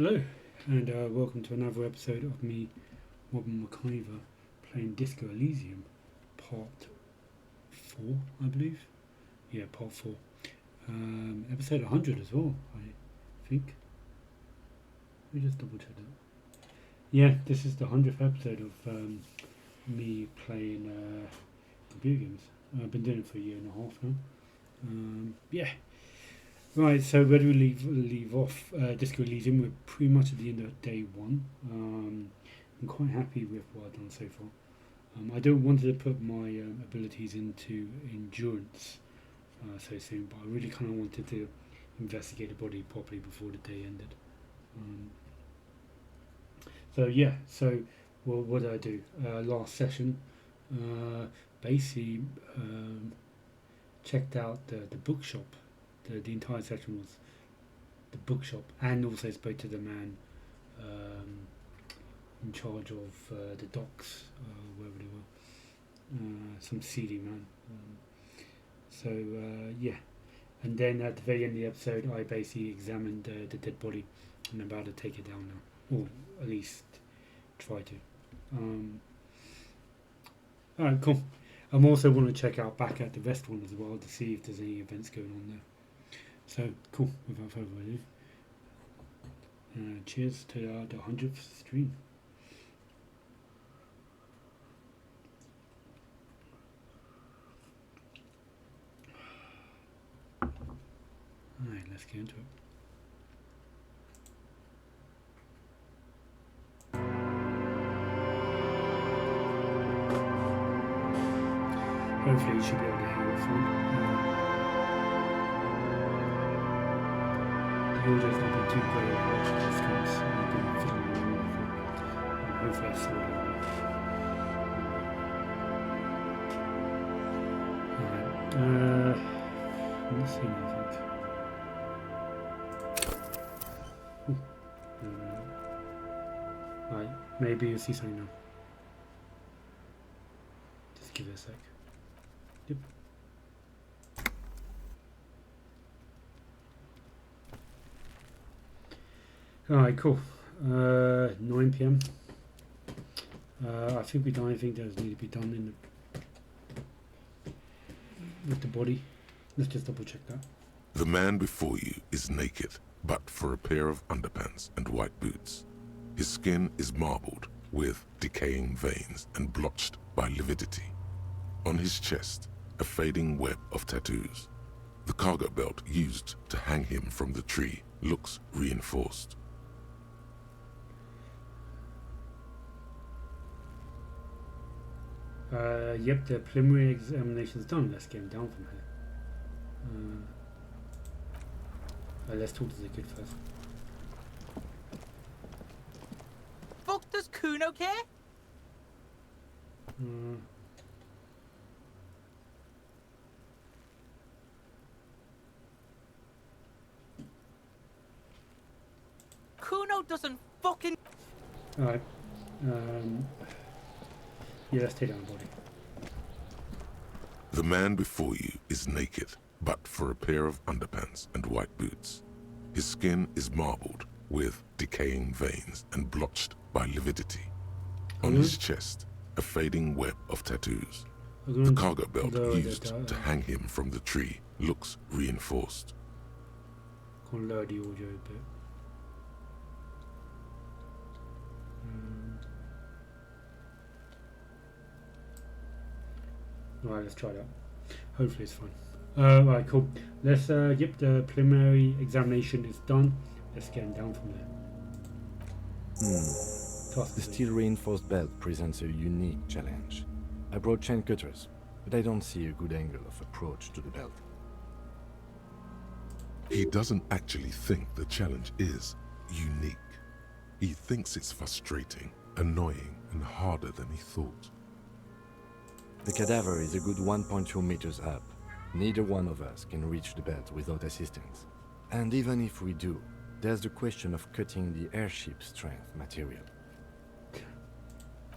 Hello, and welcome to another episode of me, Robin McIver, playing Disco Elysium, Part 4, I believe. Yeah, Part 4. Episode 100 as well, I think. Let me just double check that. Yeah, this is the 100th episode of me playing computer games. I've been doing it for a year and a half now. Yeah. Right, so where do we leave off? Disco Elysium, we're pretty much at the end of day one. I'm quite happy with what I've done so far. I don't want to put my abilities into endurance so soon, but I really kind of wanted to investigate the body properly before the day ended. What did I do? Last session, basically checked out the bookshop. The entire session was the bookshop, and also spoke to the man in charge of the docks, wherever they were, some seedy man. Yeah, and then at the very end of the episode, I basically examined the dead body, and I'm about to take it down now, or at least try to. Alright, cool. I'm also want to check out back at the restaurant as well to see if there's any events going on there. So, cool, without further ado. Cheers to the 100th stream. Alright, let's get into it. Hopefully you should be able to hear it fine. The audio's not been too great over the streams. I've been filming along with it. Hopefully I saw it out. Alright, I'm not seeing anything. Right, maybe you'll see something now. Just give it a sec. Yep. Alright, cool. 9 PM. I think we've done everything that needs to be done with the body. Let's just double check that. The man before you is naked, but for a pair of underpants and white boots. His skin is marbled with decaying veins and blotched by lividity. On his chest, a fading web of tattoos. The cargo belt used to hang him from the tree looks reinforced. Yep, the preliminary examination's done. Let's get him down from here. Let's talk to the kid first. Fuck does Kuno care? Kuno doesn't fucking... Alright. Yeah, let's take down the body. The man before you is naked, but for a pair of underpants and white boots. His skin is marbled with decaying veins and blotched by lividity. On his chest, a fading web of tattoos. The cargo belt used to hang him from the tree looks reinforced. Can lower the audio a bit. Right, let's try that. Hopefully it's fine. Right, cool. Let's, yep, the preliminary examination is done. Let's get him down from there. The steel reinforced belt presents a unique challenge. I brought chain cutters, but I don't see a good angle of approach to the belt. He doesn't actually think the challenge is unique. He thinks it's frustrating, annoying, and harder than he thought. The cadaver is a good 1.2 meters up. Neither one of us can reach the belt without assistance. And even if we do, there's the question of cutting the airship strength material.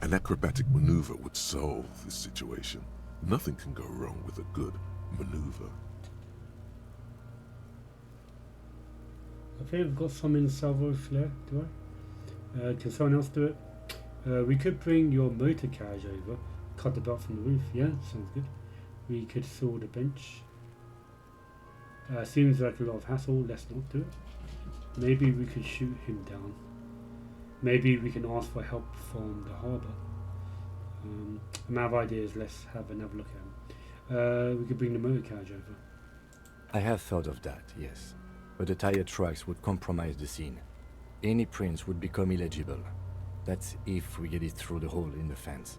An acrobatic maneuver would solve this situation. Nothing can go wrong with a good maneuver. I think I've got some in salvo flare, do I? Can someone else do it? We could bring your motor carriage over, cut the belt from the roof. Yeah, sounds good. We could saw the bench. Seems like a lot of hassle, let's not do it. Maybe we could shoot him down. Maybe we can ask for help from the harbour. I'm out of ideas, let's have another look at him. We could bring the motor carriage over. I have thought of that, yes. But the tire tracks would compromise the scene. Any prints would become illegible. That's if we get it through the hole in the fence.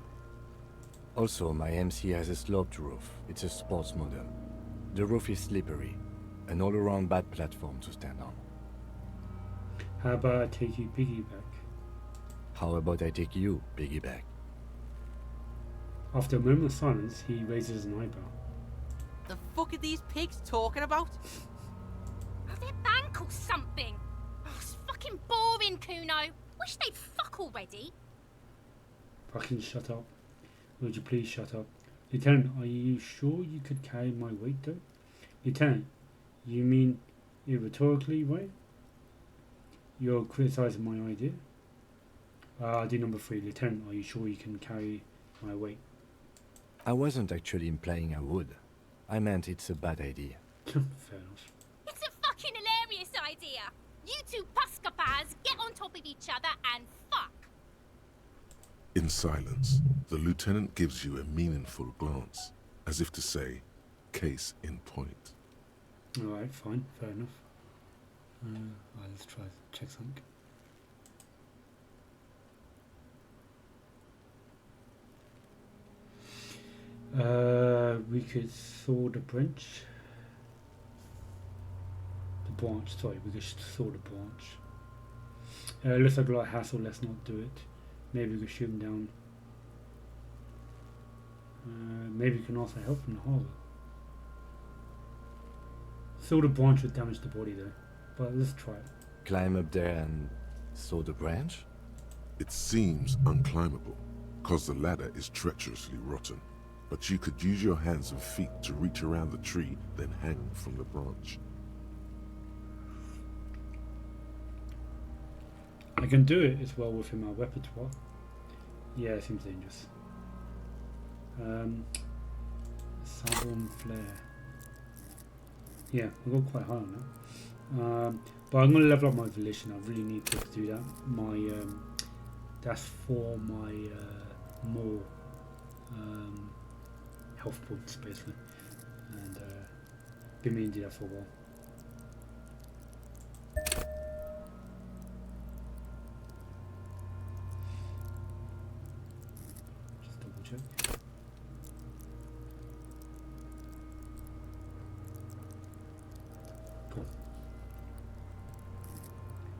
Also, my MC has a sloped roof. It's a sports model. The roof is slippery. An all-around bad platform to stand on. How about I take you piggyback? How about I take you, piggyback? After a moment of silence, he raises an eyebrow. The fuck are these pigs talking about? Oh, they're bank or something. Oh, it's fucking boring, Kuno. Wish they'd fuck already. Fucking shut up. Would you please shut up? Lieutenant, are you sure you could carry my weight though? Lieutenant, you mean it rhetorically, right? You're criticising my idea? Idea number 3. Lieutenant, are you sure you can carry my weight? I wasn't actually implying I would. I meant it's a bad idea. Fair enough. It's a fucking hilarious idea. You two puscapars get on top of each other and fuck. In silence, the lieutenant gives you a meaningful glance, as if to say, case in point. Alright, fine, fair enough. Alright, let's try check something. We could saw the branch. Sorry, we could saw the branch. Looks like a lot of hassle, let's not do it. Maybe we could shoot him down. Maybe we can also help from the harbour. Saw the branch would damage the body though, but let's try it. Climb up there and saw the branch? It seems unclimbable, cause the ladder is treacherously rotten. But you could use your hands and feet to reach around the tree, then hang from the branch. I can do it as well within my repertoire. Yeah, it seems dangerous. Sabon flare. Yeah, I got quite high on that. But I'm going to level up my volition. I really need to do that. My that's for my more health points basically, and been meaning to do that for a while. Just double check. Cool.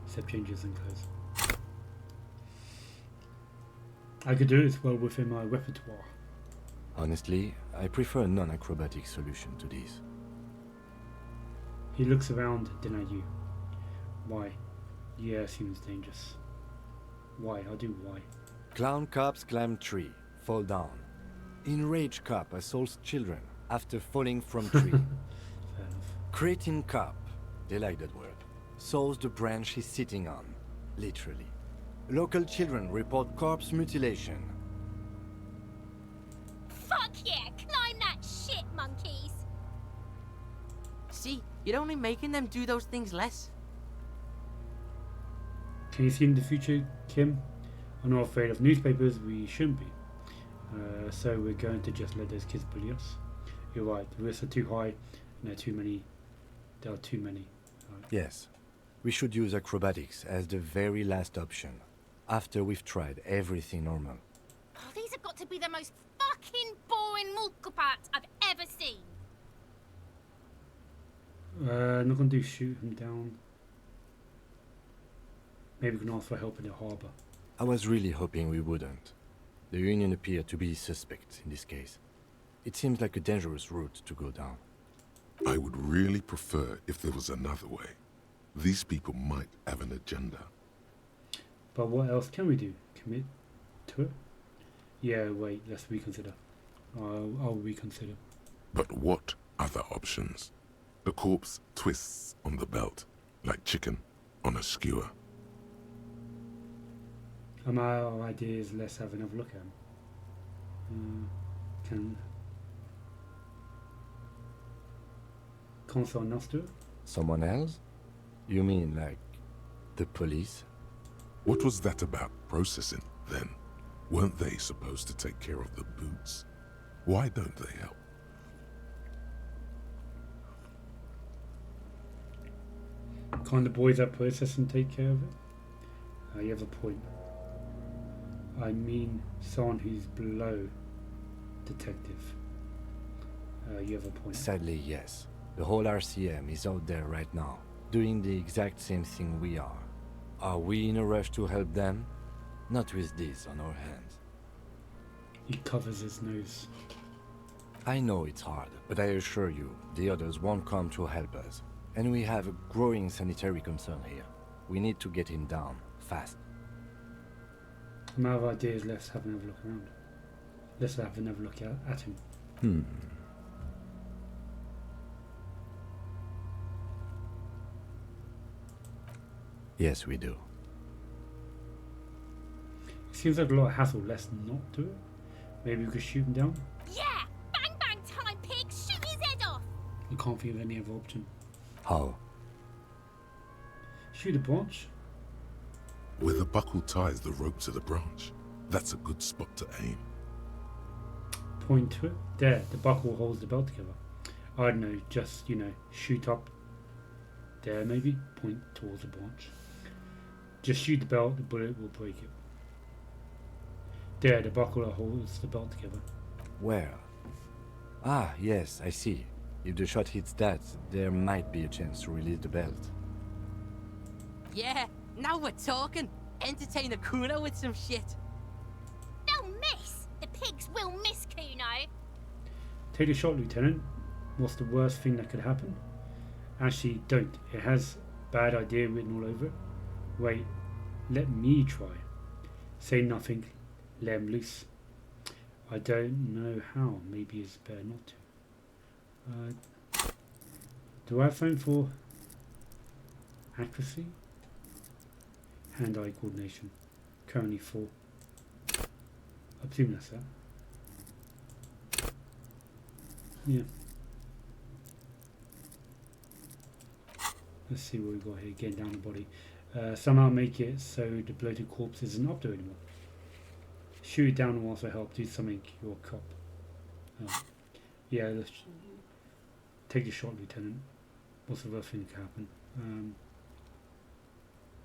Step changes and close. I could do it as well within my repertoire. Honestly, I prefer a non-acrobatic solution to this. He looks around, then at you. Why? Yeah, seems dangerous. Why? I'll do why. Clown cops climb tree, fall down. Enraged cop assaults children after falling from tree. Fair enough. Cretin cop, they like that word, saws the branch he's sitting on, literally. Local children report corpse mutilation. Fuck yeah, climb that shit, monkeys. See, you're only making them do those things less. Can you see in the future, Kim? I'm not afraid of newspapers, we shouldn't be. So we're going to just let those kids bully us. You're right, the risks are too high and there are too many. Right. Yes, we should use acrobatics as the very last option, after we've tried everything normal. Oh, these have got to be the most fucking boring mulka parts I've ever seen. Not gonna do shoot him down. Maybe we can ask for help in the harbour. I was really hoping we wouldn't. The Union appeared to be suspect in this case. It seems like a dangerous route to go down. I would really prefer if there was another way. These people might have an agenda. But what else can we do? Commit to it? Yeah, wait, let's reconsider. I'll reconsider. But what other options? The corpse twists on the belt, like chicken on a skewer. Am our ideas? Let's have another look at them. Can someone else do it? Someone else? You mean like the police? What was that about processing, then? Weren't they supposed to take care of the boots? Why don't they help? Can't the boys that process and take care of it? You have a point. I mean someone who's below detective. You have a point. Sadly, yes. The whole RCM is out there right now, doing the exact same thing we are. Are we in a rush to help them? Not with this on our hands. He covers his nose. I know it's hard, but I assure you, the others won't come to help us. And we have a growing sanitary concern here. We need to get him down, fast. My other idea is let's have another look around. Let's have another look at him. Yes, we do. Seems like a lot of hassle. Let's not do it. Maybe we could shoot him down. Yeah! Bang bang time, pig! Shoot his head off! I can't think of any other option. How? Shoot a branch. Where the buckle ties the rope to the branch. That's a good spot to aim. Point to it. There, the buckle holds the belt together. I don't know, just, shoot up. There, maybe. Point towards the branch. Just shoot the belt, the bullet will break it. There, the buckle holds the belt together. Where? Ah, yes, I see. If the shot hits that, there might be a chance to release the belt. Yeah, now we're talking. Entertain a Kuno with some shit. They'll miss! The pigs will miss Kuno! Take the shot, Lieutenant. What's the worst thing that could happen? Actually, don't. It has bad idea written all over it. Wait, let me try. Say nothing. Let him loose. I don't know how. Maybe it's better not to. Do I have phone for accuracy? Hand-eye coordination. Currently 4. I presume that's that. Yeah. Let's see what we've got here. Getting down the body. Somehow make it so the bloated corpse isn't up there anymore. Shoot it down will also help. Do something, you're a cop. Yeah, let's take the shot, Lieutenant. What's the worst thing that can happen?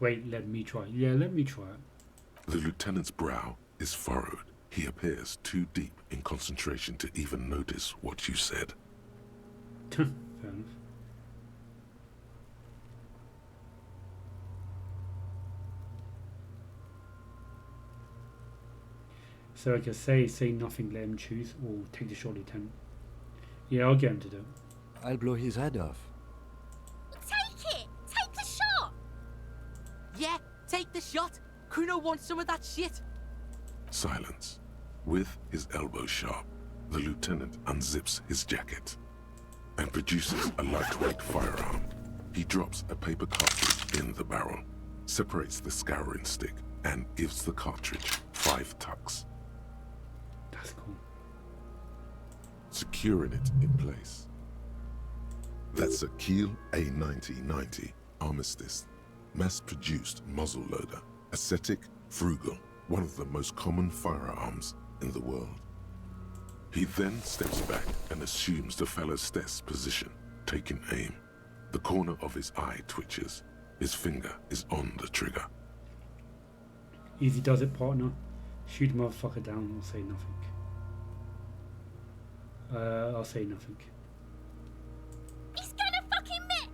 Wait, let me try. Yeah, let me try it. The lieutenant's brow is furrowed. He appears too deep in concentration to even notice what you said. Fair enough. So I can say nothing, let him choose, or take the shot, Lieutenant. Yeah, I'll get him to do it. I'll blow his head off. Take it! Take the shot! Yeah, take the shot. Kuno wants some of that shit. Silence. With his elbow sharp, the lieutenant unzips his jacket and produces a lightweight firearm. He drops a paper cartridge in the barrel, separates the scouring stick, and gives the cartridge 5 tucks, That's cool. securing it in place. That's a Kiel A9090 Armistice, mass-produced muzzleloader, ascetic, frugal, one of the most common firearms in the world. He then steps back and assumes the fellow's Stess position, taking aim. The corner of his eye twitches. His finger is on the trigger. Easy does it, partner. Shoot the motherfucker down or say nothing. I'll say nothing. He's gonna fucking miss!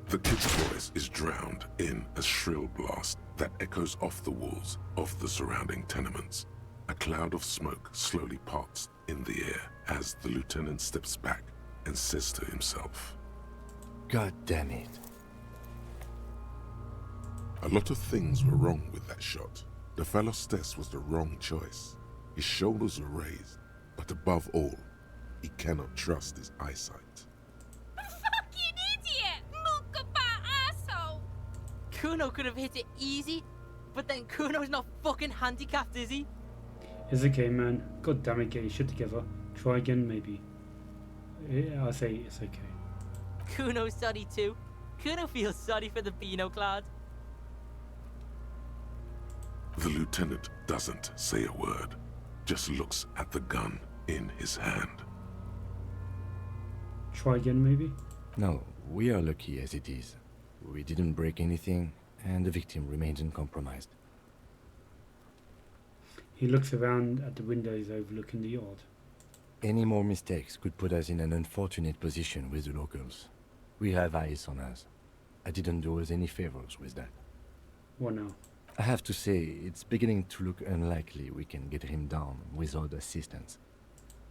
The kid's voice is drowned in a shrill blast that echoes off the walls of the surrounding tenements. A cloud of smoke slowly parts in the air as the lieutenant steps back and says to himself, God damn it. a lot of things were wrong with that shot. The fellow Stess was the wrong choice. His shoulders are raised, but above all, he cannot trust his eyesight. Fucking idiot! Mookaba asshole! Kuno could have hit it easy, but then Kuno's not fucking handicapped, is he? It's okay, man. God damn it, get your shit together. Try again, maybe. I say it's okay. Kuno's sorry too. Kuno feels sorry for the Beano Cloud. The lieutenant doesn't say a word, just looks at the gun in his hand. Try again, maybe? No, we are lucky as it is. We didn't break anything, and the victim remains uncompromised. He looks around at the windows overlooking the yard. Any more mistakes could put us in an unfortunate position with the locals. We have eyes on us. I didn't do us any favors with that. What now? I have to say, it's beginning to look unlikely we can get him down without assistance.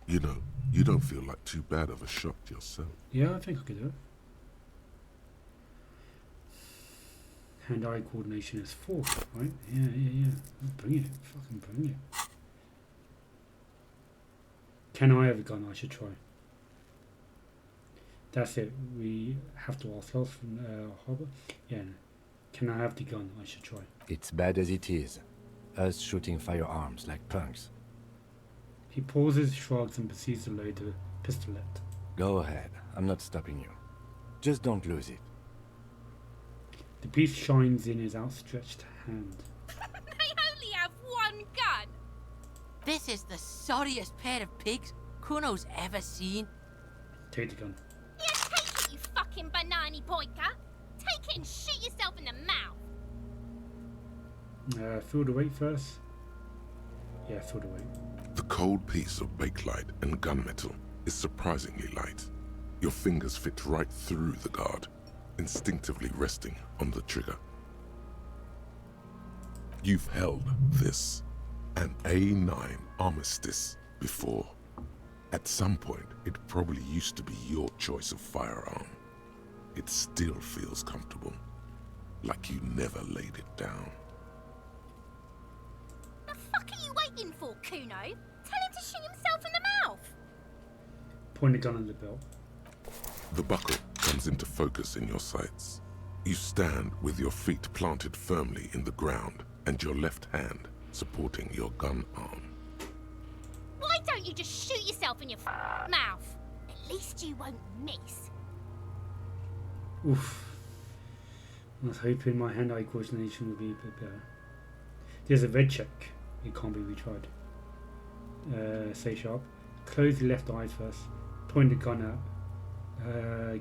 You know, you don't feel like too bad of a shot yourself. Yeah, I think I could do it. Hand-eye coordination is 4, right? Yeah. Bring it. Fucking bring it. Can I have a gun? I should try. That's it. We have to ourselves from harbour. Yeah. No. Can I have the gun? I should try. It's bad as it is. Us shooting firearms like punks. He pauses, shrugs, and proceeds to load the pistolet. Go ahead. I'm not stopping you. Just don't lose it. The piece shines in his outstretched hand. They only have one gun. This is the sorriest pair of pigs Kuno's ever seen. Take the gun. Yeah, take it, you fucking banana boyka. Take it and shoot yourself in the mouth. Feel the weight first. Yeah, feel the weight. The cold piece of bakelite and gunmetal is surprisingly light. Your fingers fit right through the guard, instinctively resting on the trigger. You've held this, an A9 Armistice, before. At some point, it probably used to be your choice of firearm. It still feels comfortable, like you never laid it down. The fuck are you waiting for, Kuno? Tell him to shoot himself in the mouth. Point the gun on the belt. The buckle comes into focus in your sights. You stand with your feet planted firmly in the ground and your left hand supporting your gun arm. Why don't you just shoot yourself in your mouth? At least you won't miss. Oof. I was hoping my hand-eye coordination would be a bit better. There's a red check. It can't be retried. Stay sharp. Close your left eye first. Point the gun at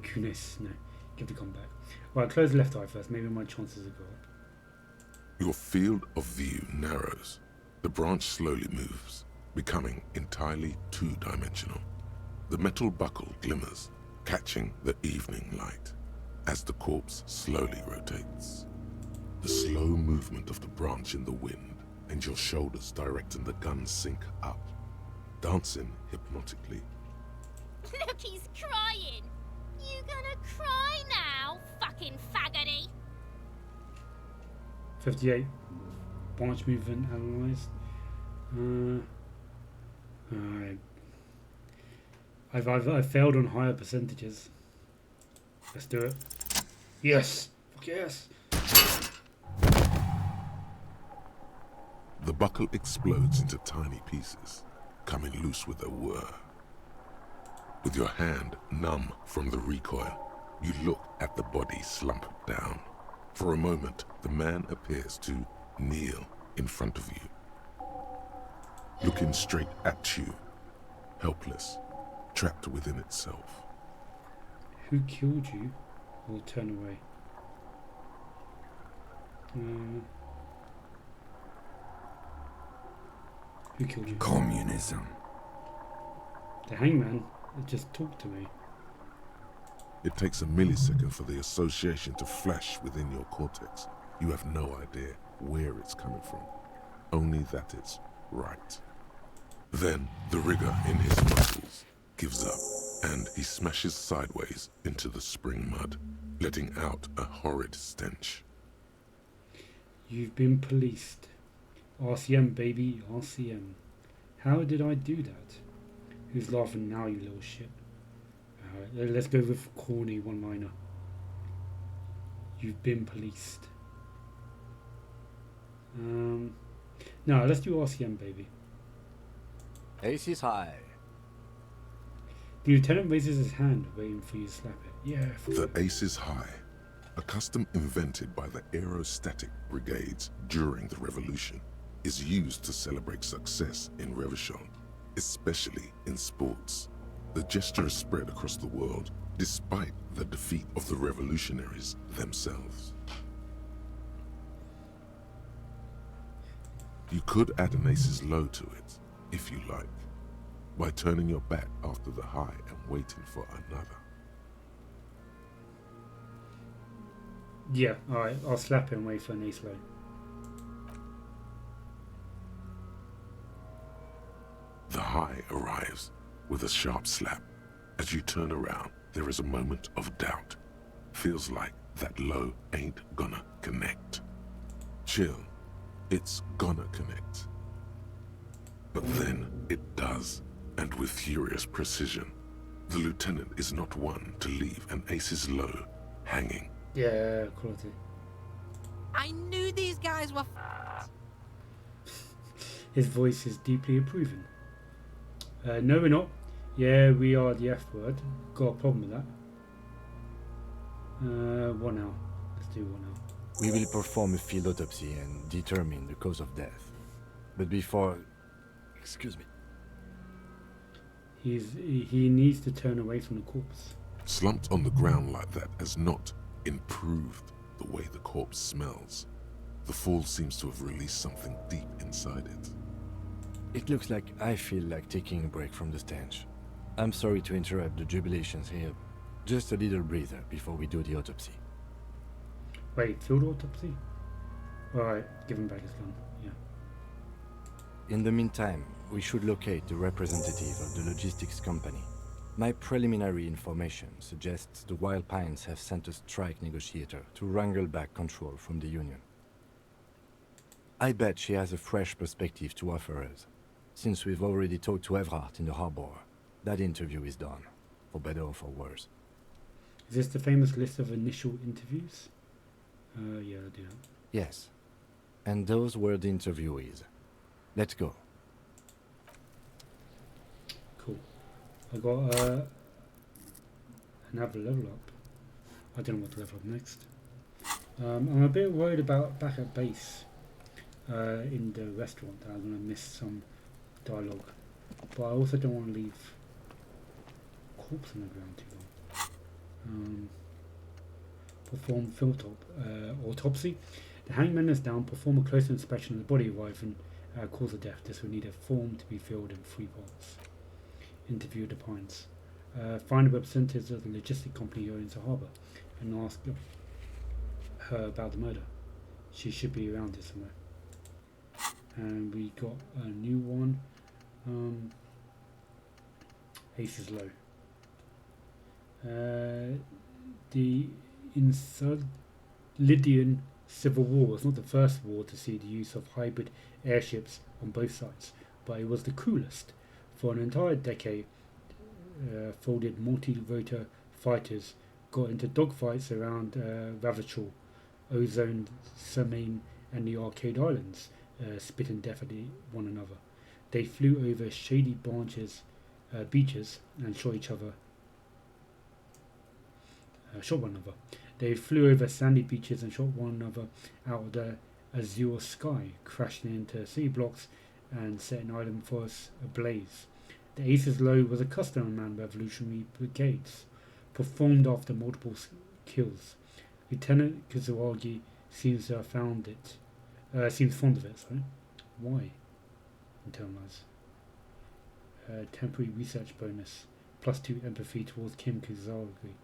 Kunis. No. Give the gun back. Right, close the left eye first. Maybe my chances will go up. Your field of view narrows. The branch slowly moves, becoming entirely two-dimensional. The metal buckle glimmers, catching the evening light as the corpse slowly rotates. The slow movement of the branch in the wind and your shoulders directing the gun sync up, dancing hypnotically. Look, he's crying. You gonna cry now, fucking faggoty? 58. Branch movement analysed. I've failed on higher percentages. Let's do it. Yes! Fuck yes! The buckle explodes into tiny pieces, coming loose with a whir. With your hand numb from the recoil, you look at the body slump down. For a moment, the man appears to kneel in front of you, looking straight at you, helpless, trapped within itself. Who killed you? Will turn away. Who killed you? Communism. The hangman just talked to me. It takes a millisecond for the association to flash within your cortex. You have no idea where it's coming from, only that it's right. Then the rigor in his muscles gives up, and he smashes sideways into the spring mud, letting out a horrid stench. You've been policed. RCM, baby, RCM. How did I do that? Who's laughing now, you little shit? Alright, let's go with corny one-liner. You've been policed. No, let's do RCM, baby. Aces high. The lieutenant raises his hand, waiting for you to slap it. Yeah. The ace is high, a custom invented by the aerostatic brigades during the revolution, is used to celebrate success in Revachol, especially in sports. The gesture is spread across the world, despite the defeat of the revolutionaries themselves. You could add an aces low to it, if you like, by turning your back after the high and waiting for another. Yeah, alright, I'll slap it and wait for an ace low. The high arrives with a sharp slap. As you turn around, there is a moment of doubt. Feels like that low ain't gonna connect. Chill, it's gonna connect. But then it does, and with furious precision. The lieutenant is not one to leave an aces low hanging. Yeah, quality. I knew these guys were His voice is deeply approving. No, we're not. Yeah, we are the F word. Got a problem with that. 1 hour. Let's do 1 hour. We will perform a field autopsy and determine the cause of death. But before... Excuse me. He needs to turn away from the corpse. Slumped on the ground like that has not improved the way the corpse smells. The fall seems to have released something deep inside it. It looks like I feel like taking a break from the stench. I'm sorry to interrupt the jubilations here. Just a little breather before we do the autopsy. Wait, field autopsy? Alright, give him back his gun. Yeah. In the meantime, we should locate the representative of the logistics company. My preliminary information suggests the Wild Pines have sent a strike negotiator to wrangle back control from the Union. I bet she has a fresh perspective to offer us. Since we've already talked to Evrart in the harbor, that interview is done, for better or for worse. Is this the famous list of initial interviews? Yeah, I do. Yes. And those were the interviewees. Let's go. Cool. I got another level up. I don't know what to level up next. I'm a bit worried about back at base in the restaurant that I'm going to miss some dialogue. But I also don't want to leave corpse on the ground too long. Perform field autopsy. The hangman is down. Perform a close inspection of the body arriving cause of death. This will need a form to be filled in 3 parts. Interview the Pines. Find the representatives of the logistic company who owns the harbour and ask her about the murder. She should be around here somewhere. And we got a new one. Ace is low. The Lydian Civil War was not the first war to see the use of hybrid airships on both sides, but it was the coolest. For an entire decade, folded multi-rotor fighters got into dogfights around Ravachol, Ozone, Semaine, and the Arcade Islands, spitting death at one another. They flew over shady beaches and shot one another. They flew over sandy beaches and shot one another out of the azure sky, crashing into city blocks and setting island forests ablaze. The Aces Low was a custom among revolutionary brigades, performed after multiple kills. Lieutenant Kazuagi seems to have found it. Seems fond of it. Sorry, why? Internalize. Temporary research bonus, +2 empathy towards Kim Kazuagi.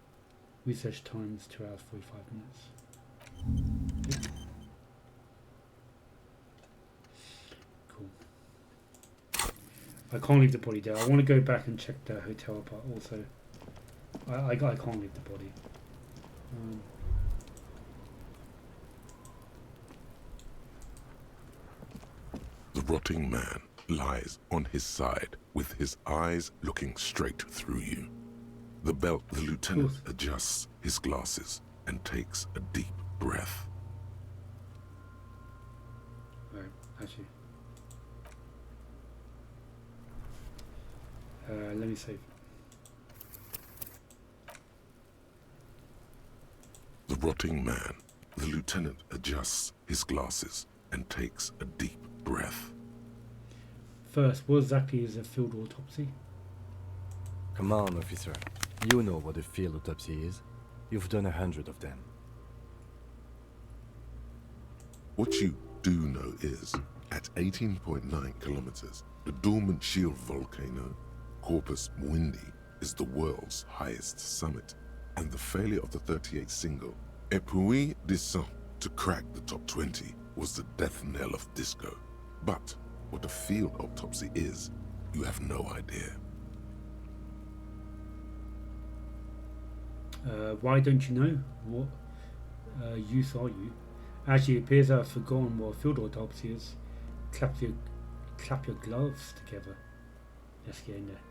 Research times 2 hours 45 minutes. Cool. I can't leave the body there. I want to go back and check the hotel, but also I can't leave the body. The rotting man lies on his side with his eyes looking straight through you. The lieutenant adjusts his glasses and takes a deep breath. actually. Let me save. The rotting man. The lieutenant adjusts his glasses and takes a deep breath. First, what exactly is a field autopsy? Come on, officer. You know what a field autopsy is. You've done 100 of them. What you do know is, at 18.9 kilometers, the dormant shield volcano, Corpus Muindi, is the world's highest summit, and the failure of the 38 single, Et puis descend, to crack the top 20 was the death knell of disco. But what a field autopsy is, you have no idea. Why don't you know? What use are you? Actually, it appears I've forgotten what a field autopsy is. Clap your gloves together. Let's get in there.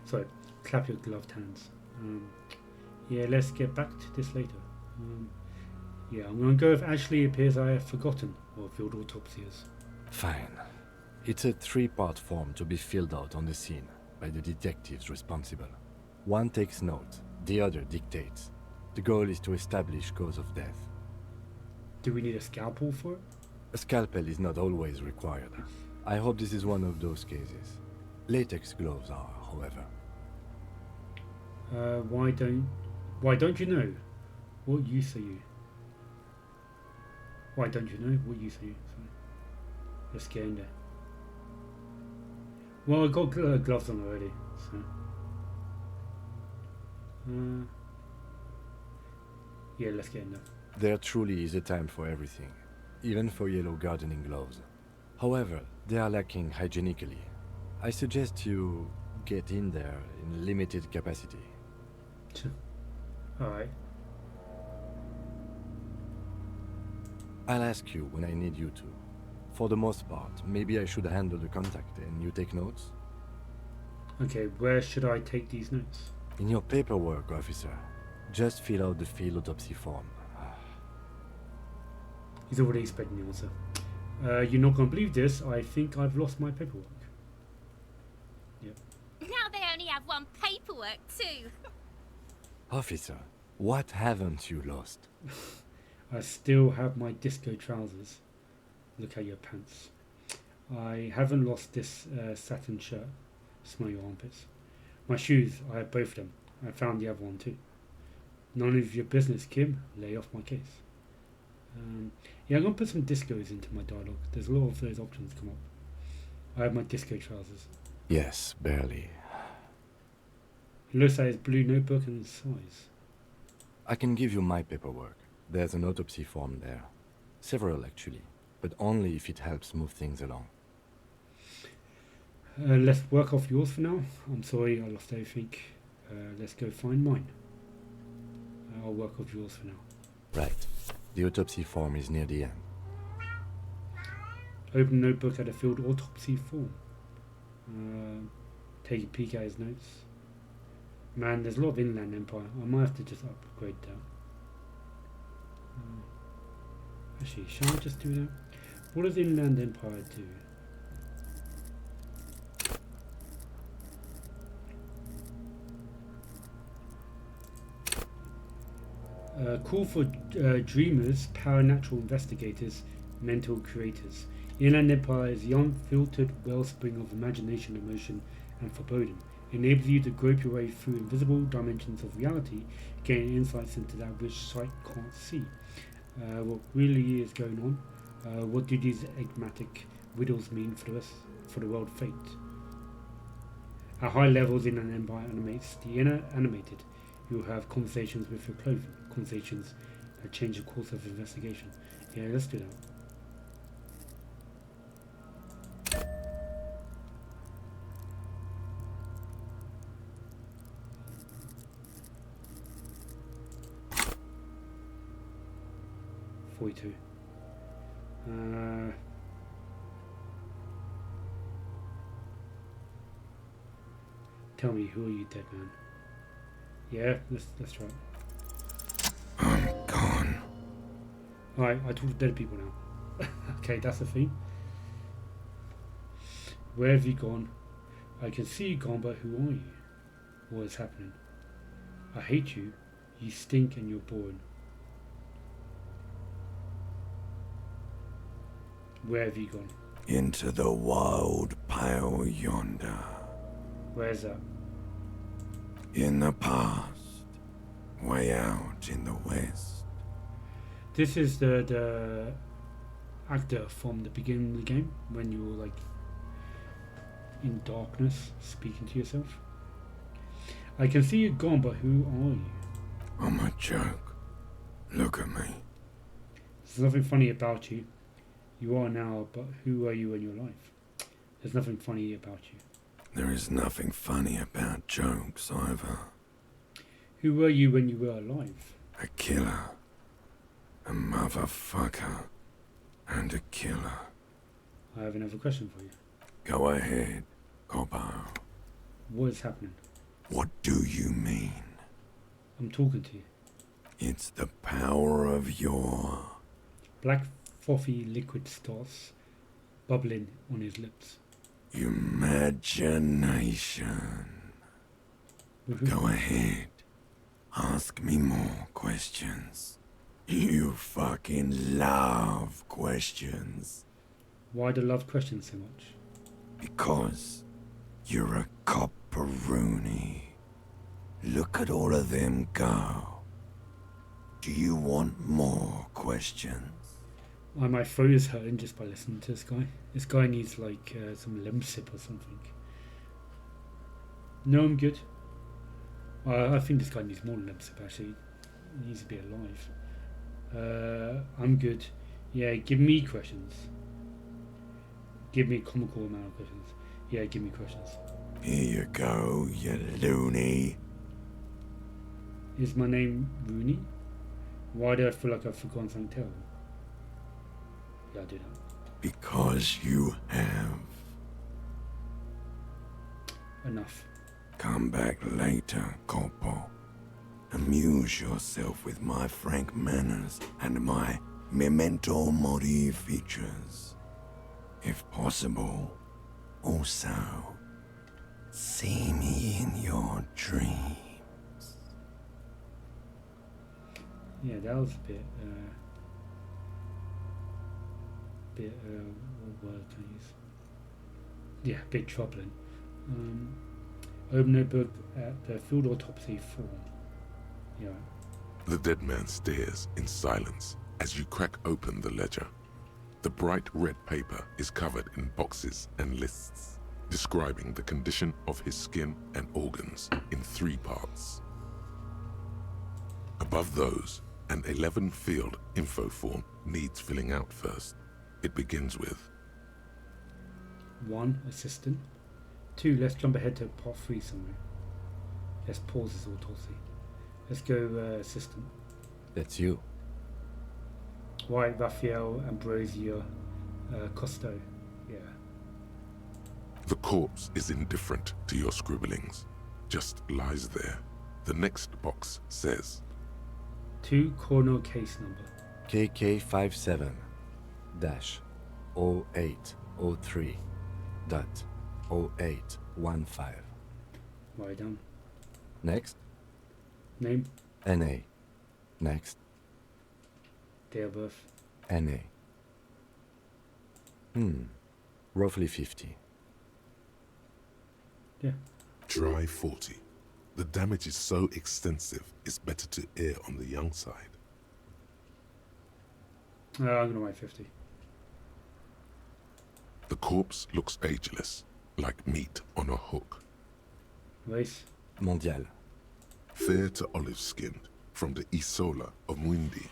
Sorry, clap your gloved hands. Yeah, let's get back to this later. Yeah, I'm going to go if actually it appears I have forgotten what a field autopsy is. Fine. It's a 3-part form to be filled out on the scene by the detectives responsible. One takes note, the other dictates. The goal is to establish cause of death. Do we need a scalpel for it? A scalpel is not always required. I hope this is one of those cases. Latex gloves are, however. Why don't you know? What use are you? Why don't you know? What use are you? Sorry. Let's get in there. Well, I got gloves on already, so. Yeah, let's get in there. There truly is a time for everything, even for yellow gardening gloves. However, they are lacking hygienically. I suggest you get in there in limited capacity. Alright. I'll ask you when I need you to. For the most part, maybe I should handle the contact and you take notes? Okay, where should I take these notes? In your paperwork, officer. Just fill out the field autopsy form. He's already expecting the answer. You're not going to believe this. I think I've lost my paperwork. Yep. Now they only have one paperwork too. Officer, what haven't you lost? I still have my disco trousers. Look at your pants. I haven't lost this satin shirt. Smell your armpits. My shoes, I have both of them. I found the other one too. None of your business, Kim. Lay off my case. Yeah, I'm going to put some discos into my dialogue. There's a lot of those options come up. I have my disco trousers. Yes, barely. It looks like his blue notebook and size. I can give you my paperwork. There's an autopsy form there. Several, actually. But only if it helps move things along. Let's work off yours for now. I'm sorry, I lost everything. Let's go find mine. I'll work off yours for now. Right. The autopsy form is near the end. Open notebook at a field autopsy form. Take a peek at his notes. Man, there's a lot of Inland Empire. I might have to just upgrade that. Actually, shall I just do that? What does Inland Empire do? Call for dreamers, paranatural investigators, mental creators. Inland Empire is the unfiltered wellspring of imagination, emotion, and foreboding. It enables you to grope your way through invisible dimensions of reality, gaining insights into that which sight can't see. What really is going on? What do these enigmatic riddles mean for the world of fate? At high levels, Inland Empire animates the inner animated. You have conversations with your clothing, conversations that change the course of investigation. Yeah, let's do that. Tell me, who are you, dead man? Yeah, let's try it. I'm gone. Alright, I talk to dead people now. Okay, that's a theme. Where have you gone? I can see you gone, but who are you? What is happening? I hate you. You stink and you're boring. Where have you gone? Into the wild pale yonder. Where's that? In the past. Way out in the west. This is the actor from the beginning of the game, when you were like in darkness speaking to yourself. I can see you gone, but who are you? I'm a joke. Look at me. There's nothing funny about you. You are now, but who are you in your life? There's nothing funny about you. There is nothing funny about jokes either. Who were you when you were alive? A killer. A motherfucker. And a killer. I have another question for you. Go ahead, Cobbo. What is happening? What do you mean? I'm talking to you. It's the power of your... Black frothy liquid starts bubbling on his lips. imagination. Mhm. Go ahead. Ask me more questions. You fucking love questions. Why do I love questions so much? Because you're a copperoonie. Look at all of them go. Do you want more questions? My throat is hurting just by listening to this guy. This guy needs like some lemsip or something. No, I'm good. I think this guy needs more than lemsip actually. He needs to be alive. I'm good. Yeah, give me questions. Give me a comical amount of questions. Yeah, give me questions. Here you go, you loony. Is my name Rooney? Why do I feel like I've forgotten something terrible? Yeah, I do that. Because you have. Enough. Come back later, Corpo. Amuse yourself with my frank manners and my memento mori features. If possible, also, see me in your dreams. Yeah, that was a bit, what word can I use? Yeah, a bit troubling. Open the book at the field autopsy form. Yeah. The dead man stares in silence as you crack open the ledger. The bright red paper is covered in boxes and lists, describing the condition of his skin and organs in 3 parts. Above those, an 11-field info form needs filling out first. It begins with 1. Assistant. 2. Let's jump ahead to part 3 somewhere. Let's pause this autopsy. Let's go assistant. That's you. White Raphael Ambrosio Costo. Yeah. the corpse is indifferent to your scribblings, just lies there. The next box says 2 corner case number. KK57-0803.0815. Write down. Next, Name, NA. Next, date of birth. NA. Roughly 50. Yeah. Try 40. The damage is so extensive, it's better to err on the young side. I'm gonna write 50. The corpse looks ageless, like meat on a hook. Race, Mondial. Fair to olive-skinned, from the Isola of Mwindi.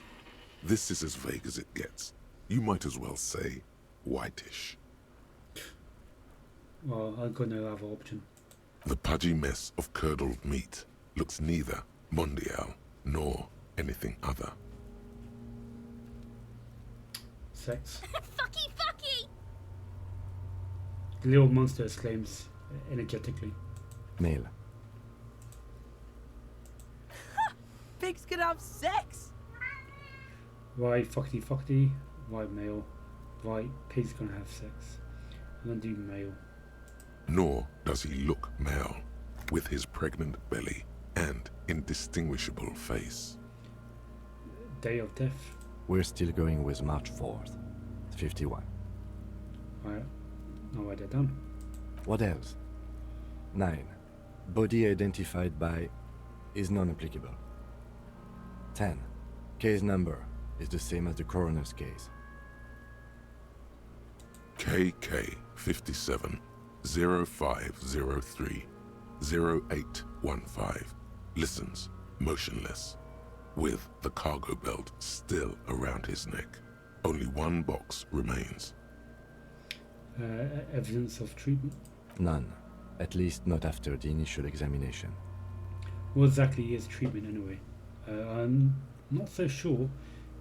This is as vague as it gets. You might as well say whitish. well, I've got no other option. The pudgy mess of curdled meat looks neither mondial nor anything other. Sex. Fucky, fucky! The little monster exclaims energetically. Male. Pigs can have sex! Right, fuckty fuckty, white male, Right, pig's gonna have sex. I'm gonna do male. Nor does he look male, with his pregnant belly and indistinguishable face. Day of death. We're still going with March 4th. 51. Right, I'll write that down. What else? 9. Body identified by is non-applicable. 10. Case number is the same as the coroner's case. KK 57 0503 0815 listens motionless, with the cargo belt still around his neck. Only one box remains. Evidence of treatment. None. At least not after the initial examination. What exactly is treatment anyway? I'm not so sure.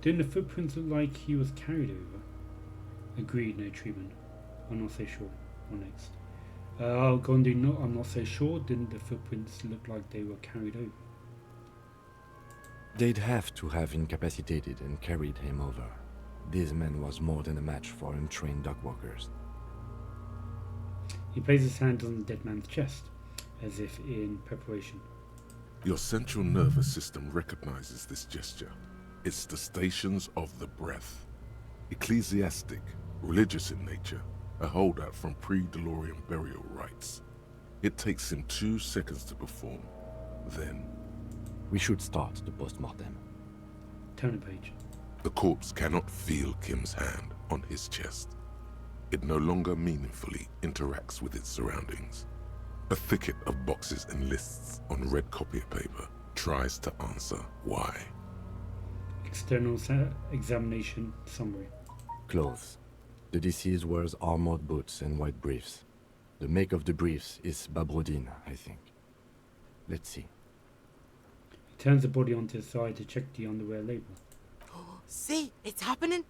Didn't the footprints look like he was carried over? Agreed, no treatment. I'm not so sure. What next? I'll go and do no, I'm not so sure. Didn't the footprints look like they were carried over? They'd have to have incapacitated and carried him over. This man was more than a match for untrained dog walkers. He places his hand on the dead man's chest, as if in preparation. Your central nervous system recognizes this gesture. It's the stations of the breath. Ecclesiastic, religious in nature, a holdout from pre-DeLorean burial rites. It takes him 2 seconds to perform. Then, We should start the post-mortem. Turn the page. the corpse cannot feel Kim's hand on his chest. It no longer meaningfully interacts with its surroundings. A thicket of boxes and lists on red copy paper tries to answer why. External examination summary. Clothes. The deceased wears armored boots and white briefs. The make of the briefs is Babrodine, I think. Let's see. He turns the body onto the side to check the underwear label. See, it's happening.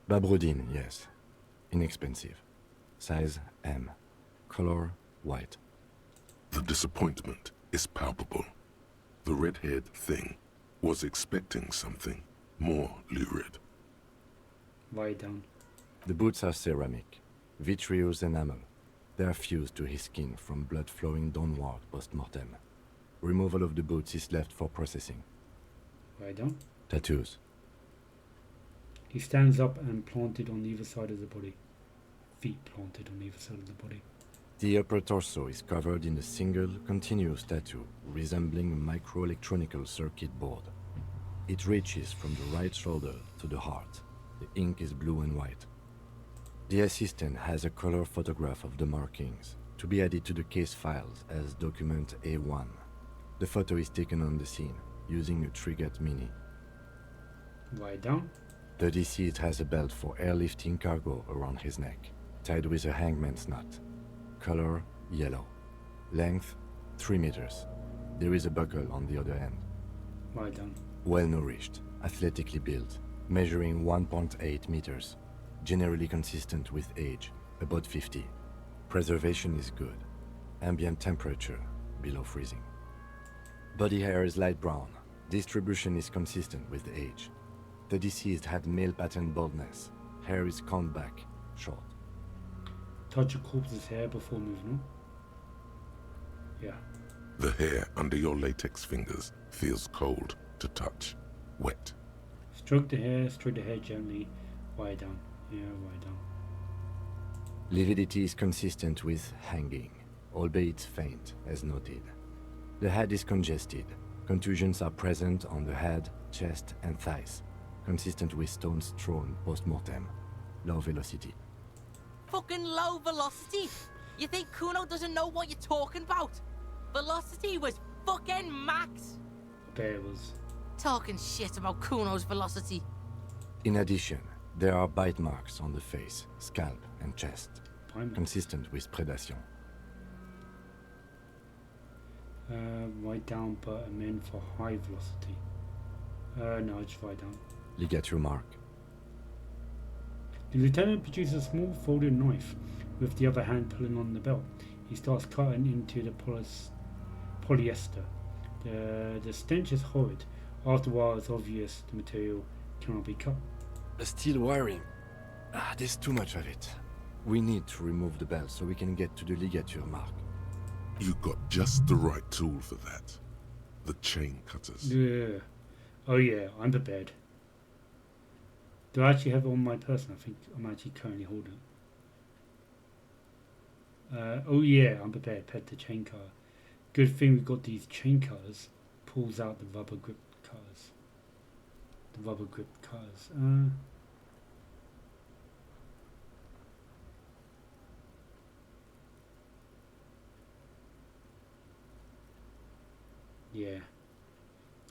Babrodine, yes. Inexpensive. Size M. Color white. The disappointment is palpable. The red-haired thing was expecting something more lurid. Write it down. The boots are ceramic. Vitreous enamel. They are fused to his skin from blood flowing downward post-mortem. Removal of the boots is left for processing. Write it down. Tattoos. He stands up and planted on either side of the body. Feet planted on either side of the body. The upper torso is covered in a single, continuous tattoo resembling a microelectronical circuit board. It reaches from the right shoulder to the heart. The ink is blue and white. The assistant has a color photograph of the markings, to be added to the case files as document A1. The photo is taken on the scene, using a Trigat Mini. Write it down. The deceased has a belt for airlifting cargo around his neck, tied with a hangman's knot. Color yellow. Length 3 meters. There is a buckle on the other end. Write it down. Well nourished, athletically built, measuring 1.8 meters. Generally consistent with age, about 50. Preservation is good. Ambient temperature below freezing. Body hair is light brown. Distribution is consistent with age. The deceased had male pattern baldness. Hair is combed back, short. Touch a corpse's hair before moving on. Yeah. The hair under your latex fingers feels cold to touch, wet. Stroke the hair gently. Write it down. Yeah, write it down. Lividity is consistent with hanging, albeit faint, as noted. The head is congested. Contusions are present on the head, chest, and thighs, consistent with stones thrown post-mortem. Low velocity. Fucking low velocity. You think Kuno doesn't know what you're talking about? Velocity was fucking max. I bet it was. Talking shit about Kuno's velocity. In addition, there are bite marks on the face, scalp, and chest, Fine. consistent with predation. Write down, but I meant for high velocity. No, just write down. Ligature mark. The lieutenant produces a small folded knife, with the other hand pulling on the belt. He starts cutting into the polyester. The stench is horrid. After a while, it's obvious the material cannot be cut. A steel wiring. There's too much of it. We need to remove the belt so we can get to the ligature mark. You got just the right tool for that. The chain cutters. Yeah. Oh yeah, I'm prepared. Do I actually have it on my person? I think I'm actually currently holding it. Oh yeah, I'm prepared. Pet the chain cutter. Good thing we've got these chain cutters. Pulls out the rubber grip cutters. The rubber grip cutters. Yeah.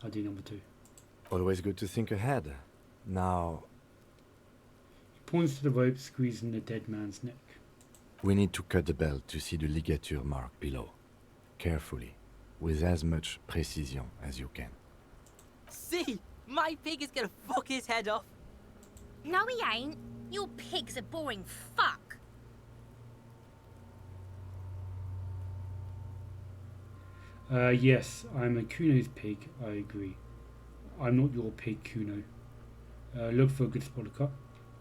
I'll do number 2. Always good to think ahead. Now, He points to the rope squeezing the dead man's neck. we need to cut the belt to see the ligature mark below. Carefully, with as much precision as you can. See? My pig is gonna fuck his head off. No, he ain't. Your pig's a boring fuck. Yes, I'm a Kuno's pig, I agree. I'm not your pig, Kuno. Look for a good spot to cut.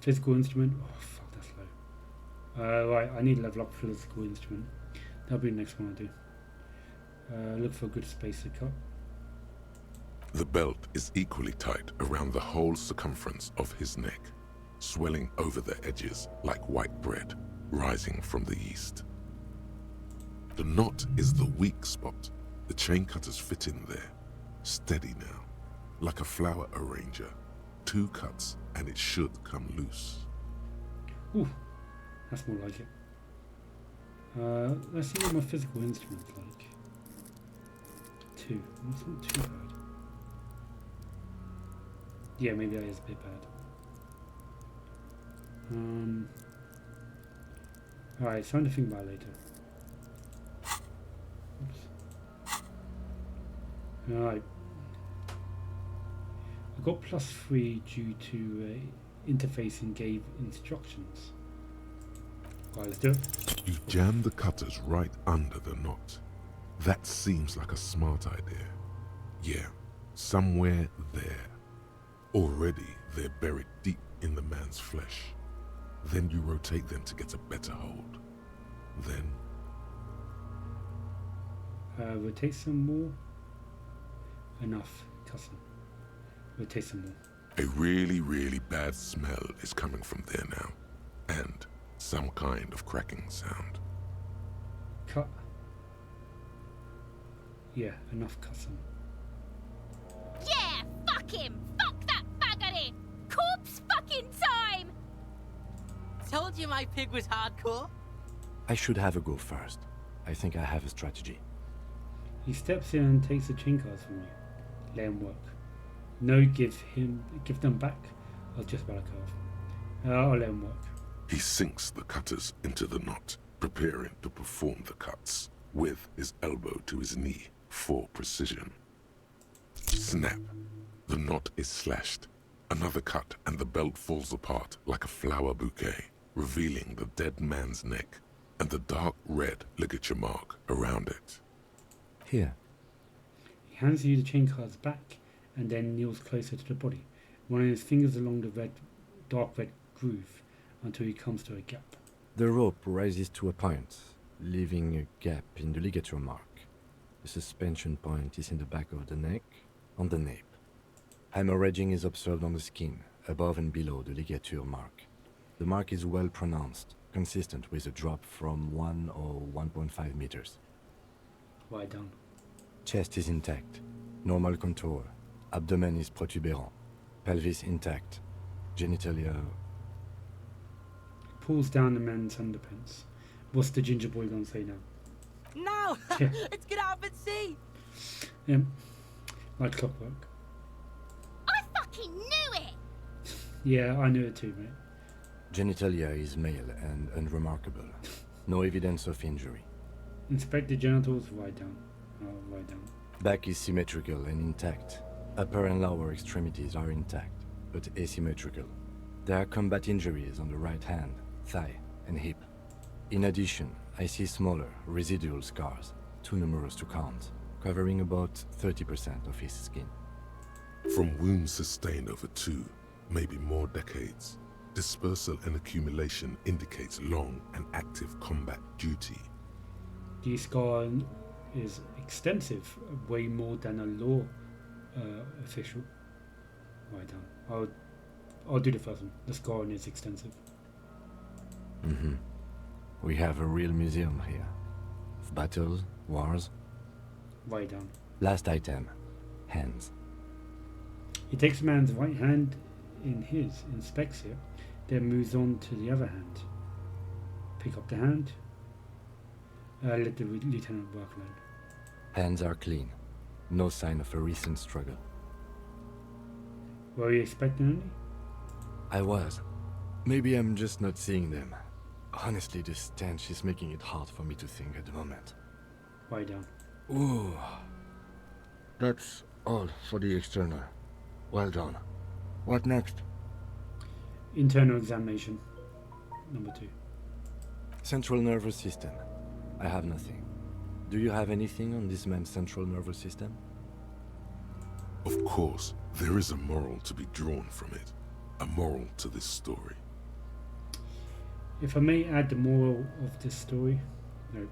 Physical instrument. Oh, fuck, that's low. Right, I need to level up physical instrument. That'll be the next one I do. Look for a good space to cut. The belt is equally tight around the whole circumference of his neck, swelling over the edges like white bread rising from the east. The knot is the weak spot. The chain cutters fit in there, steady now, like a flower arranger. 2 cuts and it should come loose. Ooh, that's more like it. Let's see what my physical instrument's like. 2. That's not too bad. Yeah, maybe that is a bit bad. Alright, something to think about later. Oops. Alright. I got +3 due to interfacing gave instructions. Alright, let's do it. You jam the cutters right under the knot. That seems like a smart idea. Yeah, somewhere there. Already they're buried deep in the man's flesh. Then you rotate them to get a better hold. Then rotate some more. Enough, cousin. Rotate some more. a really, really bad smell is coming from there now. And some kind of cracking sound. Cut. Yeah, enough cousin. Yeah, fuck him! Fuck that baggery! Corpse fucking time! Told you my pig was hardcore. I should have a go first. I think I have a strategy. He steps in and takes the chain cards from you. Let him work. No, give them back. I was just about to cut off. I'll let him work. He sinks the cutters into the knot, preparing to perform the cuts, with his elbow to his knee for precision. Snap. The knot is slashed. Another cut and the belt falls apart like a flower bouquet, revealing the dead man's neck and the dark red ligature mark around it. Here. He hands you the chain cards back and then kneels closer to the body, running his fingers along the dark red groove until he comes to a gap. The rope rises to a point, leaving a gap in the ligature mark. The suspension point is in the back of the neck, on the nape. Hemorrhaging is observed on the skin, above and below the ligature mark. The mark is well pronounced, consistent with a drop from 1 or 1.5 meters. Right down. Chest is intact, normal contour. Abdomen is protuberant, pelvis intact, genitalia. Pulls down the man's underpants. What's the ginger boy gonna say now? No! Yeah. Let's get out and see! Yeah, like clockwork. I fucking knew it! Yeah, I knew it too, mate. Genitalia is male and unremarkable. No evidence of injury. Inspect the genitals, right down. Oh, right down. Back is symmetrical and intact. Upper and lower extremities are intact, but asymmetrical. There are combat injuries on the right hand, thigh, and hip. In addition, I see smaller, residual scars, too numerous to count, covering about 30% of his skin. From wounds sustained over 2, maybe more decades, Dispersal and accumulation indicates long and active combat duty. The scar is extensive, way more than a law official. Right down. I'll do the first one. The scar is extensive. Mm-hmm. We have a real museum here. Of battles, wars. Right down. Last item. Hands. He takes the man's right hand in his, inspects it, then moves on to the other hand. Pick up the hand. Let the lieutenant work alone. Hands are clean. No sign of a recent struggle. Were you expecting any? I was. Maybe I'm just not seeing them. Honestly, the stench is making it hard for me to think at the moment. Right down. Ooh. That's all for the external. Well done. What next? Internal examination. Number 2. Central nervous system. I have nothing. Do you have anything on this man's central nervous system? Of course, there is a moral to be drawn from it. A moral to this story. If I may add the moral of this story. Nope.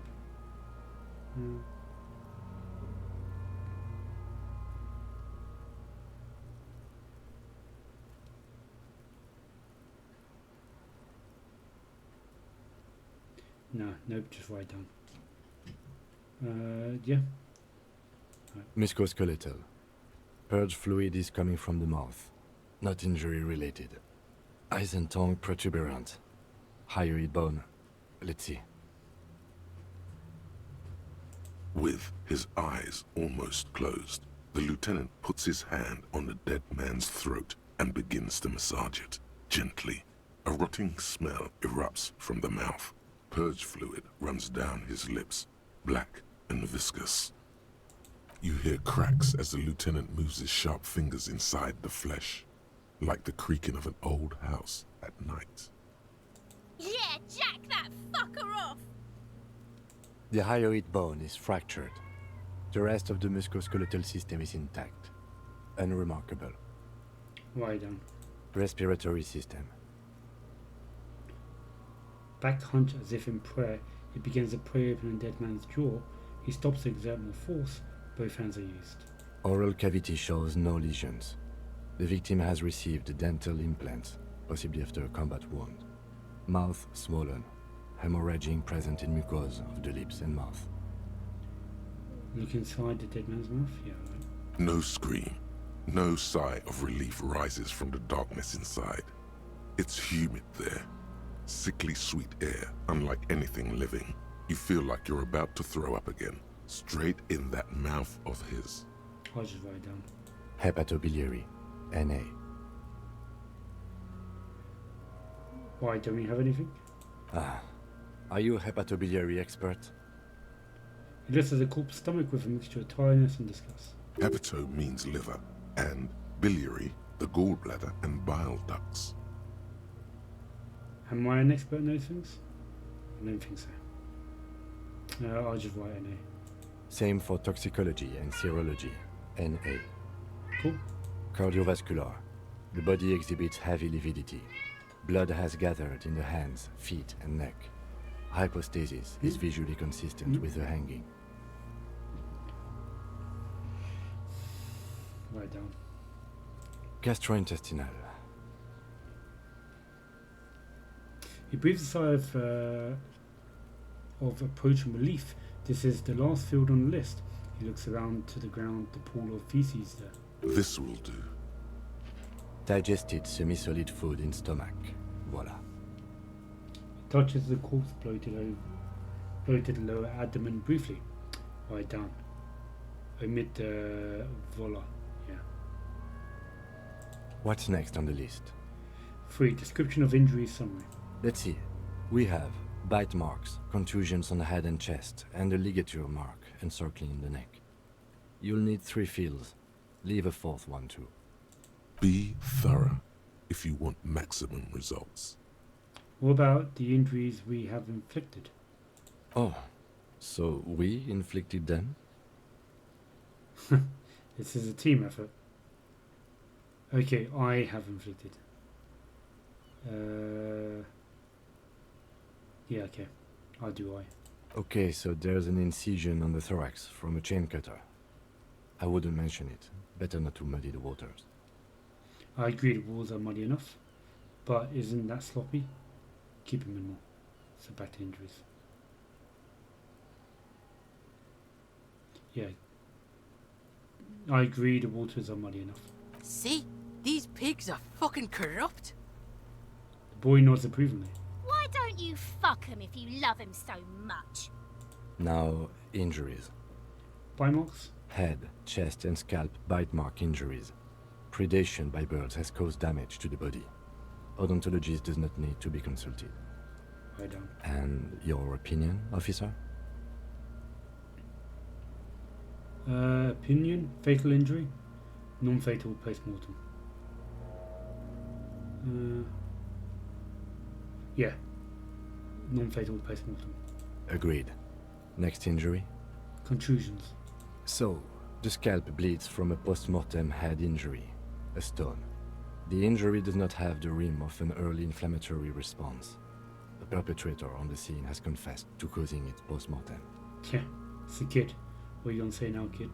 No, nope, just write down. Yeah. Musculoskeletal. Purge fluid is coming from the mouth. Not injury related. Eyes and tongue protuberant. Hyoid bone. Let's see. With his eyes almost closed, the lieutenant puts his hand on the dead man's throat and begins to massage it, gently. A rotting smell erupts from the mouth. Purge fluid runs down his lips, black and viscous. You hear cracks as the lieutenant moves his sharp fingers inside the flesh, like the creaking of an old house at night. Yeah, jack that fucker off! The hyoid bone is fractured. The rest of the musculoskeletal system is intact. Unremarkable. Write down. Respiratory system. Back hunched as if in prayer, he begins to pray open the dead man's jaw. He stops to exert more force. Both hands are used. Oral cavity shows no lesions. The victim has received dental implants, possibly after a combat wound. Mouth swollen. Hemorrhaging present in mucosa of the lips and mouth. Look inside the dead man's mouth? Yeah, right. No scream, no sigh of relief rises from the darkness inside. It's humid there. Sickly sweet air, unlike anything living. You feel like you're about to throw up again, straight in that mouth of his. I'll just write it down. Hepatobiliary. NA. Why, don't we have anything? Are you a hepatobiliary expert? He looks at the corpse's stomach with a mixture of tiredness and disgust. Hepato means liver, and biliary, the gallbladder and bile ducts. Am I an expert in those things? I don't think so. I'll just write NA. Same for toxicology and serology. NA. Cool. Cardiovascular. The body exhibits heavy lividity. Blood has gathered in the hands, feet, and neck. Hypostasis is visually consistent with the hanging. Write down. Gastrointestinal. He breathes a sigh of approach and relief. This is the last field on the list. He looks around to the ground, the pool of feces there. This will do. Digested semi-solid food in stomach. Voila. Touches the corpse bloated lower abdomen briefly. Write down. Omit the voila. Yeah. What's next on the list? 3. Description of injury summary. Let's see. We have bite marks, contusions on the head and chest, and a ligature mark encircling the neck. You'll need 3 fields. Leave a 4th one too. Be thorough if you want maximum results. What about the injuries we have inflicted? Oh, so we inflicted them? This is a team effort. Okay, I have inflicted. Yeah, okay. I'll do I. Okay, so there's an incision on the thorax from a chain cutter. I wouldn't mention it. Better not to muddy the waters. I agree the walls are muddy enough, but isn't that sloppy? Keep it minimal. So back to injuries. Yeah. I agree the waters are muddy enough. See? These pigs are fucking corrupt. The boy nods approvingly. Why don't you fuck 'em if you love 'em so much? Now, injuries. Bite marks? Head, chest and scalp bite mark injuries. Predation by birds has caused damage to the body. Odontologist does not need to be consulted. I don't. And your opinion, officer? Opinion? Fatal injury? Non-fatal post-mortem. Yeah. Non-fatal post-mortem. Agreed. Next injury? Contusions. So, the scalp bleeds from a post-mortem head injury, a stone. The injury does not have the rim of an early inflammatory response. The perpetrator on the scene has confessed to causing it post-mortem. Yeah, it's a kid. What are you gonna say now, kid?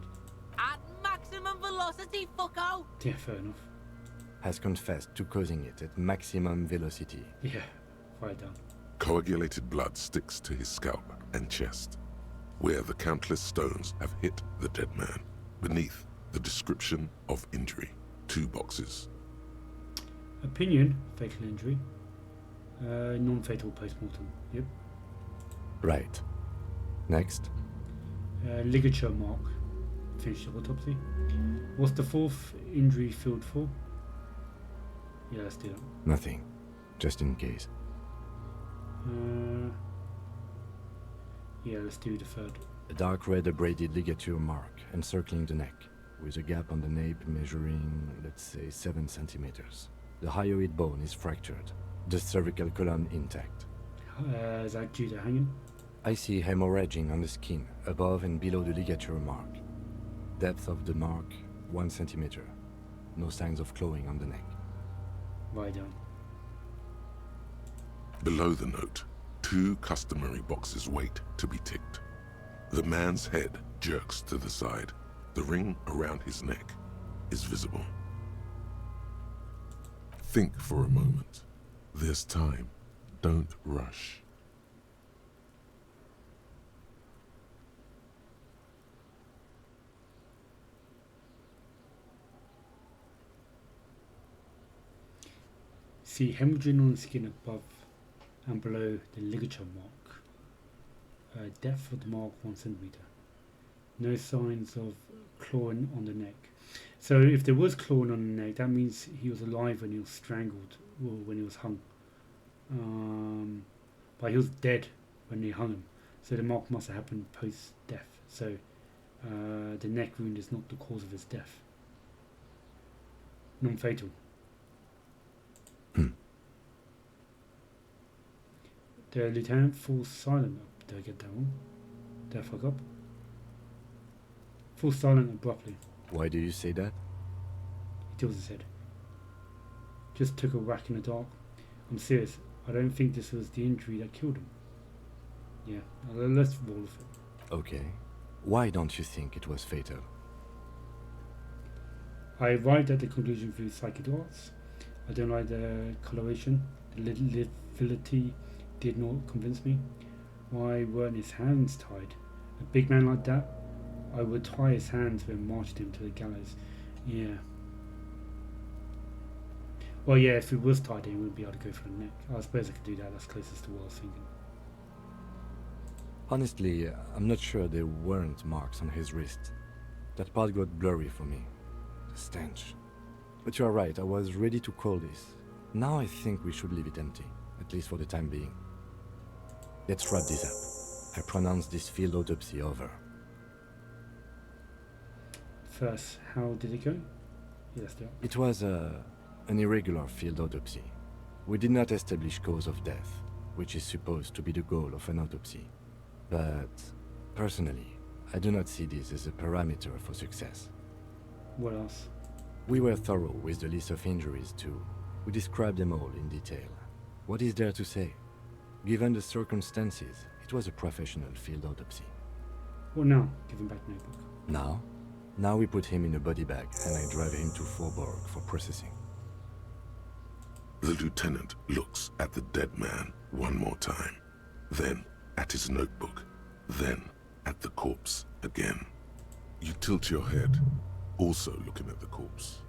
At maximum velocity, fucko! Yeah, fair enough. Has confessed to causing it at maximum velocity. Yeah, fire down. Coagulated blood sticks to his scalp and chest, where the countless stones have hit the dead man. Beneath, the description of injury. 2 boxes. Opinion? Fatal injury. Non-fatal post-mortem. Yep. Right. Next. Ligature mark. Finish the autopsy. What's the 4th injury filled for? Yeah, let's do that. Nothing. Just in case. Yeah, let's do the 3rd. A dark red abraded ligature mark encircling the neck, with a gap on the nape measuring, let's say, 7 centimeters. The hyoid bone is fractured. The cervical column intact. Is that due to hanging? I see hemorrhaging on the skin, above and below the ligature mark. Depth of the mark, 1 centimeter. No signs of clawing on the neck. Right down. Below the note, 2 customary boxes wait to be ticked. The man's head jerks to the side. The ring around his neck is visible. Think for a moment. There's time. Don't rush. See hemorrhaging on the skin above and below the ligature mark. Depth of the mark 1 centimeter. No signs of clawing on the neck. So if there was clawing on the neck, that means he was alive when he was strangled or when he was hung. But he was dead when they hung him. So the mark must have happened post-death. So the neck wound is not the cause of his death. Non-fatal. The lieutenant falls silent. Did I get that wrong? Did I fuck up? Falls silent abruptly. Why do you say that? He tilts his head. Just took a whack in the dark. I'm serious. I don't think this was the injury that killed him. Yeah, let's roll with it. Okay. Why don't you think it was fatal? I arrived at the conclusion through psychic arts. I don't like the coloration. The lividity did not convince me. Why weren't his hands tied? A big man like that, I would tie his hands and march him to the gallows. Yeah. Well, yeah, if he was tied, he wouldn't be able to go for the neck. I suppose I could do that. That's closest to what I was thinking. Honestly, I'm not sure there weren't marks on his wrist. That part got blurry for me. The stench. But you are right, I was ready to call this. Now I think we should leave it empty, at least for the time being. Let's wrap this up. I pronounce this field autopsy over. First, how did it go? Yes, yeah. It was an irregular field autopsy. We did not establish cause of death, which is supposed to be the goal of an autopsy. But, personally, I do not see this as a parameter for success. What else? We were thorough with the list of injuries too. We described them all in detail. What is there to say? Given the circumstances, it was a professional field autopsy. What now? Give him back the notebook. Now we put him in a body bag and I drive him to Forborg for processing. The lieutenant looks at the dead man one more time, then at his notebook, then at the corpse again. You tilt your head, also looking at the corpse.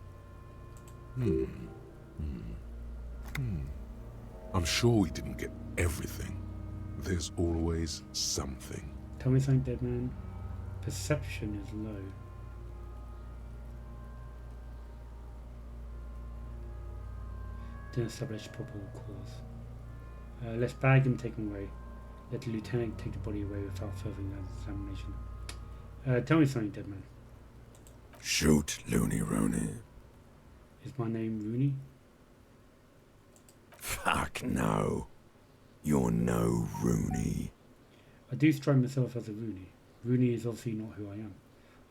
I'm sure we didn't get everything. There's always something. Tell me something, dead man. Perception is low. Didn't establish probable cause. Let's bag him, take him away. Let the lieutenant take the body away without further examination. Tell me something, dead man. Shoot, Looney Rooney. Is my name Rooney? Fuck no. You're no Rooney. I do strike myself as a Rooney. Rooney is obviously not who I am.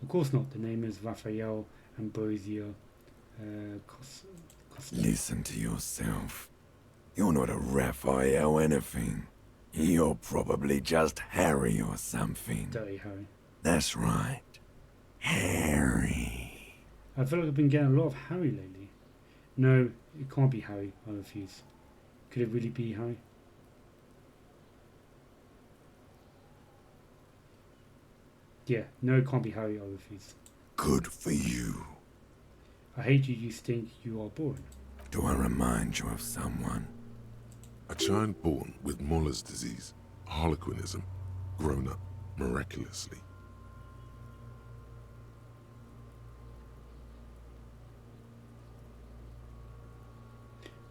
Of course not. The name is Raphael Ambrosio Costa. Listen to yourself. You're not a Raphael anything. You're probably just Harry or something. Dirty Harry. That's right. Harry. I feel like I've been getting a lot of Harry lately. No, it can't be Harry. I refuse. Could it really be Harry? Yeah, no, it can't be Harry. I refuse. Good for you. I hate you. You stink. You are boring. Do I remind you of someone? A child born with Muller's disease, harlequinism, grown up miraculously.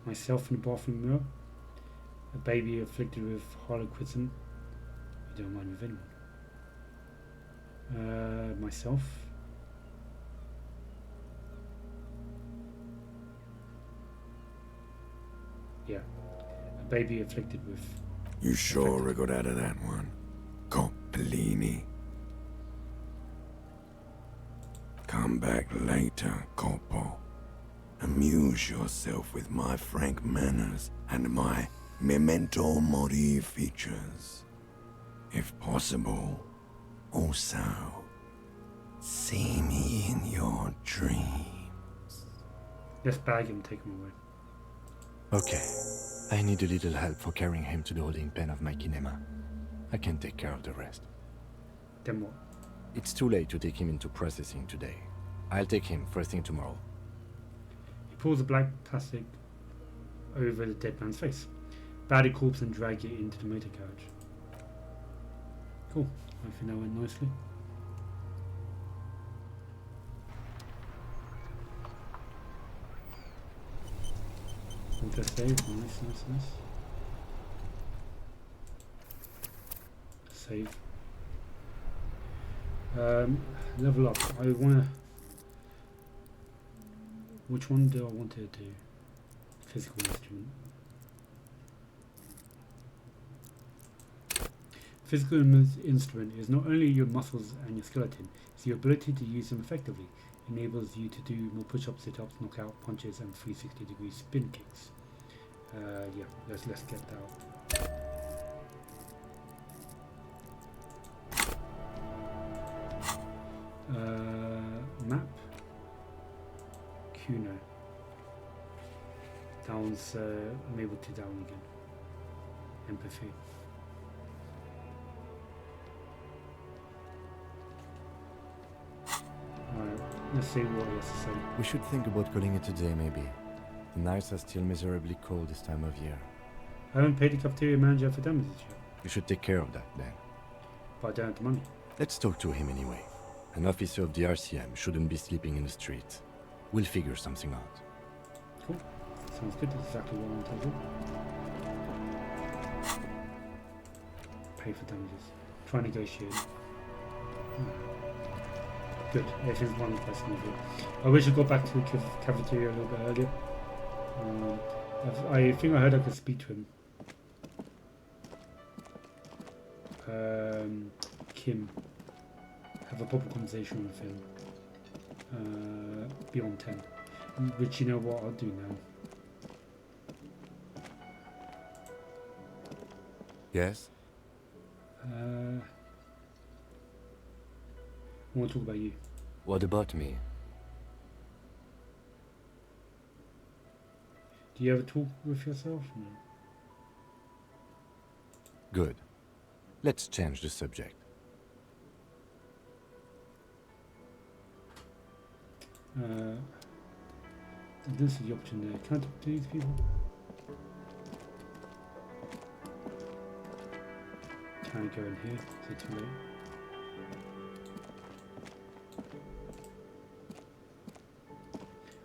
Myself in the bathroom mirror. A baby afflicted with harlequinism. I don't mind with anyone. Myself. Yeah. A baby afflicted with... You sure I got out of that one? Coppellini. Come back later, Coppo. Amuse yourself with my frank manners and my memento mori features. If possible, also, see me in your dreams. Let's bag him, take him away. Okay. I need a little help for carrying him to the holding pen of my kinema. I can take care of the rest. Then what? It's too late to take him into processing today. I'll take him first thing tomorrow. He pulls the black plastic over the dead man's face. Bag the corpse and drag it into the motor carriage. Cool. I think that went nicely. Auto save. Nice. Save. Level up. I wanna... Which one do I want to do? Physical instrument. Physical instrument is not only your muscles and your skeleton, it's your ability to use them effectively. Enables you to do more push-ups, sit-ups, knockout punches, and 360-degree spin kicks. Yeah, let's get that. Map. Kuno. Down's I'm able to down again. Empathy. Alright, let's see what he has to say. We should think about calling it a day, maybe. The nights are still miserably cold this time of year. I haven't paid the cafeteria manager for damages yet, You should take care of that, then. but I don't have the money. Let's talk to him anyway. An officer of the RCM shouldn't be sleeping in the street. We'll figure something out. Cool. Sounds good. That's exactly what I want to do. Pay for damages. Try and negotiate. Good. Everything's one person. I wish I got back to the cafeteria a little bit earlier. I think I heard I could speak to him. Kim. Have a proper conversation with him. Beyond 10. Which, you know what, I'll do now. Yes? I want to talk about you. What about me? Do you ever talk with yourself? No. Good. Let's change the subject. This is the option there. Can I talk to these people? Can I go in here? Is it too late?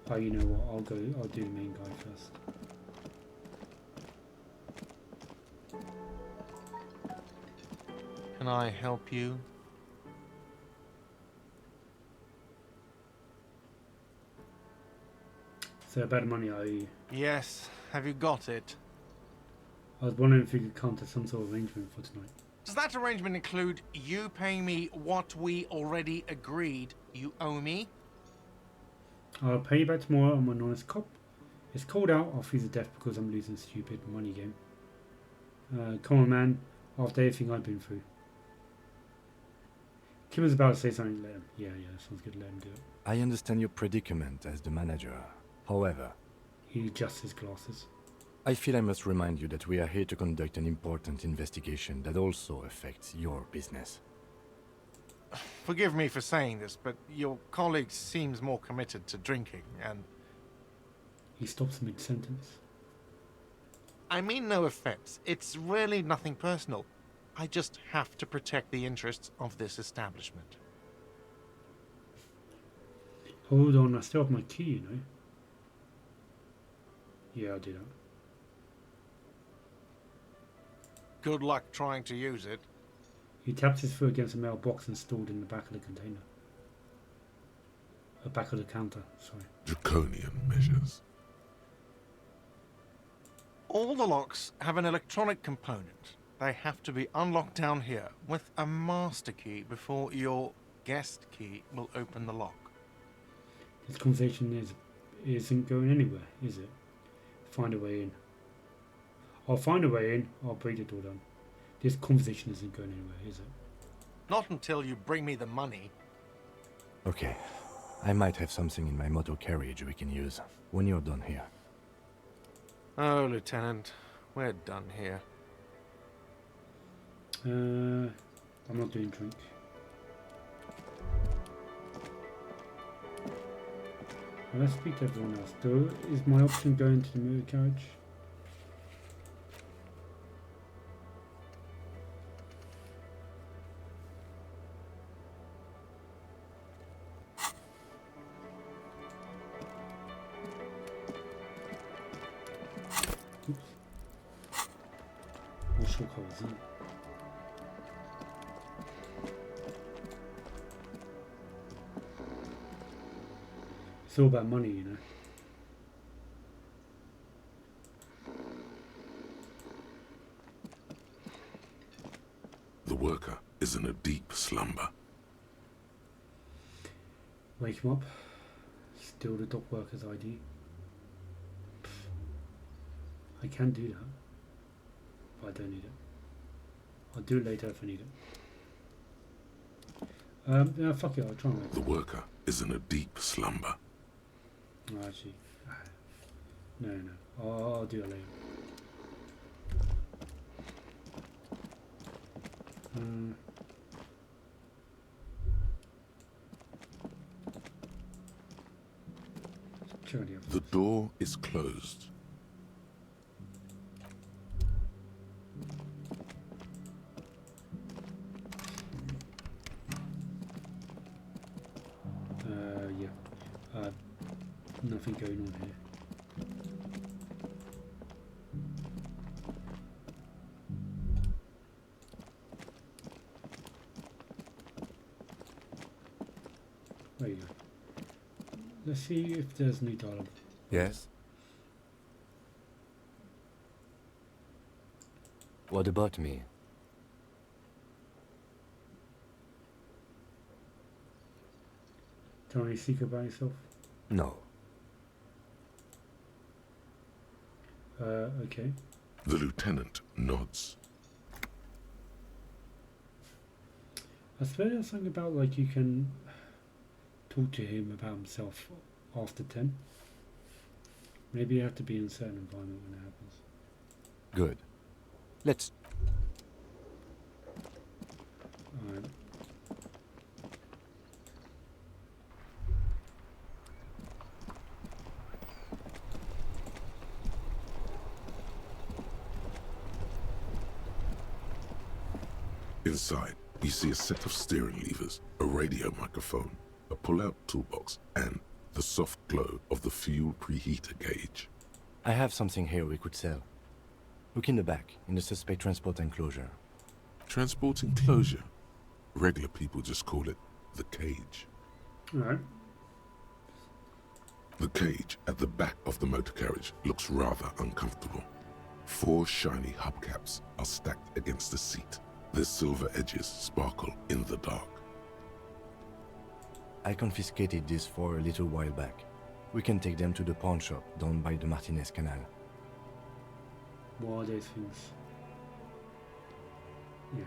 Oh, you know what? I'll do the main guy first. Can I help you? So about the money I owe you. Yes. Have you got it? I was wondering if you could come to some sort of arrangement for tonight. Does that arrangement include you paying me what we already agreed you owe me? I'll pay you back tomorrow. I'm an honest cop. It's called out. I'll freeze to death because I'm losing a stupid money game. Come on, man. After everything I've been through. Kim was about to say something. Let him. Yeah, sounds good. Let him do it. I understand your predicament as the manager. However, He adjusts his glasses. I feel I must remind you that we are here to conduct an important investigation that also affects your business. Forgive me for saying this, but your colleague seems more committed to drinking, and He stops mid-sentence. I mean no offense. It's really nothing personal. I just have to protect the interests of this establishment. Hold on, I still have my key, you know. Yeah, I'll do that. Good luck trying to use it. He taps his foot against a metal box installed in the back of the container. Back of the counter, sorry. Draconian measures. All the locks have an electronic component. They have to be unlocked down here with a master key before your guest key will open the lock. This conversation isn't going anywhere, is it? Find a way in. I'll find a way in. I'll break the door down. This conversation isn't going anywhere, is it? Not until you bring me the money. Okay. I might have something in my motor carriage we can use when you're done here. Oh, Lieutenant, we're done here. I'm not doing drink. Well, let's speak to everyone else. Is my option going to the motor carriage? Oops. What shortcut was that? It's all about money, you know. The worker is in a deep slumber. Wake him up. Steal the dock worker's ID. I can do that, but I don't need it. I'll do it later if I need it. Yeah, fuck it, I'll try and wake The worker is in a deep slumber. No, actually, no. I'll do it later. The door is closed. Yeah. Nothing going on here. There you go. Let's see if there's any dialogue. Yes? What about me? Tell me a secret about yourself. No. Okay. The lieutenant nods. I suppose there's something about like you can talk to him about himself after 10. Maybe you have to be in a certain environment when it happens. Good. Let's... Alright. Inside, you see a set of steering levers, a radio microphone, a pull-out toolbox, and the soft glow of the fuel preheater gauge. I have something here we could sell. Look in the back, in the suspect transport enclosure. Transport enclosure? Regular people just call it the cage. Alright. The cage at the back of the motor carriage looks rather uncomfortable. 4 shiny hubcaps are stacked against the seat. Their silver edges sparkle in the dark. I confiscated this for a little while back. We can take them to the pawn shop down by the Martinez Canal. What are those things? Yeah.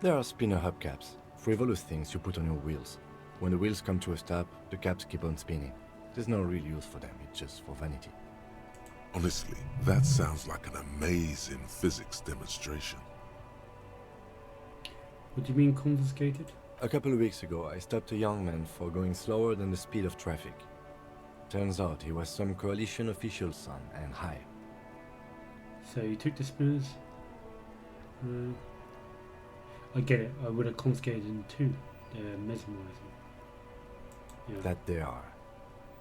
There are spinner hubcaps, frivolous things you put on your wheels. When the wheels come to a stop, the caps keep on spinning. There's no real use for them, it's just for vanity. Honestly, that sounds like an amazing physics demonstration. What do you mean confiscated? A couple of weeks ago, I stopped a young man for going slower than the speed of traffic. Turns out he was some coalition official's son and high. So you took the spinners. I get it. I would have confiscated them too. They're mesmerizing. Yeah. That they are.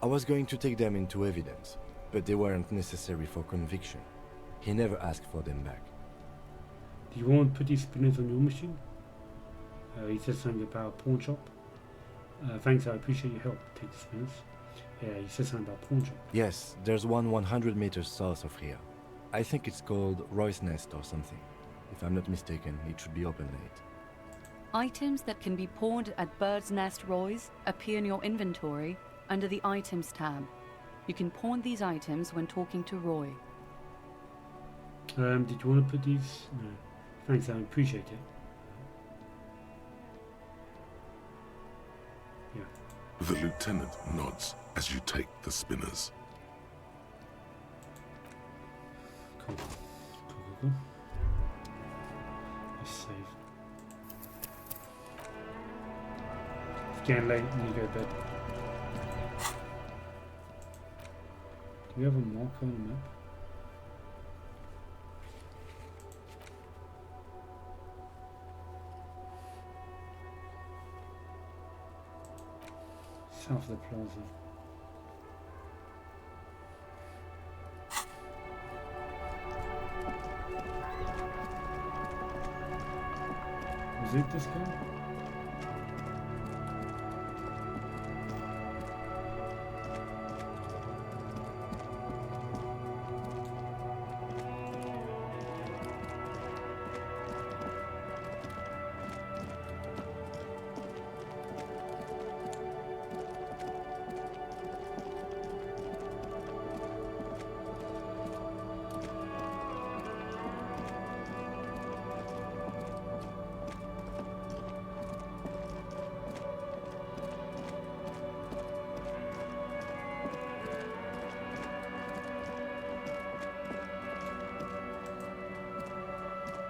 I was going to take them into evidence, but they weren't necessary for conviction. He never asked for them back. Do you want to put these spinners on your machine? He said something about a pawn shop. Thanks, I appreciate your help. Take the spinners. Yeah, he said something about pawn shop. Yes, there's one 100 meters south of here. I think it's called Roy's Nest or something. If I'm not mistaken, it should be open late. Items that can be pawned at Bird's Nest Roy's appear in your inventory under the Items tab. You can pawn these items when talking to Roy. Did you want to put these? No. Thanks, I appreciate it. The lieutenant nods as you take the spinners. Cool. Cool. Let's save. It's getting late, you go to bed. Do we have a marker on the map? South of the plaza. Was it this guy?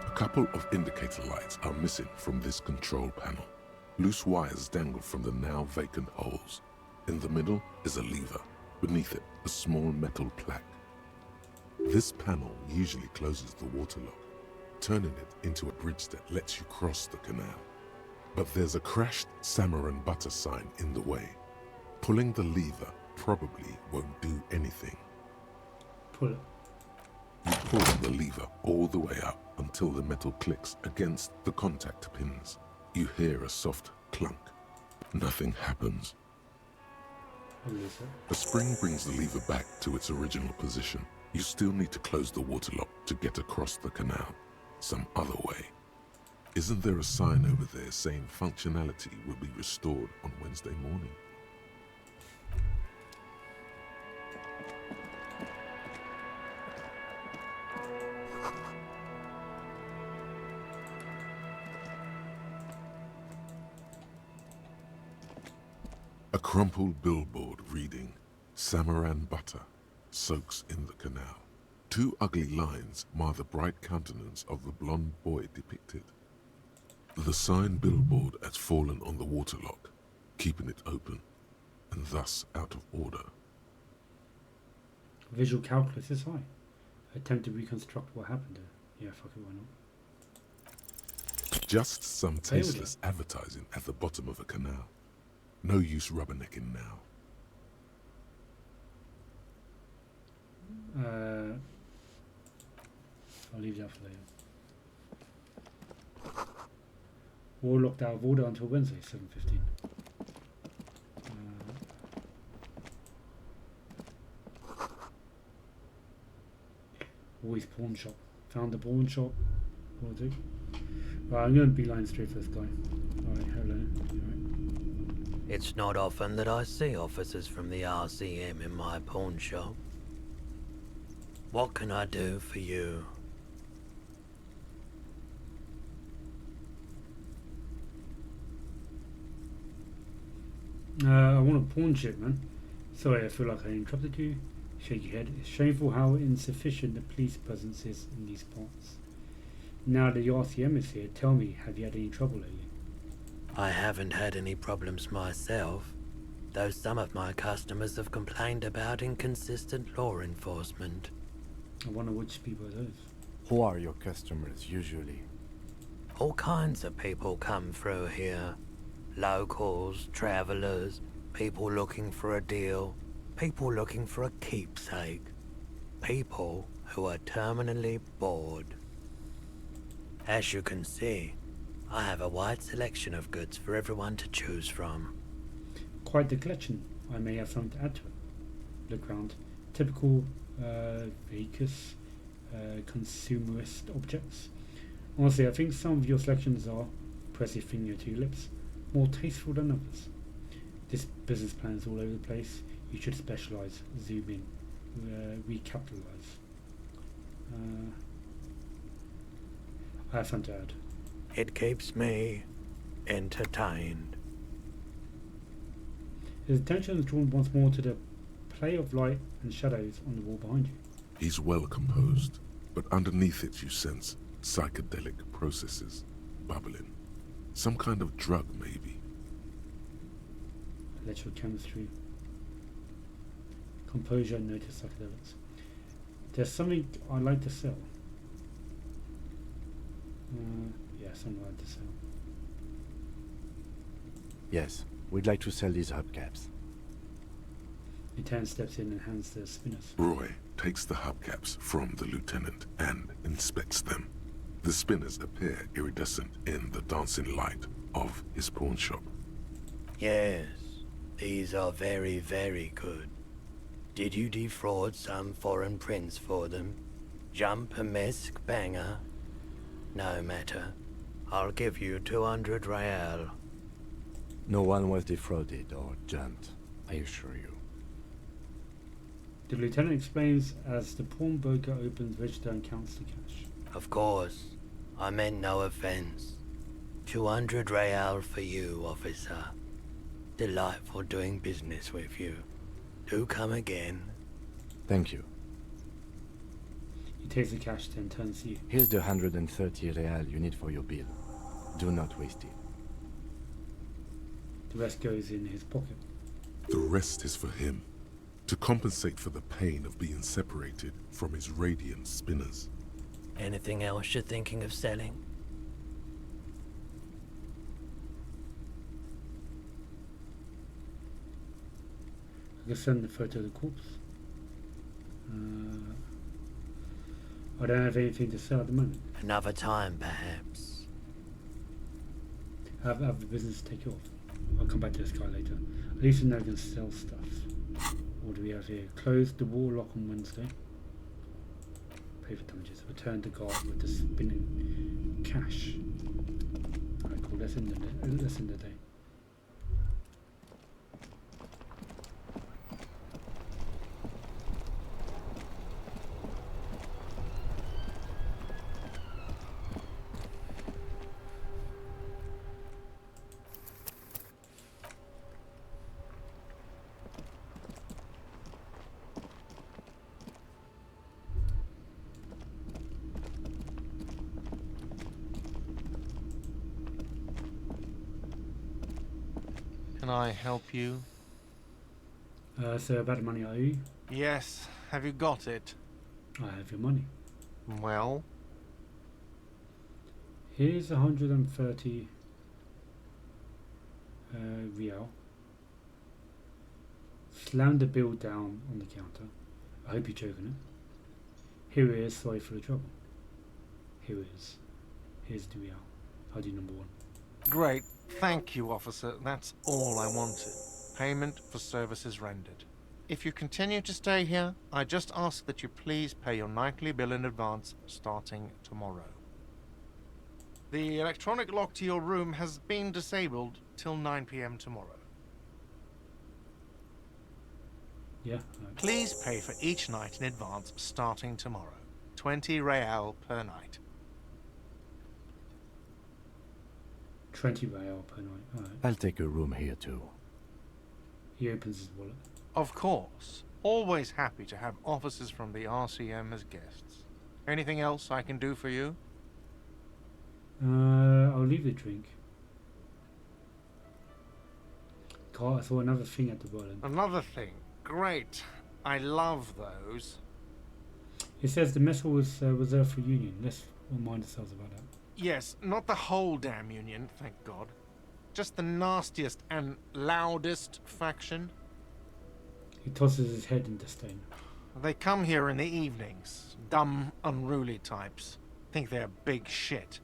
A couple of indicator lights are missing from this control panel. Loose wires dangle from the now vacant holes. In the middle is a lever. Beneath it, a small metal plaque. This panel usually closes the water lock, turning it into a bridge that lets you cross the canal. But there's a crashed salmon and butter sign in the way. Pulling the lever probably won't do anything. Pull it. You pull the lever all the way up until the metal clicks against the contact pins. You hear a soft clunk. Nothing happens. What is it? A spring brings the lever back to its original position. You still need to close the water lock to get across the canal. Some other way. Isn't there a sign over there saying functionality will be restored on Wednesday morning? A crumpled billboard reading, Samaran butter soaks in the canal. Two ugly lines mar the bright countenance of the blonde boy depicted. The sign billboard has fallen on the waterlock, keeping it open, and thus out of order. Visual calculus is high. Attempt to reconstruct what happened there. Yeah, fuck it, why not? Just some tasteless advertising at the bottom of a canal. No use rubbernecking now. I'll leave that for later. War locked out of order until Wednesday, 7:15. Always pawn shop. Found the pawn shop. Will do. Right, I'm going to beeline straight for this guy. Alright, hello. You alright? It's not often that I see officers from the RCM in my pawn shop. What can I do for you? I want a pawn ship, man. Sorry, I feel like I interrupted you. Shake your head. It's shameful how insufficient the police presence is in these parts. Now that the RCM is here, tell me, have you had any trouble lately? I haven't had any problems myself, though some of my customers have complained about inconsistent law enforcement. I wonder which people are those. Who are your customers usually? All kinds of people come through here. Locals, travelers, people looking for a deal, people looking for a keepsake, people who are terminally bored. As you can see, I have a wide selection of goods for everyone to choose from. Quite the collection. I may have something to add to it. Look round. Typical vacuous consumerist objects. Honestly, I think some of your selections are, press your finger to your lips, more tasteful than others. This business plan is all over the place. You should specialize, zoom in, recapitalize. I have something to add. It keeps me entertained. His attention is drawn once more to the play of light and shadows on the wall behind you. He's well composed, but underneath it you sense psychedelic processes bubbling. Some kind of drug, maybe. Electrochemistry. Composure, notice psychedelics. There's something I'd like to sell. Yeah, something I'd like to sell. Yes, we'd like to sell these hubcaps. Lieutenant steps in and hands the spinners. Roy takes the hubcaps from the lieutenant and inspects them. The spinners appear iridescent in the dancing light of his pawn shop. Yes, these are very, very good. Did you defraud some foreign prince for them? Jump a mesque banger? No matter. I'll give you 200 real. No one was defrauded or jumped, I assure you. The lieutenant explains as the pawnbroker opens register and counts the cash. Of course. I meant no offense. 200 real for you, officer. Delightful doing business with you. Do come again. Thank you. He takes the cash, then turns to you. Here's the 130 real you need for your bill. Do not waste it. The rest goes in his pocket. The rest is for him, to compensate for the pain of being separated from his radiant spinners. Anything else you're thinking of selling? I can send the photo of the corpse. I don't have anything to sell at the moment. Another time, perhaps. I have the business to take you off. I'll come back to this guy later. At least I know I can sell stuff. What do we have here? Close the wall lock on Wednesday. Pay for damages. Return to guard with the spinning cash. Alright, cool. Let's end the day. can I help you? So about the money I owe you, Yes, have you got it? I have your money. Well, Here's 130 real. Slam the bill down on the counter. I hope you're joking it. Here it is, sorry for the trouble. Here it is. Here's the real. I'll do number 1. great. Thank you, officer. That's all I wanted. Payment for services rendered. If you continue to stay here, I just ask that you please pay your nightly bill in advance starting tomorrow. The electronic lock to your room has been disabled till 9 p.m. tomorrow. Yeah? Please pay for each night in advance starting tomorrow. 20 real per night. 20 real per night. Alright. I'll take a room here too. He opens his wallet. Of course. Always happy to have officers from the RCM as guests. Anything else I can do for you? I'll leave the drink. God, I saw another thing at the bottom. Another thing. Great. I love those. It says the mess hall was reserved for Union. Let's remind ourselves about that. Yes, not the whole damn Union, thank God. Just the nastiest and loudest faction. He tosses his head in disdain. They come here in the evenings. Dumb, unruly types. Think they're big shit.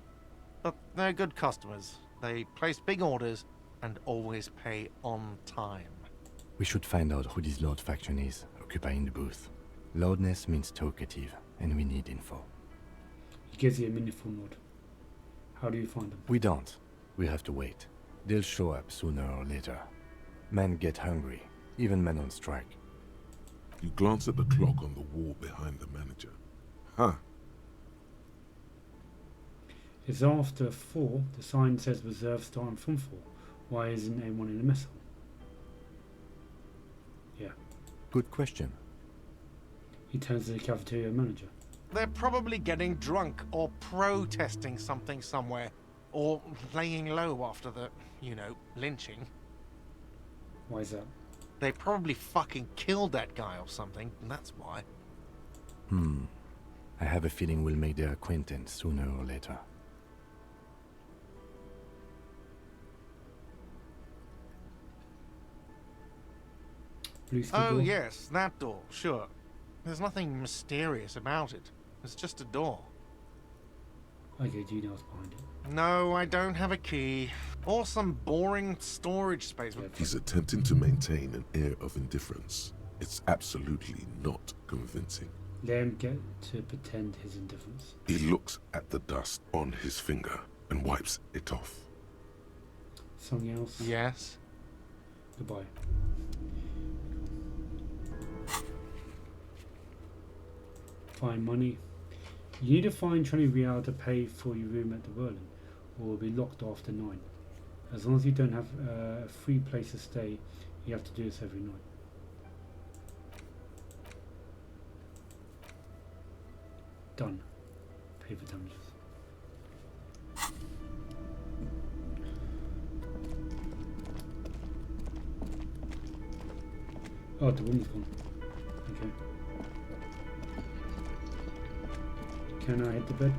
But they're good customers. They place big orders and always pay on time. We should find out who this Lord faction is, occupying the booth. Loudness means talkative, and we need info. He gives you a meaningful nod. How do you find them? We don't. We have to wait. They'll show up sooner or later. Men get hungry, even men on strike. You glance at the clock on the wall behind the manager. Huh. It's after 4. The sign says reserve starting from 4. Why isn't anyone in the mess hall? Yeah. Good question. He turns to the cafeteria manager. They're probably getting drunk or protesting something somewhere. Or laying low after the, lynching. Why is that? They probably fucking killed that guy or something, and that's why. I have a feeling we'll make their acquaintance sooner or later. Blue steel Oh, door? yes, that door, sure. There's nothing mysterious about it. It's just a door. Okay, do you know what's behind it? No, I don't have a key. Or some boring storage space. Yeah, He's attempting to maintain an air of indifference. It's absolutely not convincing. Let him get to pretend his indifference. He looks at the dust on his finger and wipes it off. Something else? Yes? Goodbye. Find money. You need to find 20 real to pay for your room at the Berlin, or will be locked after 9. As long as you don't have a free place to stay, you have to do this every night. Done. Pay for damages. Oh, the woman's gone. Okay. Can I hit the bed?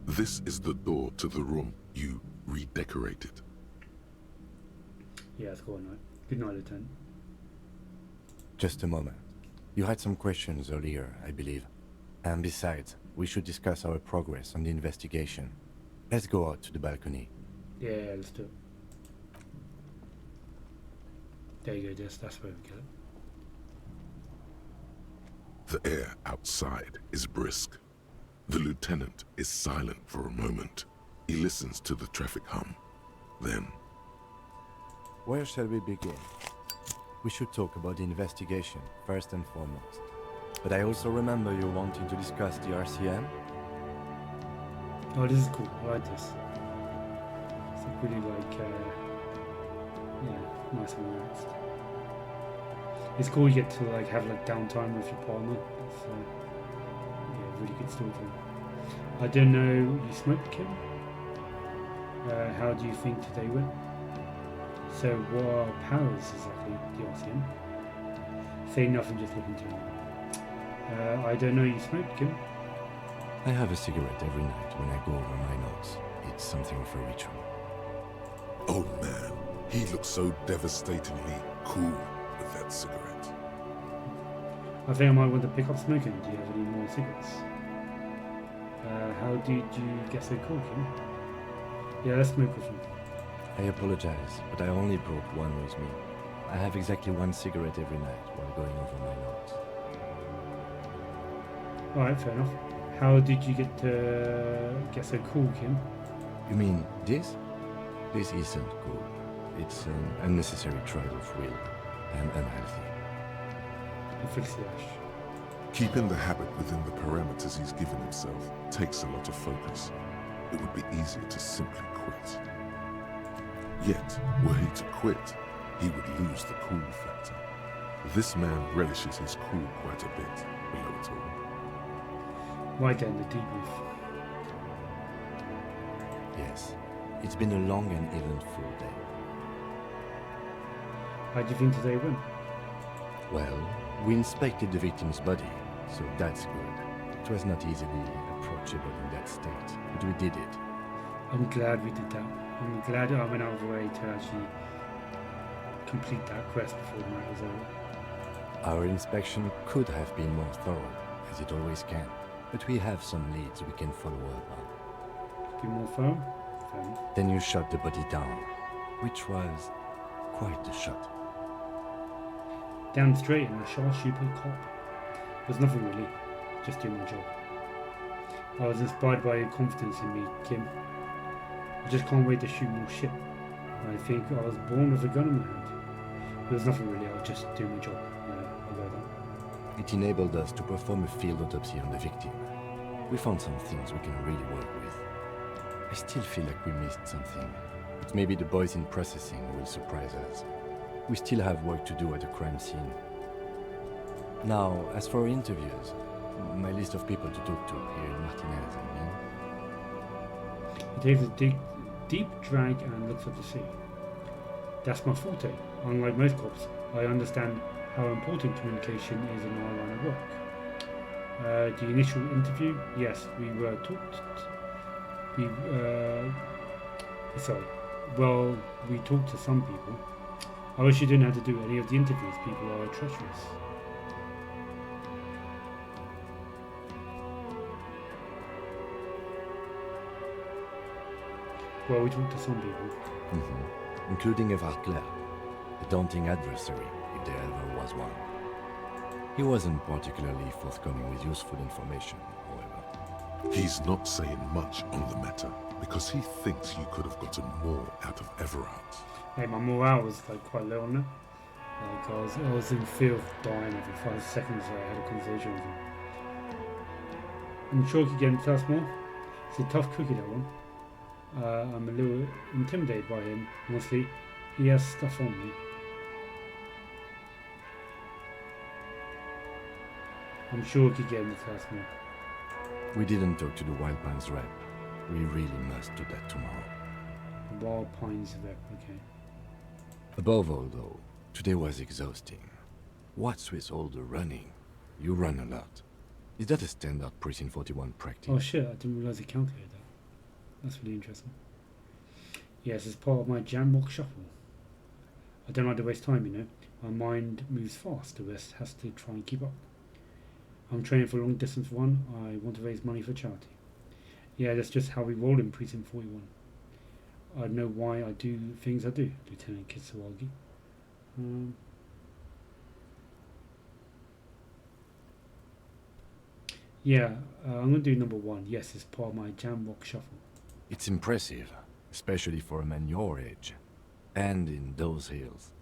This is the door to the room you redecorated. Yeah, it's going right. Good night, Lieutenant. Just a moment. You had some questions earlier, I believe. And besides, we should discuss our progress on the investigation. Let's go out to the balcony. Yeah, let's do it. There you go, that's where we get it. The air outside is brisk. The lieutenant is silent for a moment. He listens to the traffic hum. Then, Where shall we begin? We should talk about the investigation, first and foremost. But I also remember you wanting to discuss the RCM? Oh, this is cool. I like this. It's really like, yeah, nice and relaxed. It's cool you get to like have like downtime with your partner. It's yeah, really good storytelling. I don't know, you smoked, Kim? How do you think today went? So what are powers exactly, the RCM? Say nothing, just looking to me. I don't know, you smoked, Kim? I have a cigarette every night when I go over my notes. It's something of a ritual. Oh man, he looks so devastatingly cool with that cigarette. I think I might want to pick up smoking. Do you have any more cigarettes? How did you get so cool, Kim? Yeah, let's smoke with him. I apologize, but I only brought one with me. I have exactly one cigarette every night while going over my notes. Alright, fair enough. How did you get so cool, Kim? You mean this? This isn't cool. It's an unnecessary trial of will and unhealthy. Fix the ash. Keeping the habit within the parameters he's given himself takes a lot of focus. It would be easier to simply quit. Yet, were he to quit, he would lose the cool factor. This man relishes his cool quite a bit below it all. Right then, the debrief. Yes, it's been a long and eventful day. How do you think today went? Well, we inspected the victim's body, so that's good. It was not easily approachable in that state, but we did it. I'm glad we did that. I'm glad I went out of the way to actually complete that quest before the night was over. Our inspection could have been more thorough, as it always can, but we have some leads we can follow up on. Be more firm? Fair enough. Then you shot the body down, which was quite the shot. Down straight in the sharpshooter cop. There's nothing really, just doing my job. I was inspired by your confidence in me, Kim. I just can't wait to shoot more shit. I think I was born with a gun in my hand. There's nothing really, I was just doing my job. I know that. It enabled us to perform a field autopsy on the victim. We found some things we can really work with. I still feel like we missed something, but maybe the boys in processing will surprise us. We still have work to do at the crime scene. Now, as for interviews, my list of people to talk to here in Martinez, I mean. He takes a deep drag and looks at the sea. That's my forte. Unlike most cops, I understand how important communication is in our line of work. The initial interview, yes, we talked to some people. I wish you didn't have to do any of the interviews. People are treacherous. Well, we talked to some people. Including Evrard Claire, a daunting adversary, if there ever was one. He wasn't particularly forthcoming with useful information, however. He's not saying much on the matter because he thinks you could have gotten more out of Everard. Hey, my morale was like quite low on that. Like I was in fear of dying every 5 seconds I had a conversation with him. I'm sure again, tell us more. It's a tough cookie, that one. I'm a little intimidated by him, honestly. He has stuff on me. I'm sure we could get him to tell us more. We didn't talk to the Wild Pines rep. We really must do that tomorrow. The Wild Pines rep, okay. Above all, though, today was exhausting. What's with all the running? You run a lot. Is that a standard Precinct 41 practice? Oh shit, I didn't realise it calculated that. That's really interesting. Yes, it's part of my jam walk shuffle. I don't like to waste time, you know. My mind moves fast, the rest has to try and keep up. I'm training for long distance run. I want to raise money for charity. Yeah, that's just how we roll in Precinct 41. I know why I do things I do, Lieutenant Kitsuwagi. I'm going to do number 1. Yes, it's part of my jam rock shuffle. It's impressive, especially for a man your age. And in those hills.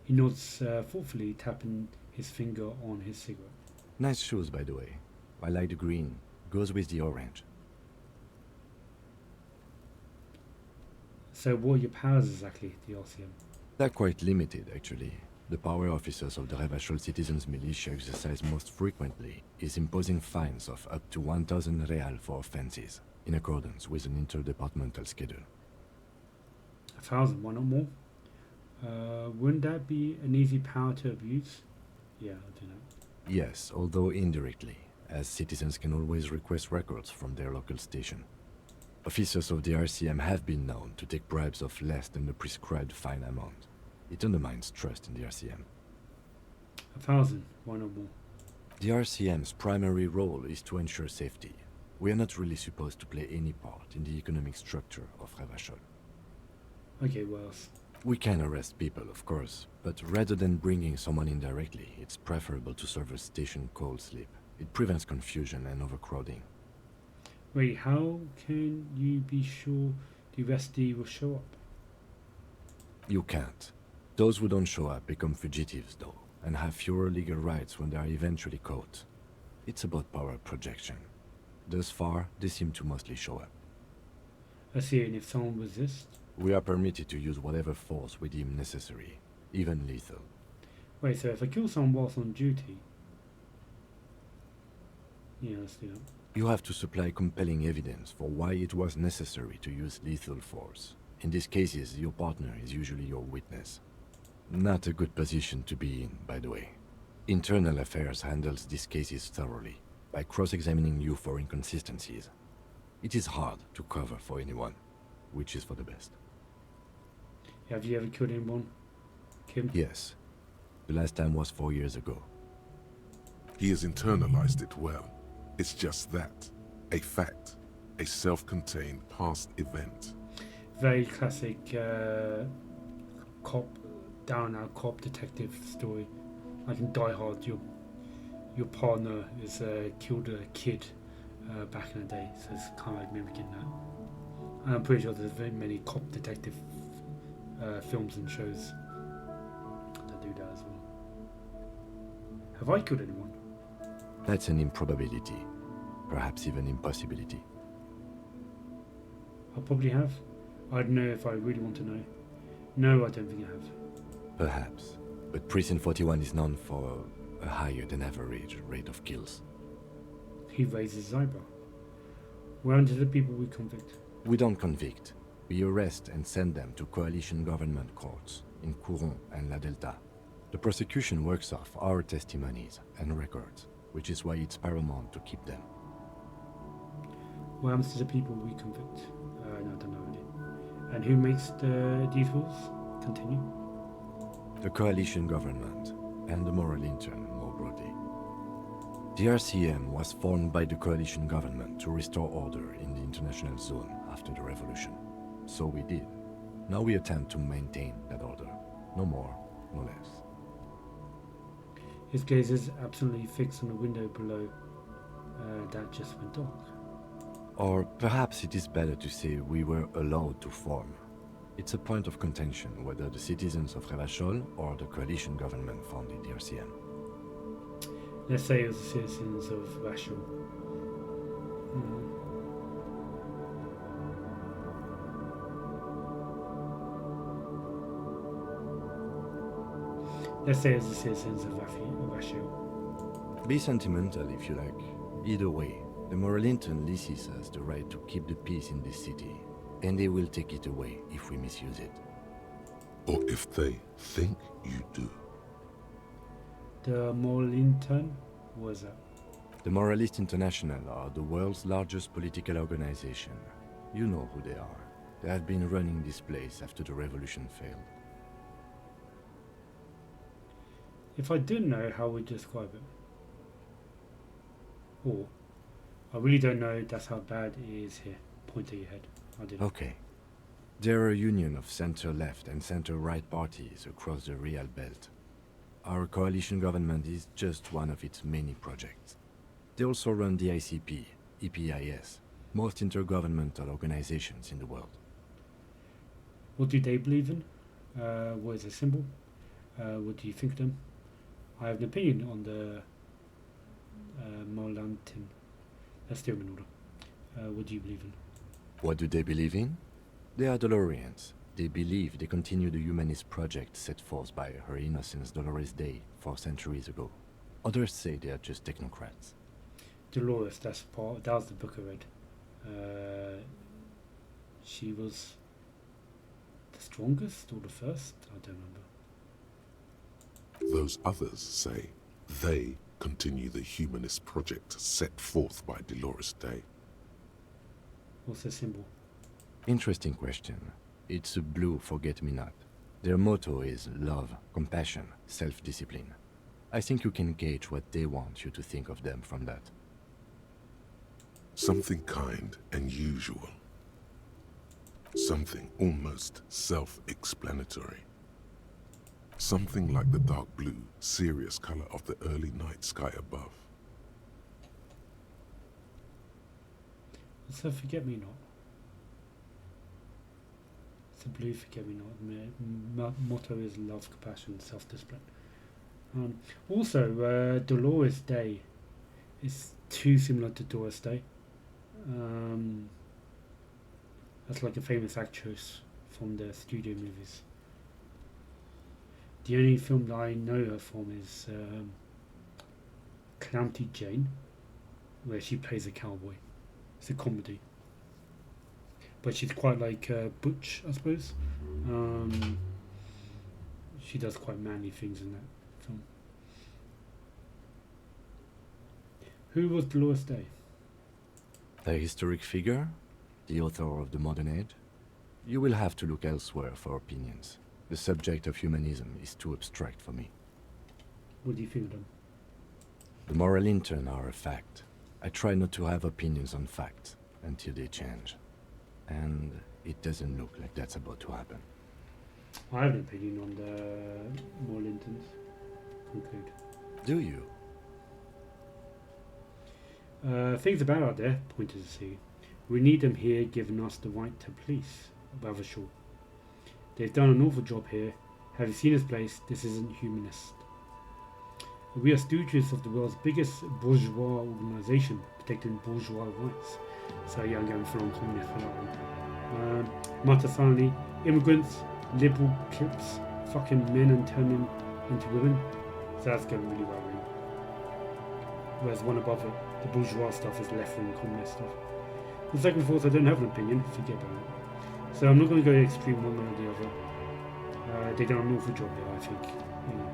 He nods thoughtfully, tapping his finger on his cigarette. Nice shoes, by the way. I like the green. Goes with the orange. So what are your powers exactly, the RCM? They're quite limited, actually. The power officers of the Revachol Citizens Militia exercise most frequently is imposing fines of up to 1,000 real for offenses, in accordance with an interdepartmental schedule. 1,000, why not more? Wouldn't that be an easy power to abuse? Yeah, I'll do that. Yes, although indirectly, as citizens can always request records from their local station. Officers of the RCM have been known to take bribes of less than the prescribed fine amount. It undermines trust in the RCM. 1,000, why not more? The RCM's primary role is to ensure safety. We are not really supposed to play any part in the economic structure of Revachol. Okay, what else? We can arrest people, of course, but rather than bringing someone in directly, it's preferable to serve a station cold sleep. It prevents confusion and overcrowding. Wait, how can you be sure the arrestee will show up? You can't. Those who don't show up become fugitives, though, and have fewer legal rights when they are eventually caught. It's about power projection. Thus far, they seem to mostly show up. I see, and if someone resists? We are permitted to use whatever force we deem necessary, even lethal. Wait, so if I kill someone whilst on duty? Yeah, let's do that. You have to supply compelling evidence for why it was necessary to use lethal force. In these cases, your partner is usually your witness. Not a good position to be in, by the way. Internal Affairs handles these cases thoroughly, by cross-examining you for inconsistencies. It is hard to cover for anyone, which is for the best. Have you ever killed anyone, Kim? Yes. The last time was 4 years ago. He has internalized it well. It's just that. A fact. A self-contained past event. Very classic cop, down-out cop detective story. Like in Die Hard, your partner is killed a kid back in the day, so it's kind of like mimicking that. And I'm pretty sure there's very many cop detective films and shows that do that as well. Have I killed anyone? That's an improbability. Perhaps even impossibility. I probably have. I don't know if I really want to know. No, I don't think I have. Perhaps. But Precinct 41 is known for a higher than average rate of kills. He raises his eyebrow. We're under the people we convict. We don't convict. We arrest and send them to coalition government courts in Couron and La Delta. The prosecution works off our testimonies and records, which is why it's paramount to keep them. What happens to the people we convict? No, I don't know really. And who makes these rules? Continue. The coalition government and the moral intern more broadly. The RCM was formed by the coalition government to restore order in the international zone after the revolution. So we did. Now we attempt to maintain that order. No more, no less. His gaze is absolutely fixed on the window below that just went dark. Or perhaps it is better to say we were allowed to form. It's a point of contention whether the citizens of Revachol or the coalition government founded the RCM. Let's say it was the citizens of Revachol. Let's say it's the citizens of Revachol. Be sentimental if you like. Either way, the moral intern leases us the right to keep the peace in this city, and they will take it away if we misuse it. Or if they think you do. The moral intern? What was that? The Moralist International are the world's largest political organization. You know who they are. They have been running this place after the revolution failed. If I didn't know, how would you describe it? Or, I really don't know, that's how bad it is here. Point at your head. I did. Okay. They're a union of center-left and center-right parties across the Real Belt. Our coalition government is just one of its many projects. They also run the ICP, EPIS, most intergovernmental organizations in the world. What do they believe in? What is their symbol? What do you think of them? I have an opinion on the Molantin. Let's do them in order. What do you believe in? What do they believe in? They are DeLoreans, They believe they continue the humanist project set forth by Her Innocence Dolores Day 4 centuries ago. Others say they are just technocrats. Dolores, that was the book I read. She was the strongest or the first? I don't remember. Those others say they continue the humanist project set forth by Dolores Day. What's the symbol? Interesting question. It's a blue forget-me-not. Their motto is love, compassion, self-discipline. I think you can gauge what they want you to think of them from that. Something kind and usual. Something almost self-explanatory. Something like the dark blue, serious color of the early night sky above. What's the forget-me-not? It's a blue forget-me-not. Motto is love, compassion, self-discipline. Also, Dolores Day is too similar to Doris Day. That's like a famous actress from the studio movies. The only film that I know her from is Calamity Jane, where she plays a cowboy. It's a comedy, but she's quite like butch, I suppose. She does quite manly things in that film. Who was Dolores Day? A historic figure? The author of the modern age? You will have to look elsewhere for opinions. The subject of humanism is too abstract for me. What do you think of them? The moral intern are a fact. I try not to have opinions on facts until they change. And it doesn't look like that's about to happen. I have an opinion on the moral interns. Conclude. Do you? Things about out there, pointed to sea. We need them here, giving us the right to police, Bavashore. They've done an awful job here. Have you seen this place? This isn't humanist. We are stooges of the world's biggest bourgeois organisation, protecting bourgeois rights. So yeah, I'm going full on communist for that one. Matasani, immigrants, liberal clips, fucking men and turning into women. So that's going really well. Whereas one above it, the bourgeois stuff is left-wing communist stuff. The second thought, I don't have an opinion, forget about it. So I'm not going to go extreme one way or the other. They've done an awful job here, I think. You know.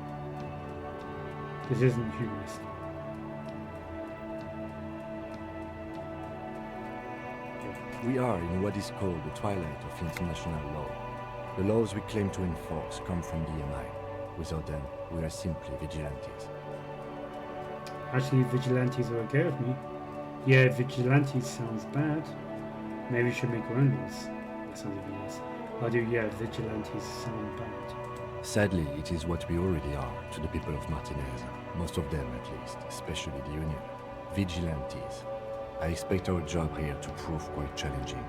This isn't humanist. We are in what is called the twilight of international law. The laws we claim to enforce come from the MI. Without them, we are simply vigilantes. Actually, vigilantes are okay with me. Yeah, vigilantes sounds bad. Maybe we should make our own laws. That sounds even nice. I do, yeah, vigilantes sound bad. Sadly, it is what we already are to the people of Martinez. Most of them, at least, especially the Union. Vigilantes. I expect our job here to prove quite challenging.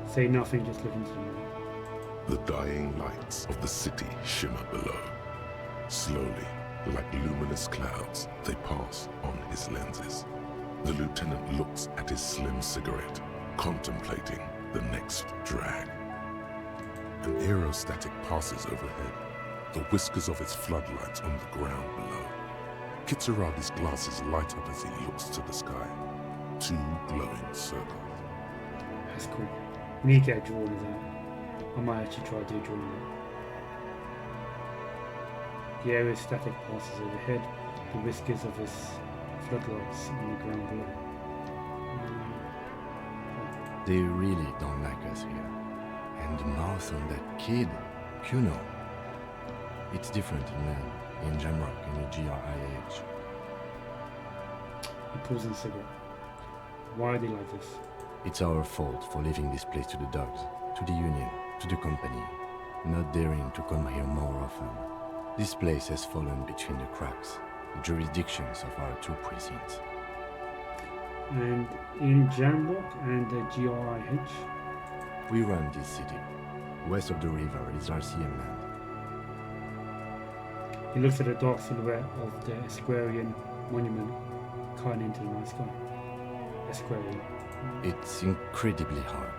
Say nothing, just look into them. The dying lights of the city shimmer below. Slowly, like luminous clouds, they pass on his lenses. The lieutenant looks at his slim cigarette, contemplating the next drag. An aerostatic passes overhead, the whiskers of its floodlights on the ground below. Kitsuradi's glasses light up as he looks to the sky. Two glowing circles. That's cool. We need to get a drawing of that. I might actually try to do a drawing of that. The aerostatic passes overhead, the whiskers of his floodlights on the ground below. They really don't like us here. And the mouth on that kid, Kuno. It's different in land, in Jamrock, in the GRIH. He pulls in a cigarette. Why are they like this? It's our fault for leaving this place to the dogs, to the Union, to the company, not daring to come here more often. This place has fallen between the cracks, the jurisdictions of our two precincts. And in Jamrock and the GRIH? We run this city. West of the river is RCM land. He looks at the dark silhouette of the Esquarian monument carved into the night sky. Esquarian. It's incredibly hard.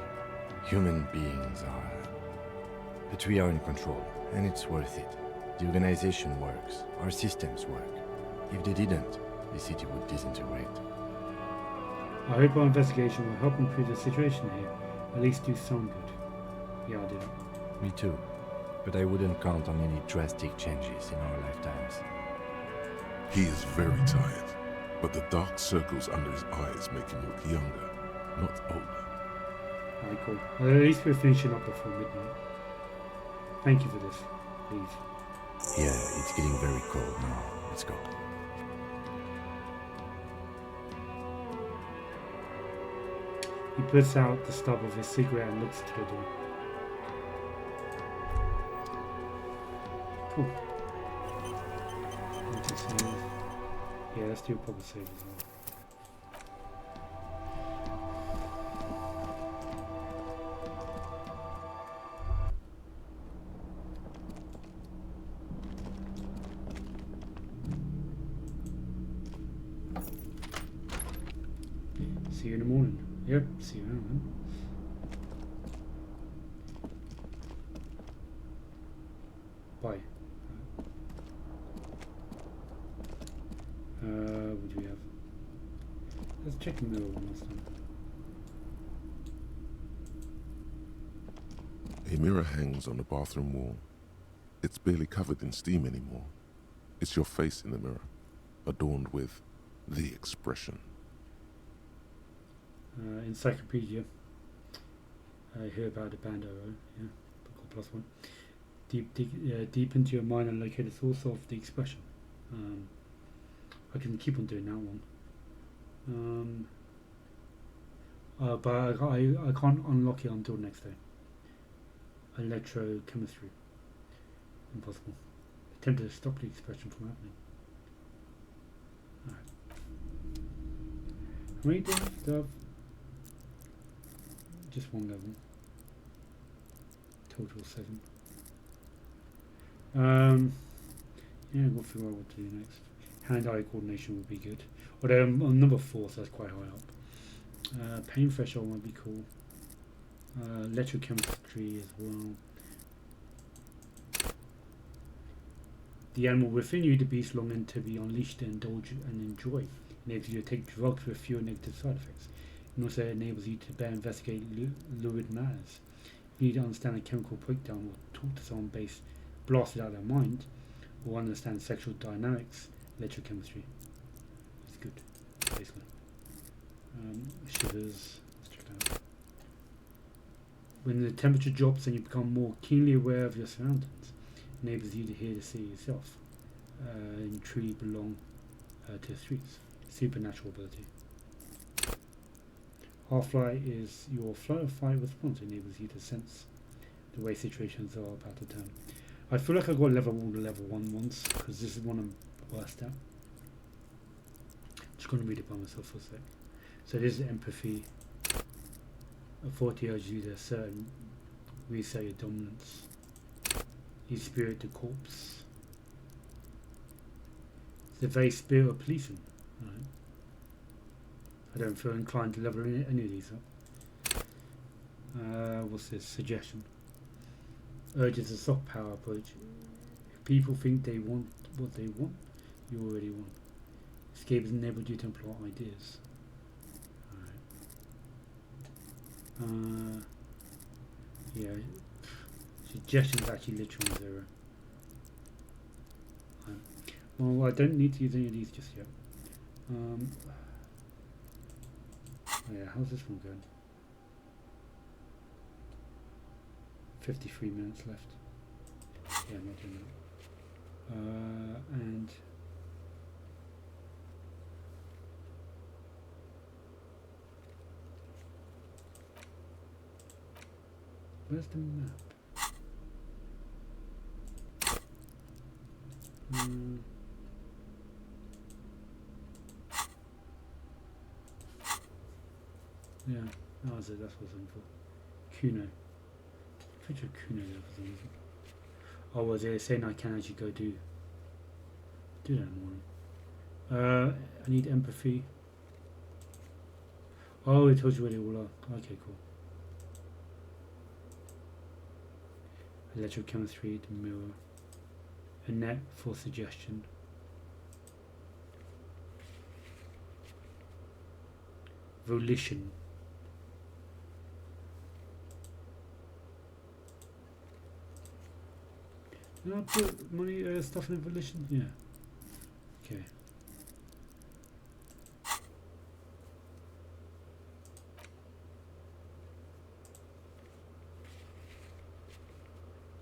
Human beings are. But we are in control, and it's worth it. The organization works, our systems work. If they didn't, the city would disintegrate. I hope our investigation will help improve the situation here. At least do some good. Yeah, I'll do that. Me too. But I wouldn't count on any drastic changes in our lifetimes. He is very tired, but the dark circles under his eyes make him look younger, not older. Alright, cool. Well, at least we're finishing up before midnight. Thank you for this. Leave. Yeah, it's getting very cold now. Let's go. He puts out the stub of his cigarette and looks to the door. Cool. Need to save. Yeah, let's do a proper save as well. See you in the morning. Yep, see you now, man. Bye. What do we have? Let's check the mirror one last time. A mirror hangs on the bathroom wall. It's barely covered in steam anymore. It's your face in the mirror, adorned with the expression. Encyclopedia. I hear about the band arrow. Yeah, +1. Deep into your mind and locate the source of the expression. I can keep on doing that one. But I can't unlock it until next day. Electrochemistry. Impossible. Attempted to stop the expression from happening. Alright. Reading stuff. Just one level. Total 7. Yeah, we'll figure out what to do next. Hand-eye coordination would be good. Although I'm on number 4, so that's quite high up. Pain threshold might be cool. Electrochemistry as well. The animal within you, the beast longing to be unleashed and indulge and enjoy, enables you to take drugs with fewer negative side effects. And also enables you to better investigate lurid matters. If you need to understand a chemical breakdown or talk to someone blasted out of their mind, or understand sexual dynamics, electrochemistry is good, basically. Shivers, let's check that out. When the temperature drops and you become more keenly aware of your surroundings, enables you to hear the city yourself, and truly belong to the streets. Supernatural ability. Half-light is your flow of fight response, enables you to sense the way situations are about to turn. I feel like I got level 1 once, because this is one I'm worst at. Just going to read it by myself for a sec. So this is empathy. Authority urges you to certain reset your dominance. You spirit the corpse. It's the very spirit of policing. Right. I don't feel inclined to level any of these up. What's this? Suggestion. Urges a soft power approach. If people think they want what they want, you already want. Escape has enabled you to employ ideas. Alright. Yeah. Suggestion is actually literally 0. Well, I don't need to use any of these just yet. Oh yeah, how's this one going? 53 minutes left. Yeah, I'm not doing that. And where's the map? Yeah, that was it, that's what I was looking for. Kuno. Pretty sure Kuno there for some reason. Oh, was it saying I can actually go do that in the morning? I need empathy. Oh, it tells you where they all are. Okay, cool. Electrochemistry, the mirror. A net for suggestion. Volition. Did I put money stuff in volition? Yeah. Okay.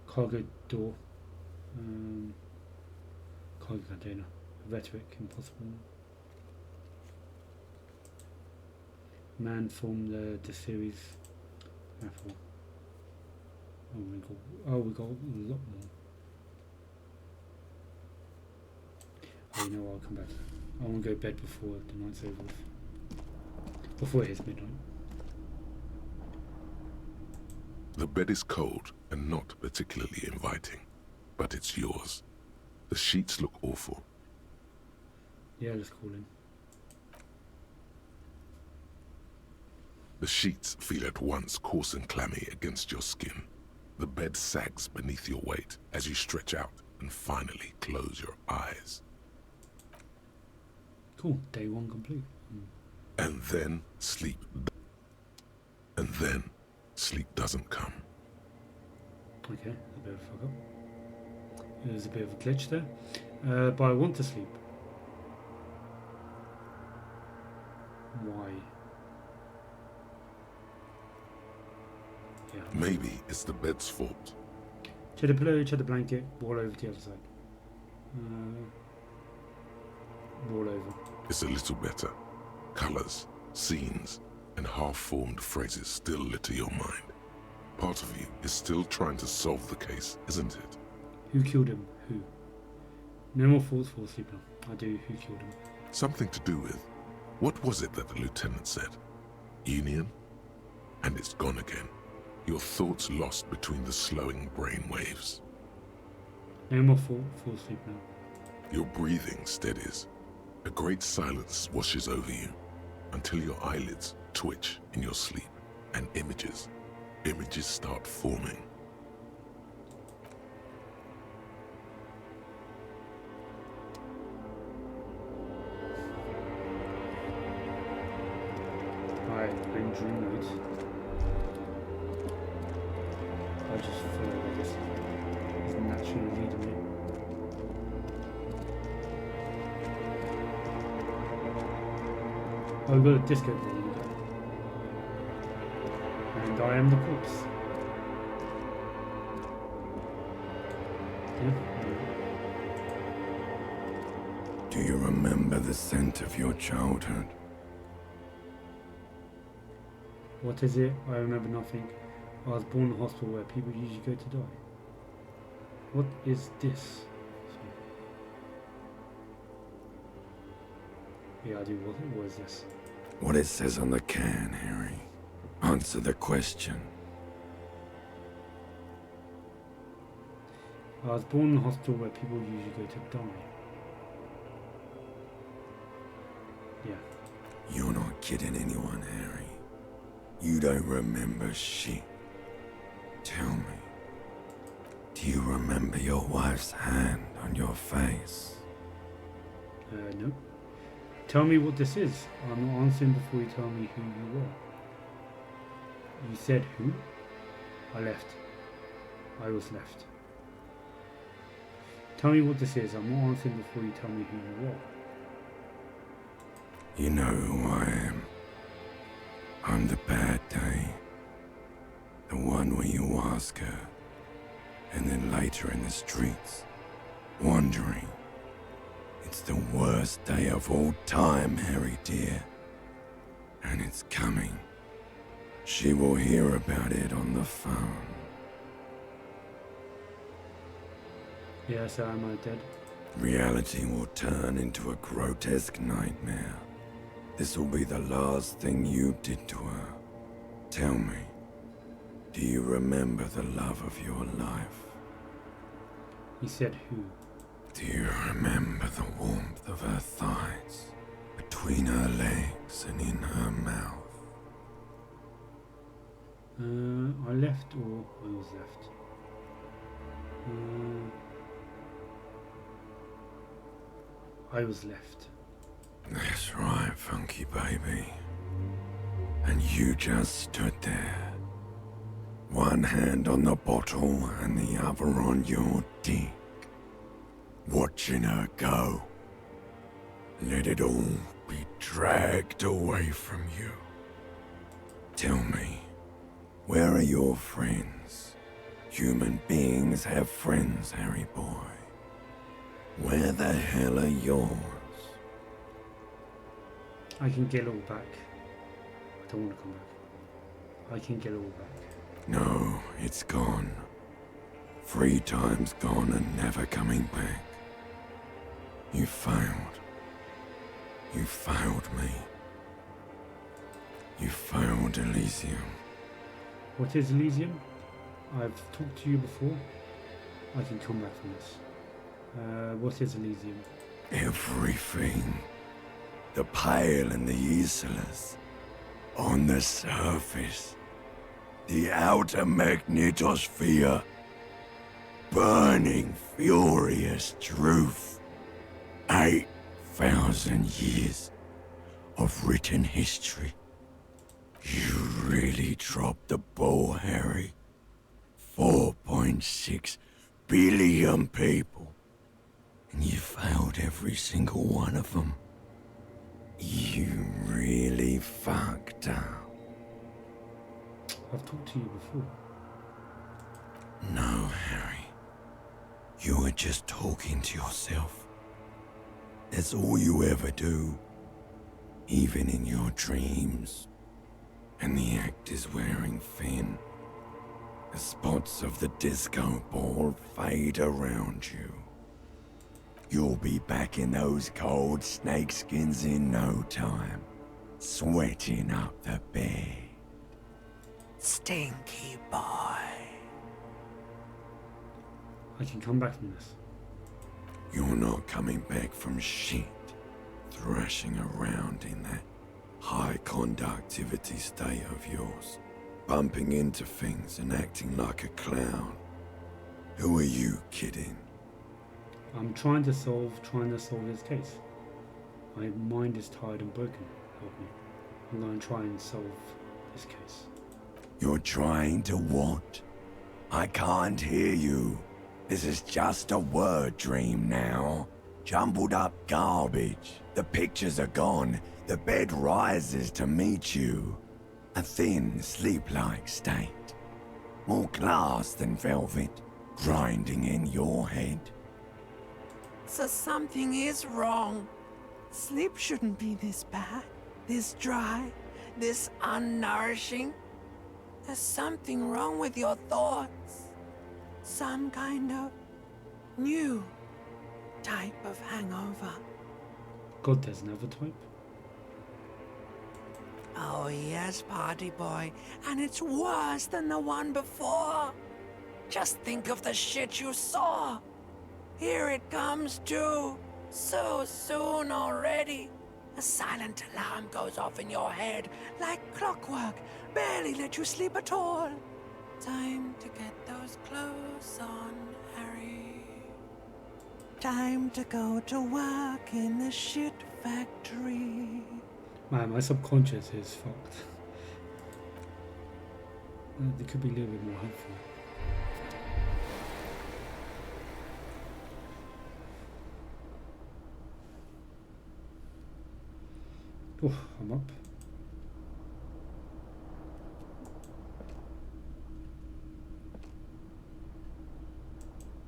Cargo door. Cargo container. Rhetoric impossible. Man from the series. Apple. Oh, we got a lot more. Oh, you know what? I'll come back. I want to go to bed before the night's over. Before it hits midnight. The bed is cold and not particularly inviting, but it's yours. The sheets look awful. Yeah, let's call him. The sheets feel at once coarse and clammy against your skin. The bed sags beneath your weight as you stretch out and finally close your eyes. Cool, day one complete. And then sleep. And then sleep doesn't come. Okay, a bit of a fuck up. There's a bit of a glitch there. But I want to sleep. Why? Yeah. Maybe it's the bed's fault. Check the pillow, check the blanket, roll over to the other side. Roll over. It's a little better. Colors, scenes, and half-formed phrases still litter your mind. Part of you is still trying to solve the case, isn't it? Who killed him? Who? No more thoughts for sleep now. I do. Who killed him? Something to do with... What was it that the lieutenant said? Union? And it's gone again. Your thoughts lost between the slowing brain waves. No more fall asleep now. Your breathing steadies. A great silence washes over you until your eyelids twitch in your sleep and images start forming. Alright, in dream mode. I just feel like this is naturally leading me. Oh, we've got a disco ball. And I am the corpse. Yeah. Do you remember the scent of your childhood? What is it? I remember nothing. I was born in a hospital where people usually go to die. What is this? Yeah, I do. What is this? What it says on the can, Harry. Answer the question. I was born in a hospital where people usually go to die. Yeah. You're not kidding anyone, Harry. You don't remember shit. Tell me, do you remember your wife's hand on your face? No. Tell me what this is. I'm not answering before you tell me who you are. You said who? I left. I was left. Tell me what this is. I'm not answering before you tell me who you are. You know who I am. I'm the bad day. The one where you ask her, and then later in the streets, wandering. It's the worst day of all time, Harry dear. And it's coming. She will hear about it on the phone. Yes, am I dead? Reality will turn into a grotesque nightmare. This will be the last thing you did to her. Tell me, do you remember the love of your life? He said who? Do you remember the warmth of her thighs, between her legs and in her mouth? I left or I was left? I was left. That's right, funky baby. And you just stood there. One hand on the bottle and the other on your dick. Watching her go. Let it all be dragged away from you. Tell me, where are your friends? Human beings have friends, Harry boy. Where the hell are yours? I can get it all back. I don't want to come back. I can get it all back. No, it's gone. 3 times gone and never coming back. You failed. You failed me. You failed Elysium. What is Elysium? I've talked to you before. I can come back from this. What is Elysium? Everything. The Pale and the Useless. On the surface. The outer magnetosphere. Burning, furious truth. 8,000 years of written history. You really dropped the ball, Harry. 4.6 billion people. And you failed every single one of them. You really fucked up. I've talked to you before. No, Harry. You were just talking to yourself. That's all you ever do. Even in your dreams. And the act is wearing thin. The spots of the disco ball fade around you. You'll be back in those cold snakeskins in no time. Sweating up the bed. Stinky boy. I can come back from this. You're not coming back from shit. Thrashing around in that high conductivity state of yours. Bumping into things and acting like a clown. Who are you kidding? I'm trying to solve this case. My mind is tired and broken. Help me. I'm going to try and solve this case. You're trying to what? I can't hear you. This is just a word dream now. Jumbled up garbage. The pictures are gone. The bed rises to meet you. A thin, sleep-like state. More glass than velvet. Grinding in your head. So something is wrong. Sleep shouldn't be this bad, this dry, this unnourishing. There's something wrong with your thoughts. Some kind of new type of hangover. God, there's another type? Oh yes, party boy, and it's worse than the one before. Just think of the shit you saw. Here it comes too, so soon already. A silent alarm goes off in your head like clockwork, barely let you sleep at all. Time to get those clothes on, Harry. Time to go to work in the shit factory. Man, my subconscious is fucked. They could be a little bit more helpful. Oh, I'm up.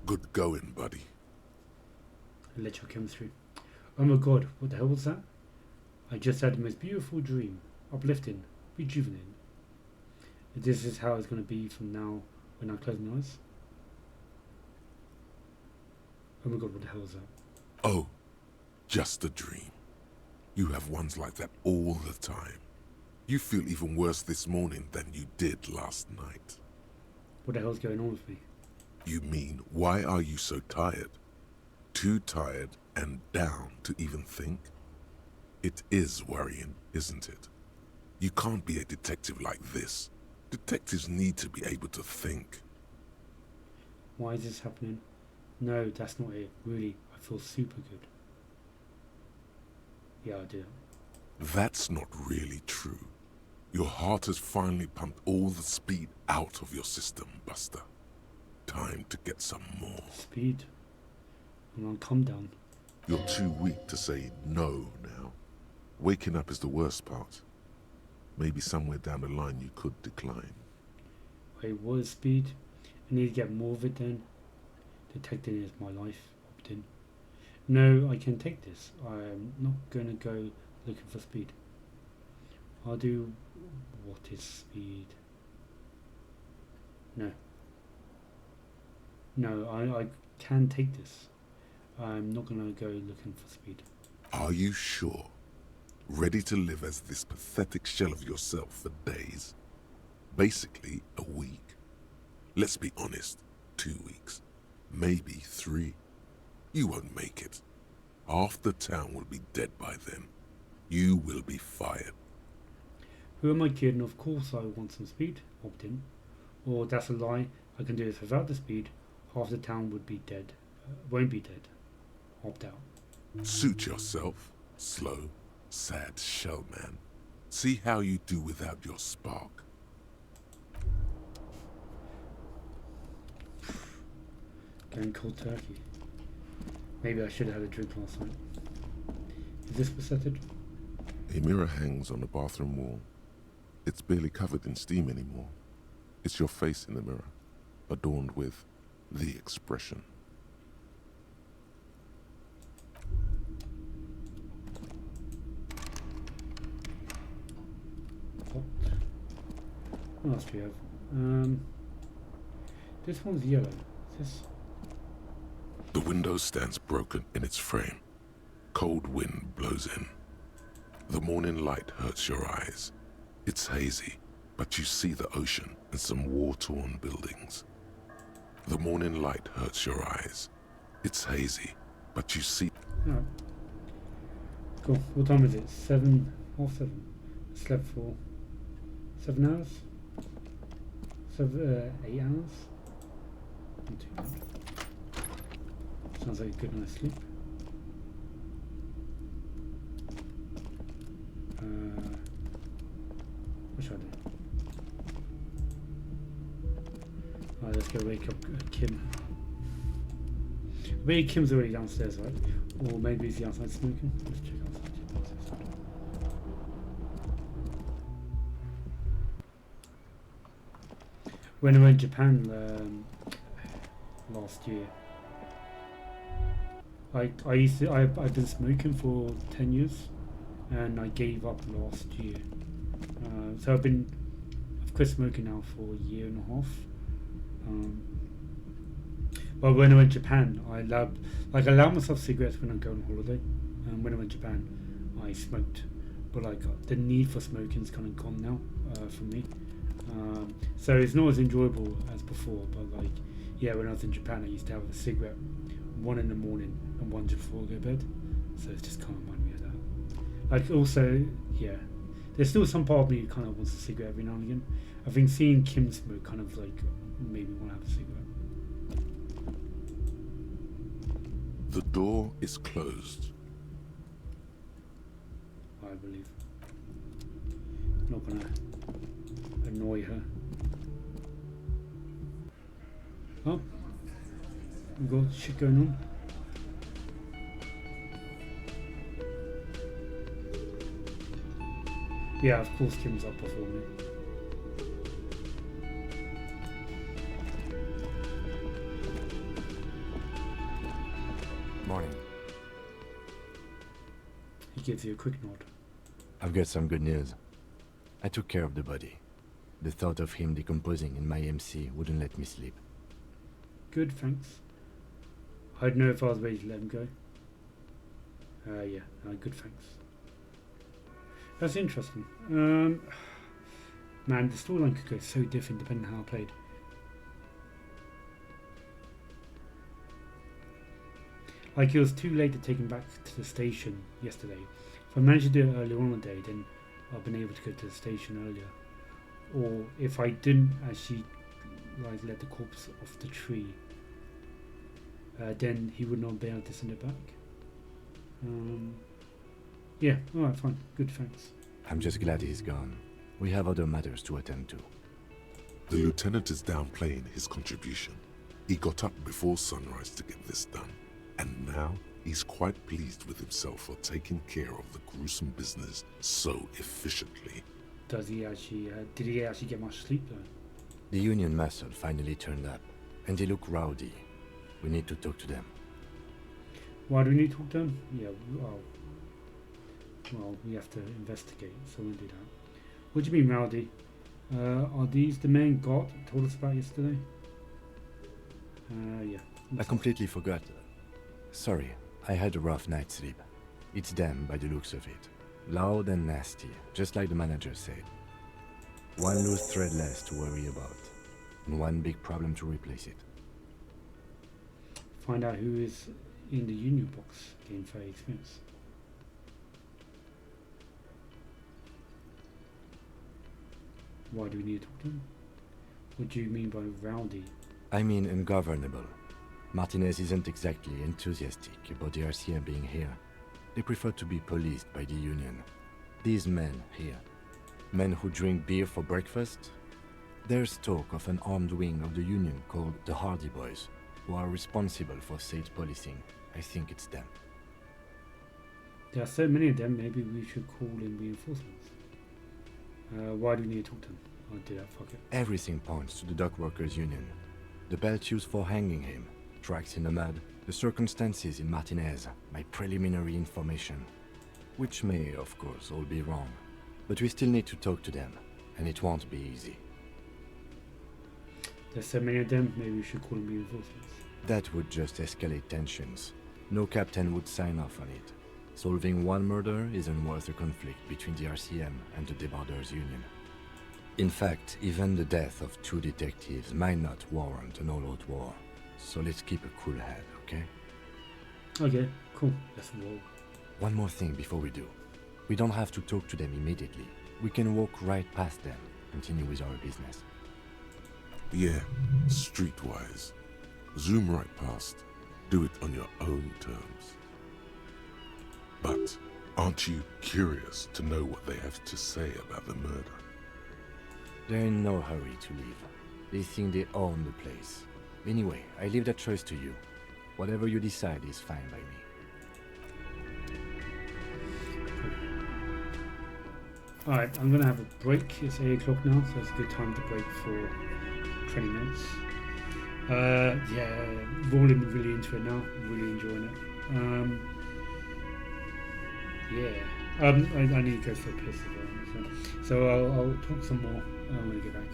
Good going, buddy. Electro chemistry. Oh my god, what the hell was that? I just had the most beautiful dream. Uplifting, rejuvenating. This is how it's going to be from now when I close my eyes. Oh my god, what the hell is that? Oh, just a dream. You have ones like that all the time. You feel even worse this morning than you did last night. What the hell's going on with me? You mean, why are you so tired? Too tired and down to even think? It is worrying, isn't it? You can't be a detective like this. Detectives need to be able to think. Why is this happening? No, that's not it. Really, I feel super good. Yeah, I do. That's not really true. Your heart has finally pumped all the speed out of your system, Buster. Time to get some more. Speed? I'm on calm down. You're too weak to say no now. Waking up is the worst part. Maybe somewhere down the line you could decline. Wait, what is speed? I need to get more of it then. Detecting is my life. Opt in. No, I can take this. I'm not gonna go looking for speed. I'll do... What is speed? No. No, I can take this. I'm not gonna go looking for speed. Are you sure? Ready to live as this pathetic shell of yourself for days? Basically, a week. Let's be honest, 2 weeks. Maybe 3. You won't make it. Half the town will be dead by then. You will be fired. Who am I kidding? Of course I want some speed. Opt in. Or that's a lie. I can do this without the speed. Half the town would be dead. Won't be dead. Opt out. Suit yourself. Slow, sad shell man. See how you do without your spark. Going cold turkey. Maybe I should have had a drink last night. Is this pathetic? A mirror hangs on the bathroom wall. It's barely covered in steam anymore. It's your face in the mirror, adorned with the expression. What else do we have? This one's yellow. Is this? The window stands broken in its frame. Cold wind blows in. The morning light hurts your eyes. It's hazy, but you see the ocean and some war-torn buildings. The morning light hurts your eyes. It's hazy, but you see... Alright. Cool. What time is it? 7, half 7. I slept for 7 hours? 8 hours? Not too bad. Sounds like a good night's sleep. What should I do? Alright, let's go wake up Kim. Maybe Kim's already downstairs, right? Or maybe he's outside smoking. Let's check outside. When I went to Japan last year, I've been smoking for 10 years, and I gave up last year. So I've quit smoking now for a year and a half. But when I went to Japan, I allowed myself cigarettes when I go on holiday. And when I went to Japan, I smoked. But the need for smoking is kind of gone now for me. So it's not as enjoyable as before. But yeah, when I was in Japan, I used to have a cigarette, 1 in the morning and 1 just before I go to bed. So it's just kind of reminded me of that. Also, yeah, there's still some part of me who kind of wants a cigarette every now and again. I think seeing Kim smoke kind of made me want to have a cigarette. The door is closed. I believe. Not gonna annoy her. Oh, we've got shit going on. Yeah, of course Kim's up before me. Morning. He gives you a quick nod. I've got some good news. I took care of the body. The thought of him decomposing in my MC wouldn't let me sleep. Good, thanks. I'd know if I was ready to let him go. Yeah, good, thanks. That's interesting. Man, the storyline could go so different depending on how I played. It was too late to take him back to the station yesterday. If I managed to do it earlier on in the day, then I've been able to go to the station earlier. or if I didn't actually like let the corpse off the tree, then he would not be able to send it back. Yeah, alright, fine. Good, thanks. I'm just glad he's gone. We have other matters to attend to. The lieutenant is downplaying his contribution. He got up before sunrise to get this done, and now he's quite pleased with himself for taking care of the gruesome business so efficiently. Does he actually, did he actually get much sleep though? The Union muscle finally turned up, and they look rowdy. We need to talk to them. Why do we need to talk to them? Yeah, well, we have to investigate, so we'll do that. What do you mean, rowdy? Are these the men God told us about yesterday? Yeah. I completely forgot. Sorry, I had a rough night's sleep. It's them by the looks of it. Loud and nasty, just like the manager said. One loose thread less to worry about, and one big problem to replace it. Find out who is in the Union box, gain 30 experience. Why do we need to talk to them? What do you mean by rowdy? I mean ungovernable. Martinez isn't exactly enthusiastic about the RCM being here. They prefer to be policed by the Union. These men here, men who drink beer for breakfast, there's talk of an armed wing of the Union called the Hardy Boys, who are responsible for state policing. I think it's them. There are so many of them, maybe we should call in reinforcements. Why do we need to talk to them? I'll do that, fuck it. Everything points to the dock workers union. The belt used for hanging him, tracks in the mud, the circumstances in Martinez, my preliminary information. Which may, of course, all be wrong. But we still need to talk to them, and it won't be easy. There's so many of them, maybe we should call in reinforcements. That would just escalate tensions. No captain would sign off on it. Solving one murder isn't worth a conflict between the RCM and the Debarders Union. In fact, even the death of 2 detectives might not warrant an all-out war. So let's keep a cool head, okay? Okay, cool. Let's roll. One more thing before we do. We don't have to talk to them immediately. We can walk right past them, continue with our business. Yeah, streetwise. Zoom right past. Do it on your own terms. But aren't you curious to know what they have to say about the murder? They're in no hurry to leave. They think they own the place. Anyway, I leave that choice to you. Whatever you decide is fine by me. Alright, I'm gonna have a break. It's 8 o'clock now, so it's a good time to break for 20 minutes. Yeah, rolling really into it now. Really enjoying it. Yeah. I need to go for a piss as well. So I'll talk some more when I get back.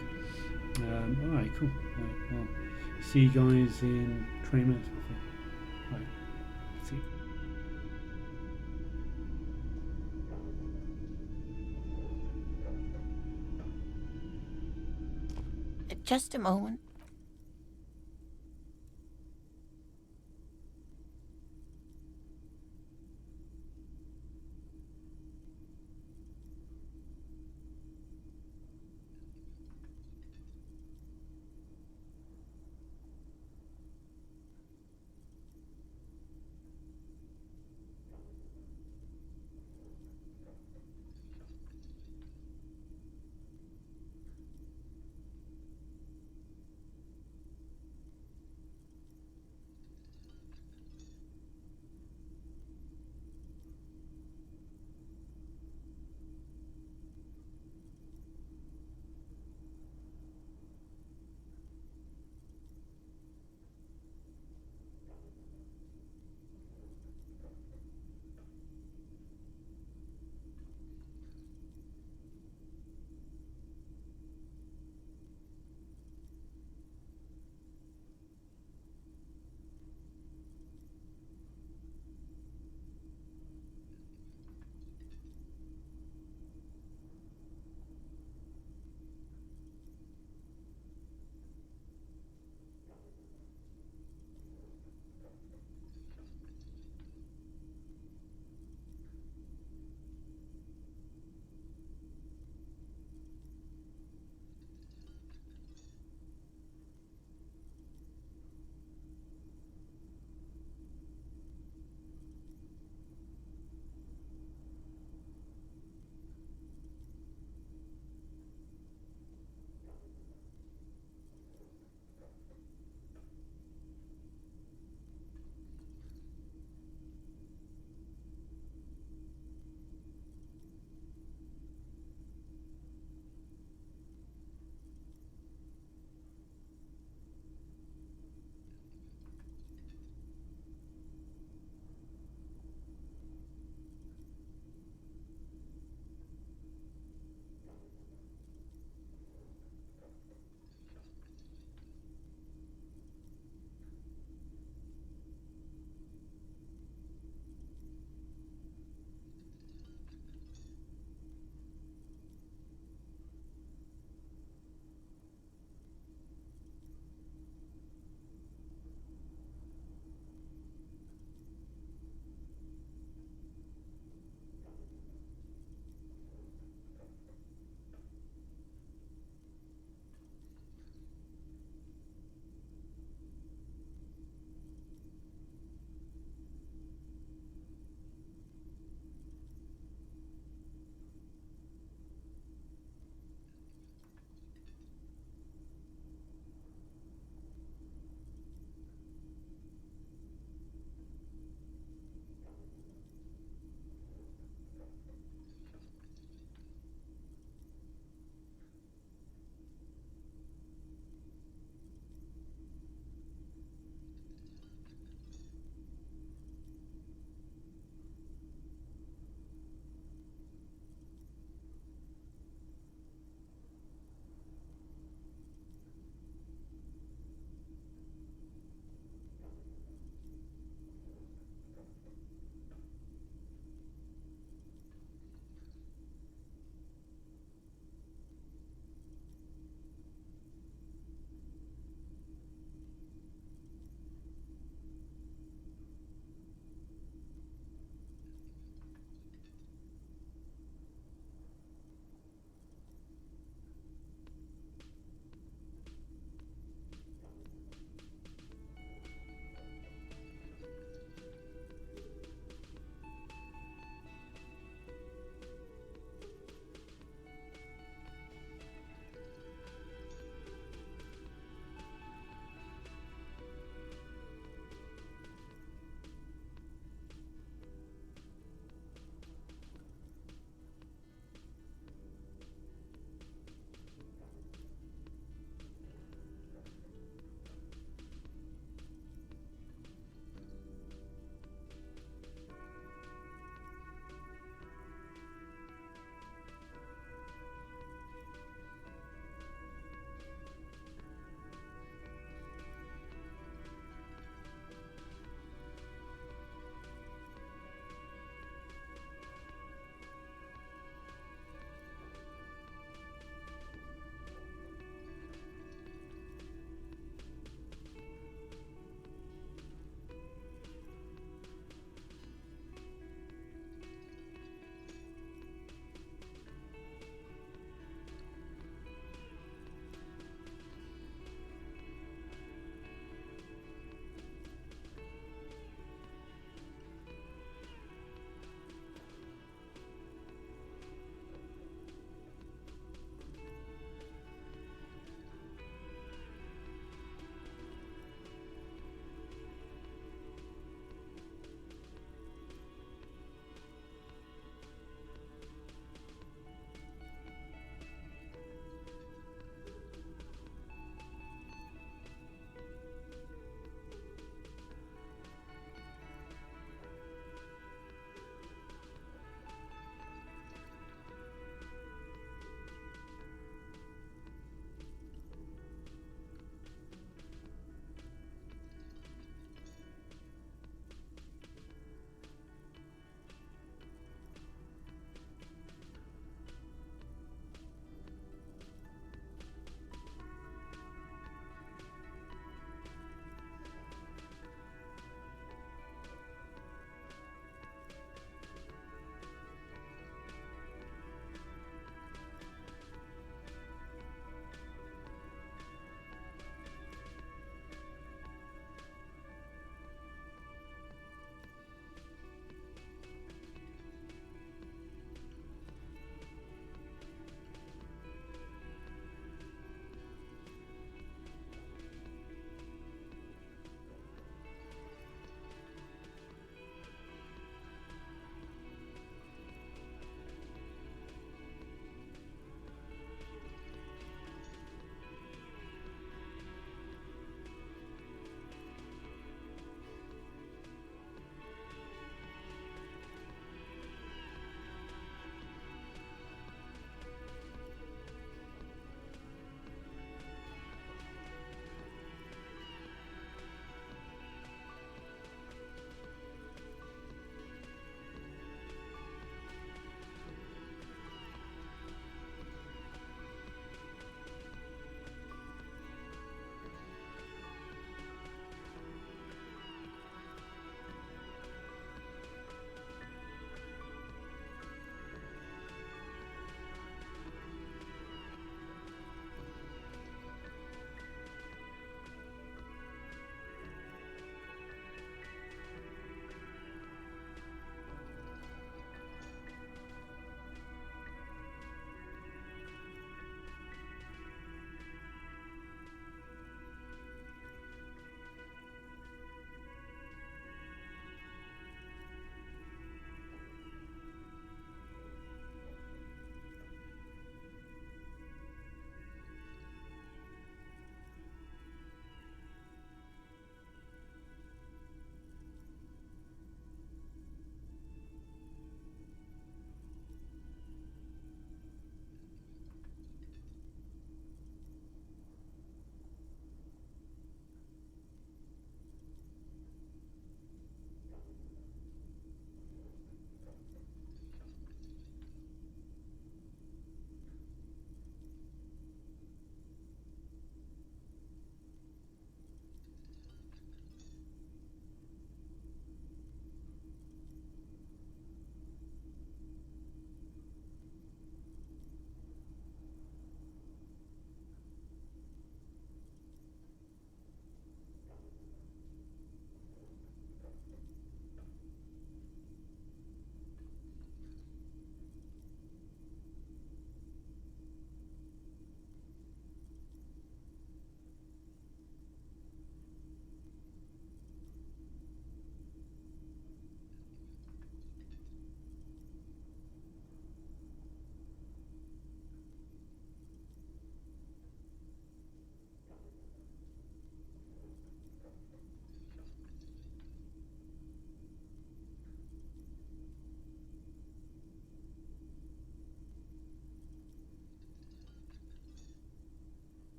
Alright, cool. Alright, well, see you guys in 20 minutes, I think. Alright, see you. Just a moment.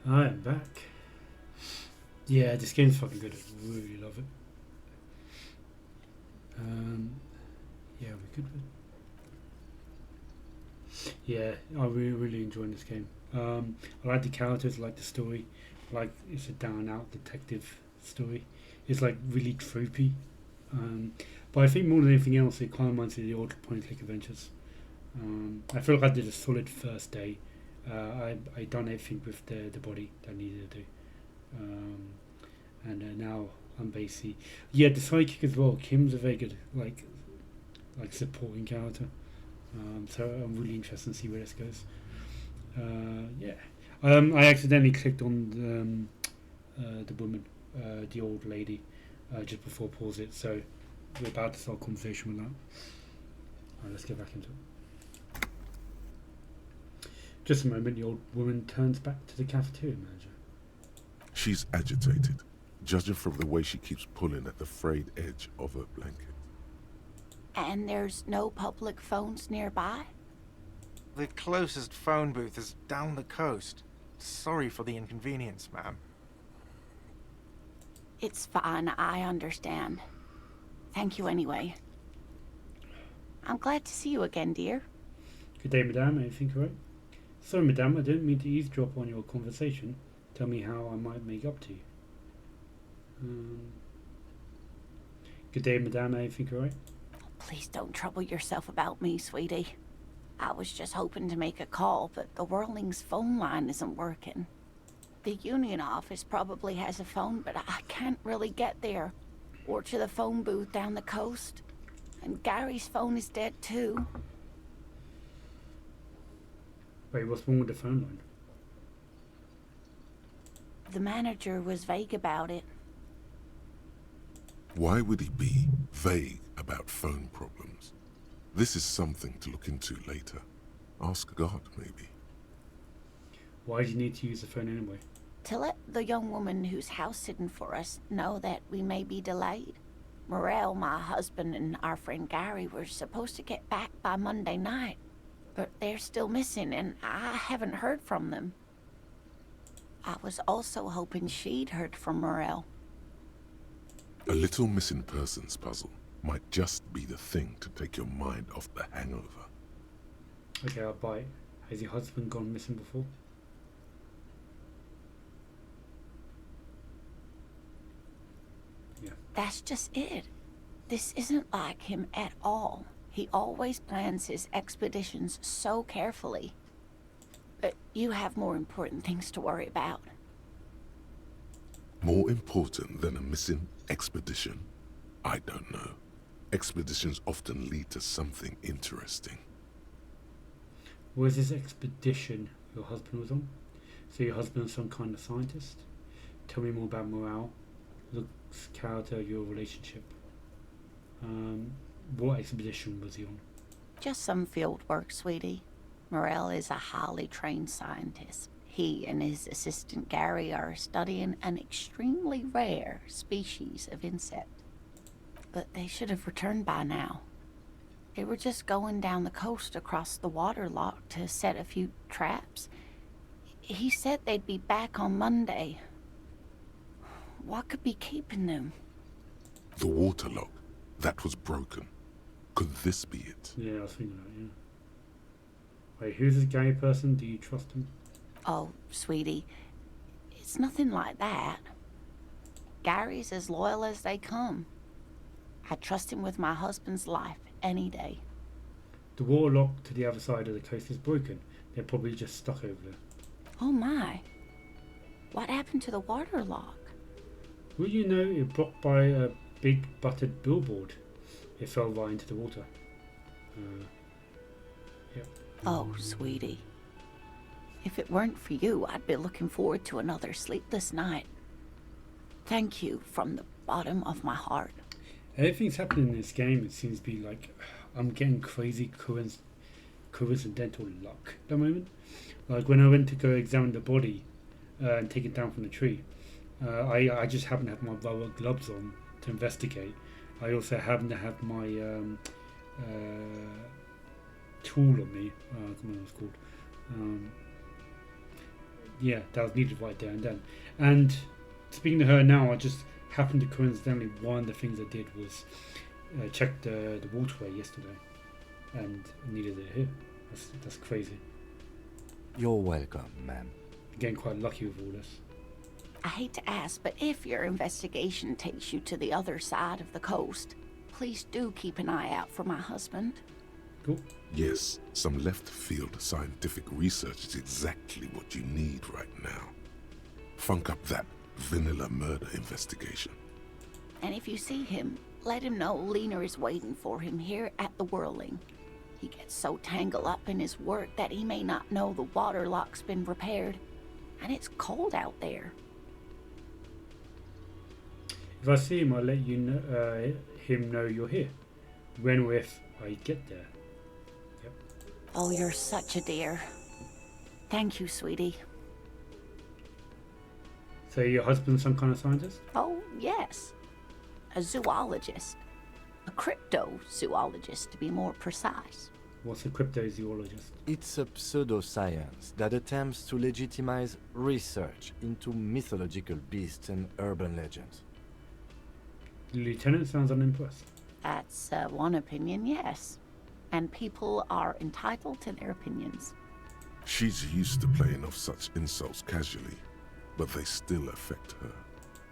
I am back. Yeah, this game's fucking good. I really love it. Yeah, we're good. Yeah, I'm really enjoying this game. I like the characters, I like the story. Like, it's a down-out detective story. It's like really troopy. But I think more than anything else, it kind of reminds me of the old point-and-click adventures. I feel like I did a solid first day. I done everything with the body that I needed to do. And now I'm basically... Yeah, the sidekick as well. Kim's a very good, like supporting character. So I'm really interested to see where this goes. Yeah. I accidentally clicked on the woman, the old lady, just before I pause it. So we're about to start a conversation with that. Alright, let's get back into it. Just a moment, the old woman turns back to the cafeteria manager. She's agitated, judging from the way she keeps pulling at the frayed edge of her blanket. And there's no public phones nearby? The closest phone booth is down the coast. Sorry for the inconvenience, ma'am. It's fine, I understand. Thank you anyway. I'm glad to see you again, dear. Good day, madame. Anything correct? Sorry, madame, I didn't mean to eavesdrop on your conversation. Tell me how I might make up to you. Good day, madame. Anything correct? Please don't trouble yourself about me, sweetie. I was just hoping to make a call, but the Whirling's phone line isn't working. The union office probably has a phone, but I can't really get there. Or to the phone booth down the coast. And Gary's phone is dead too. Wait, what's wrong with the phone line? The manager was vague about it. Why would he be vague about phone problems? This is something to look into later. Ask God, maybe. Why do you need to use the phone anyway? To let the young woman who's house-sitting for us know that we may be delayed. Morel, my husband, and our friend Gary were supposed to get back by Monday night. But they're still missing, and I haven't heard from them. I was also hoping she'd heard from Morel. A little missing persons puzzle might just be the thing to take your mind off the hangover. Okay, I'll buy it. Has your husband gone missing before? Yeah. That's just it. This isn't like him at all. He always plans his expeditions so carefully. But you have more important things to worry about. More important than a missing expedition? I don't know. Expeditions often lead to something interesting. Was this expedition your husband was on? So your husband is some kind of scientist? Tell me more about morale, looks, character, your relationship. What expedition was he on? Just some field work, sweetie. Morel is a highly trained scientist. He and his assistant Gary are studying an extremely rare species of insect. But they should have returned by now. They were just going down the coast across the water lock to set a few traps. He said they'd be back on Monday. What could be keeping them? The water lock. That was broken. Could this be it? Yeah, I was thinking that, yeah. Wait, who's this Gary person? Do you trust him? Oh, sweetie, it's nothing like that. Gary's as loyal as they come. I trust him with my husband's life any day. The water lock to the other side of the coast is broken. They're probably just stuck over there. Oh my. What happened to the water lock? Well, you know, it blocked by a big buttered billboard. It fell right into the water. Yep. Oh, sweetie. If it weren't for you, I'd be looking forward to another sleepless night. Thank you from the bottom of my heart. Everything's happening in this game. It seems to be like I'm getting crazy coincidental luck at the moment. Like when I went to go examine the body and take it down from the tree, I just happen to have my rubber gloves on to investigate. I also happen to have my tool on me. I can't remember what it's called. Yeah, that was needed right there and then. And speaking to her now, I just happened to coincidentally, one of the things I did was check the waterway yesterday, and needed it here. That's crazy. You're welcome, ma'am. Getting quite lucky with all this. I hate to ask, but if your investigation takes you to the other side of the coast, please do keep an eye out for my husband. Cool. Yes, some left-field scientific research is exactly what you need right now. Funk up that vanilla murder investigation. And if you see him, let him know Lena is waiting for him here at the Whirling. He gets so tangled up in his work that he may not know the water lock's been repaired, and it's cold out there. If I see him, I'll let you know, him know you're here. When or if I get there. Yep. Oh, you're such a dear. Thank you, sweetie. So your husband's some kind of scientist? Oh, yes. A zoologist. A cryptozoologist, to be more precise. What's a cryptozoologist? It's a pseudoscience that attempts to legitimize research into mythological beasts and urban legends. The lieutenant sounds unimpressed. That's one opinion, yes. And people are entitled to their opinions. She's used to playing off such insults casually, but they still affect her.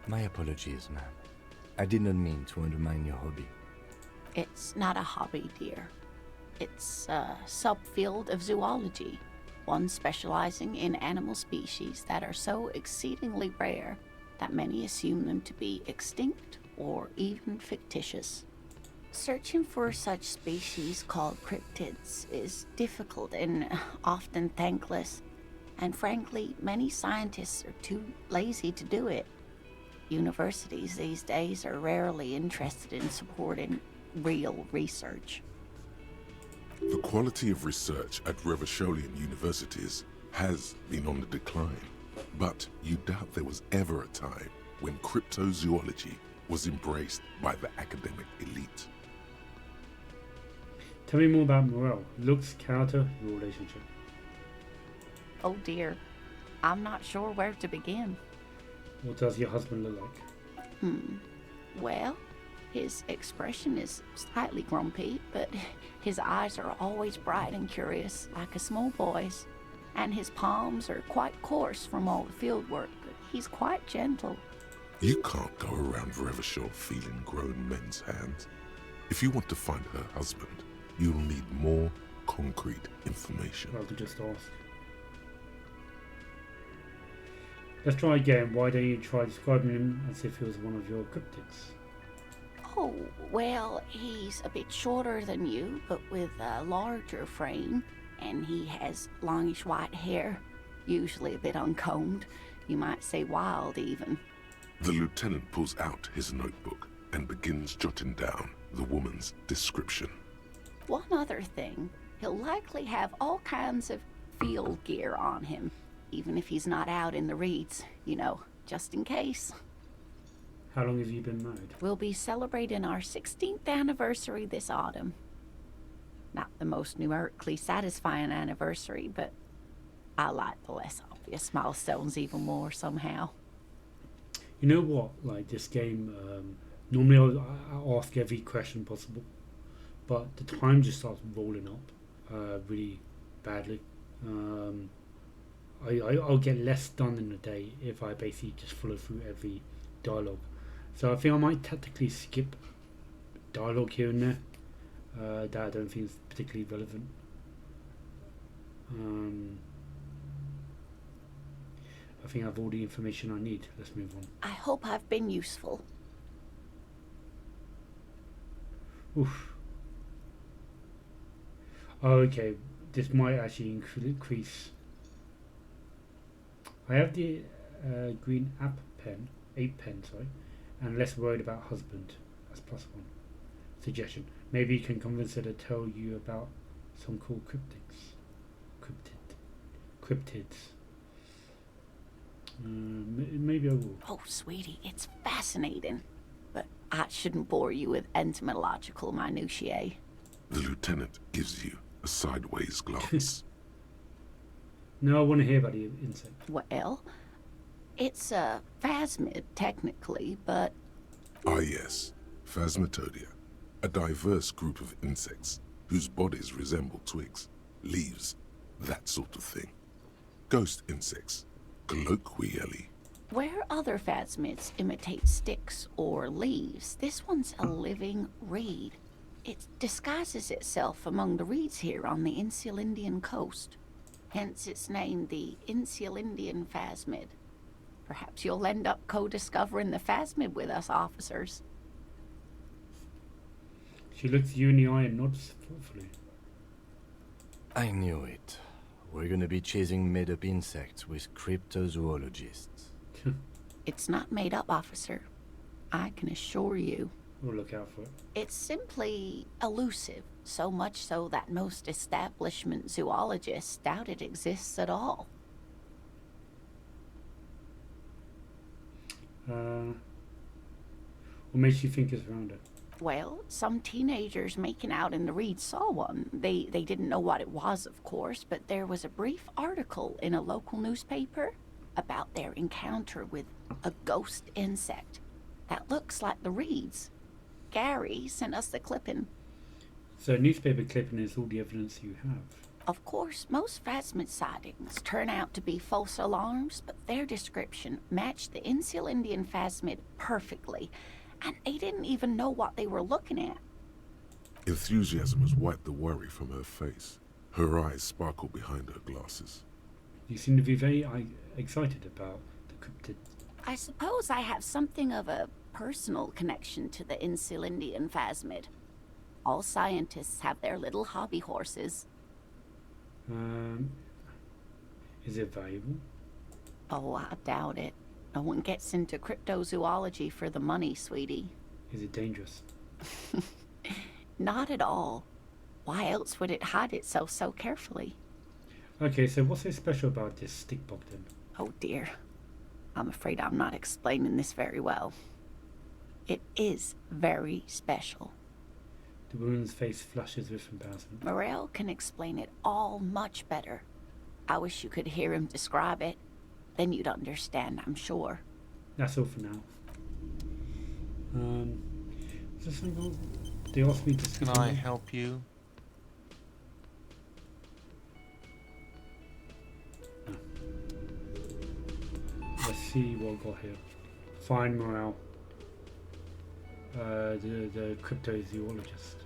My apologies, ma'am. I did not mean to undermine your hobby. It's not a hobby, dear. It's a subfield of zoology, one specializing in animal species that are so exceedingly rare that many assume them to be extinct or even fictitious. Searching for such species called cryptids is difficult and often thankless, and frankly, many scientists are too lazy to do it. Universities these days are rarely interested in supporting real research. The quality of research at Revacholian universities has been on the decline, but you doubt there was ever a time when cryptozoology was embraced by the academic elite. Tell me more about Morel. Looks, character, your relationship. Oh dear, I'm not sure where to begin. What does your husband look like? Well, his expression is slightly grumpy, but his eyes are always bright and curious, like a small boy's. And his palms are quite coarse from all the field work, but he's quite gentle. You can't go around Revachol feeling grown men's hands. If you want to find her husband, you'll need more concrete information. I'll just ask. Let's try again. Why don't you try describing him as if he was one of your cryptids? Oh, well, he's a bit shorter than you, but with a larger frame, and he has longish white hair, usually a bit uncombed. You might say wild, even. The lieutenant pulls out his notebook and begins jotting down the woman's description. One other thing, he'll likely have all kinds of field gear on him, even if he's not out in the reeds, you know, just in case. How long have you been married? We'll be celebrating our 16th anniversary this autumn. Not the most numerically satisfying anniversary, but I like the less obvious milestones even more somehow. You know what? Like this game, normally I'll ask every question possible, but the time just starts rolling up really badly. I'll get less done in a day if I basically just follow through every dialogue. So I think I might tactically skip dialogue here and there that I don't think is particularly relevant. I think I have all the information I need. Let's move on. I hope I've been useful. Oof. Oh, okay. This might actually increase. I have the green ape pen, sorry, and less worried about husband. That's +1. Suggestion. Maybe you can convince her to tell you about some cool cryptids. Maybe I will. Oh, sweetie, it's fascinating. But I shouldn't bore you with entomological minutiae. The lieutenant gives you a sideways glance. No, I want to hear about the insect. Well, it's a phasmid, technically, but Ah yes, Phasmatodia. A diverse group of insects whose bodies resemble twigs, leaves, that sort of thing. Ghost insects, colloquially. where other phasmids imitate sticks or leaves, this one's a living reed. It disguises itself among the reeds here on the Insulindian coast. Hence its name, the Insulindian phasmid. Perhaps you'll end up co-discovering the phasmid with us, officers. She looks you in the eye and nods thoughtfully. I knew it. We're gonna be chasing made-up insects with cryptozoologists. It's not made up, officer. I can assure you. We'll look out for it. It's simply elusive, so much so that most establishment zoologists doubt it exists at all. What makes you think it's around it? Well, some teenagers making out in the reeds saw one. They didn't know what it was, of course, but there was a brief article in a local newspaper about their encounter with a ghost insect that looks like the reeds. Gary sent us the clipping. So newspaper clipping is all the evidence you have. Of course, most phasmid sightings turn out to be false alarms, but their description matched the Insulindian phasmid perfectly, and they didn't even know what they were looking at. Enthusiasm has wiped the worry from her face. Her eyes sparkle behind her glasses. You seem to be very excited about the cryptid. I suppose I have something of a personal connection to the Insulindian phasmid. All scientists have their little hobby horses. Is it valuable? Oh, I doubt it. No one gets into cryptozoology for the money, sweetie. Is it dangerous? Not at all. Why else would it hide itself so carefully? Okay, so what's so special about this stick bug then? Oh dear. I'm afraid I'm not explaining this very well. It is very special. The woman's face flushes with embarrassment. Morel can explain it all much better. I wish you could hear him describe it. Then you'd understand, I'm sure. That's all for now. Is there something else? They asked me to... Can I help you? No. Let's see what I got here. Find Morale. The cryptozoologist.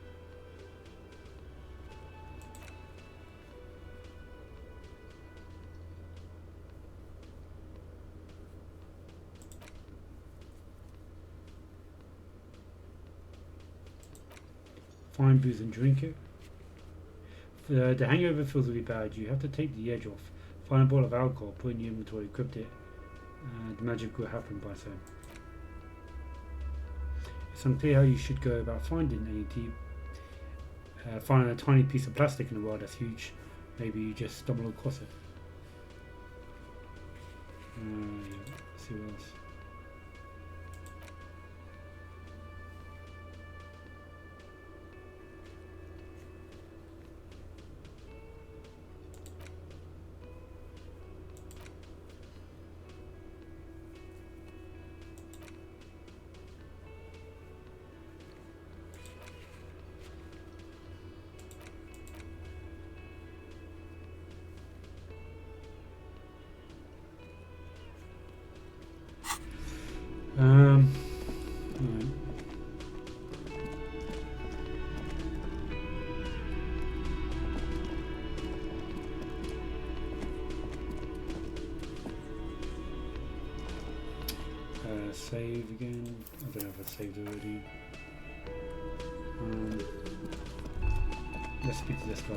Find booze and drink it. The hangover feels really bad. You have to take the edge off. Find a bottle of alcohol, put it in your inventory, equip it. The magic will happen by so. It's unclear how you should go about finding any deep. Finding a tiny piece of plastic in the world that's huge. Maybe you just stumble across it. Yeah, let's see what else. Right. Save again. I don't know if I saved already. Let's speak to this guy.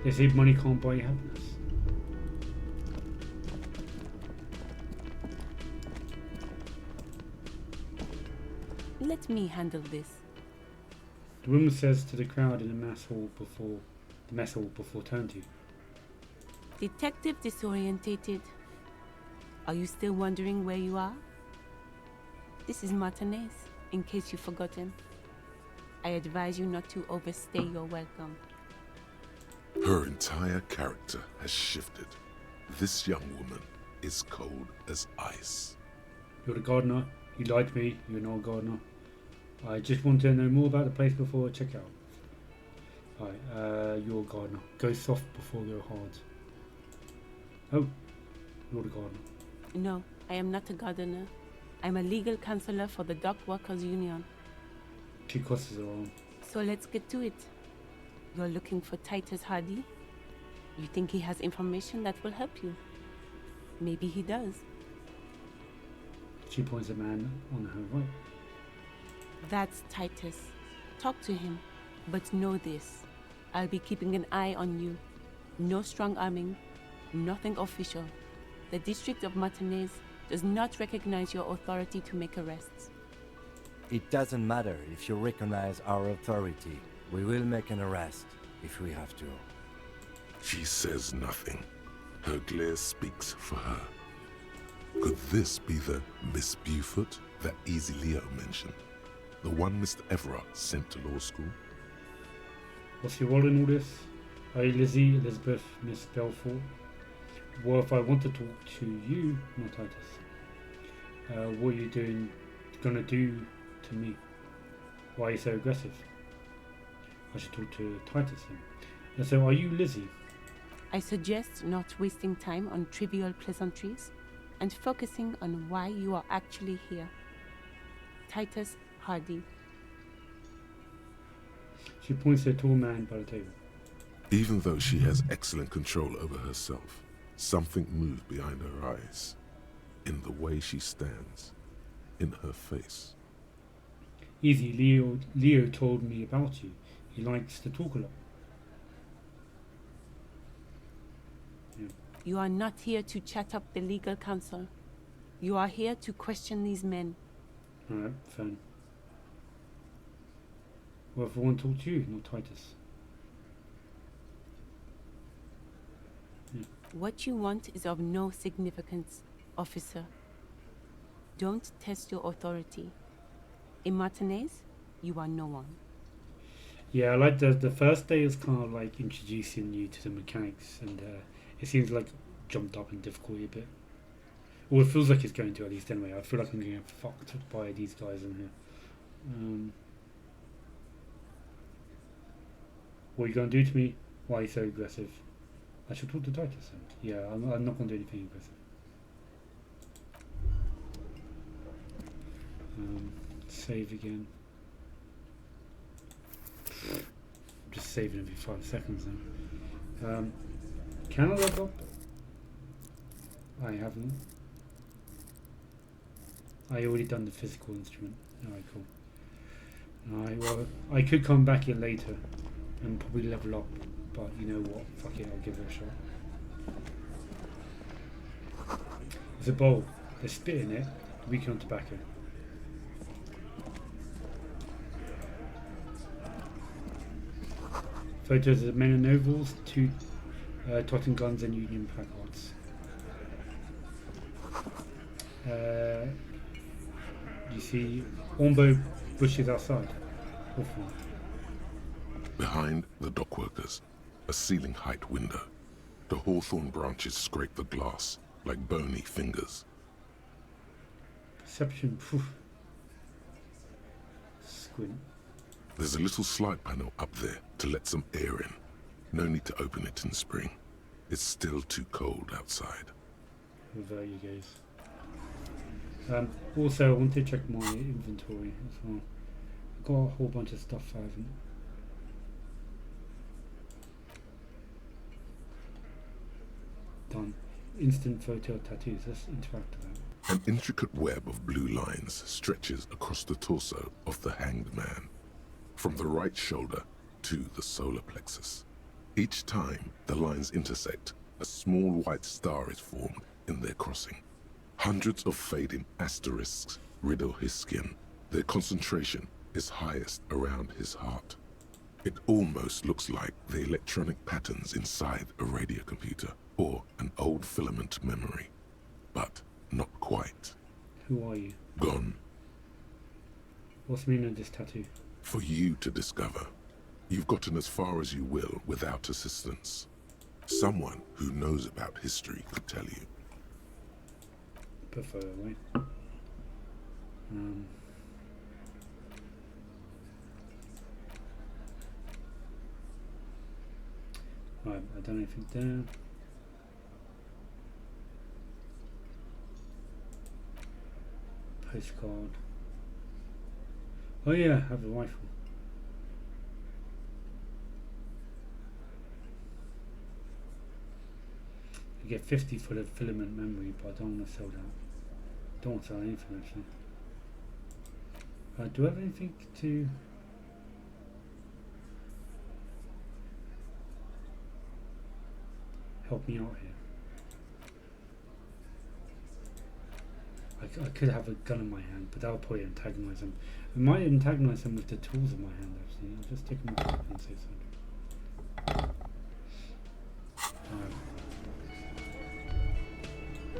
They say money can't buy you happiness. Let me handle this. The woman says to the crowd in the mess hall before turn to you. Detective disorientated. Are you still wondering where you are? This is Martinez, in case you've forgotten. I advise you not to overstay your welcome. Her entire character has shifted. This young woman is cold as ice. You're the gardener. You lied to me. You're not a gardener. I just want to know more about the place before I check out. Alright, you're a gardener. Go soft before go hard. Oh, you're the gardener. No, I am not a gardener. I'm a legal counselor for the Dock Workers Union. Two crosses are on. So let's get to it. You're looking for Titus Hardy? You think he has information that will help you? Maybe he does. She points a man on her right. That's Titus. Talk to him. But know this. I'll be keeping an eye on you. No strong arming. Nothing official. The District of Martinez does not recognize your authority to make arrests. It doesn't matter if you recognize our authority. We will make an arrest if we have to. She says nothing. Her glare speaks for her. Could this be the Miss Beaufort that Easy Leo mentioned? The one Mr. Everard sent to law school? What's your role in all this? Are you Lizzie, Elizabeth, Miss Belfort? Well, if I want to talk to you, not Titus, what are you gonna do to me? Why are you so aggressive? I should talk to Titus then. And so, are you Lizzie? I suggest not wasting time on trivial pleasantries and focusing on why you are actually here. Titus Hardy. She points to a tall man by the table. Even though she has excellent control over herself, something moved behind her eyes. In the way she stands. In her face. Easy, Leo told me about you. He likes to talk a lot. Yeah. You are not here to chat up the legal counsel. You are here to question these men. Alright, fine. Well, if I want to talk to you, not Titus. Yeah. What you want is of no significance, officer. Don't test your authority. In Martinez, you are no one. Yeah, I like the first day is kind of like introducing you to the mechanics, and it seems like jumped up in difficulty a bit. Or it feels like it's going to, at least anyway. I feel like I'm going to get fucked by these guys in here. What are you going to do to me? Why are you so aggressive? I should talk to Titus then. Yeah, I'm not going to do anything aggressive. Save again. Just saving every 5 seconds then. Can I level up? I haven't. I already done the physical instrument. Alright, cool. Alright, well, I could come back here later and probably level up, but you know what? Fuck it, I'll give it a shot. There's a bowl. There's spit in it. Weaken on tobacco. Photos of men in ovals, 2 Totten guns and Union placards. You see Ormbo bushes outside. Awful. Behind the dockworkers, a ceiling-height window. The hawthorn branches scrape the glass like bony fingers. Perception. Phew. Squint. There's a little slide panel up there to let some air in. No need to open it in spring. It's still too cold outside. Revert your gaze. Also, I want to check my inventory as well. I've got a whole bunch of stuff I haven't. Done. Instant photo tattoos. Let's interact with that. An intricate web of blue lines stretches across the torso of the hanged man, from the right shoulder to the solar plexus. Each time the lines intersect, a small white star is formed in their crossing. Hundreds of fading asterisks riddle his skin. Their concentration is highest around his heart. It almost looks like the electronic patterns inside a radio computer or an old filament memory. But not quite. Who are you? Gone. What's the meaning of this tattoo? For you to discover. You've gotten as far as you will without assistance. Someone who knows about history could tell you. Put further away. Right, I don't know if it's there. Postcard. Oh yeah, I have a rifle. You get 50 for the filament memory, but I don't want to sell that. Don't want to sell anything actually. Do I have anything to... help me out here? I could have a gun in my hand, but that'll probably antagonize them. I might antagonize them with the tools in my hand actually. I'll just take them off and say so.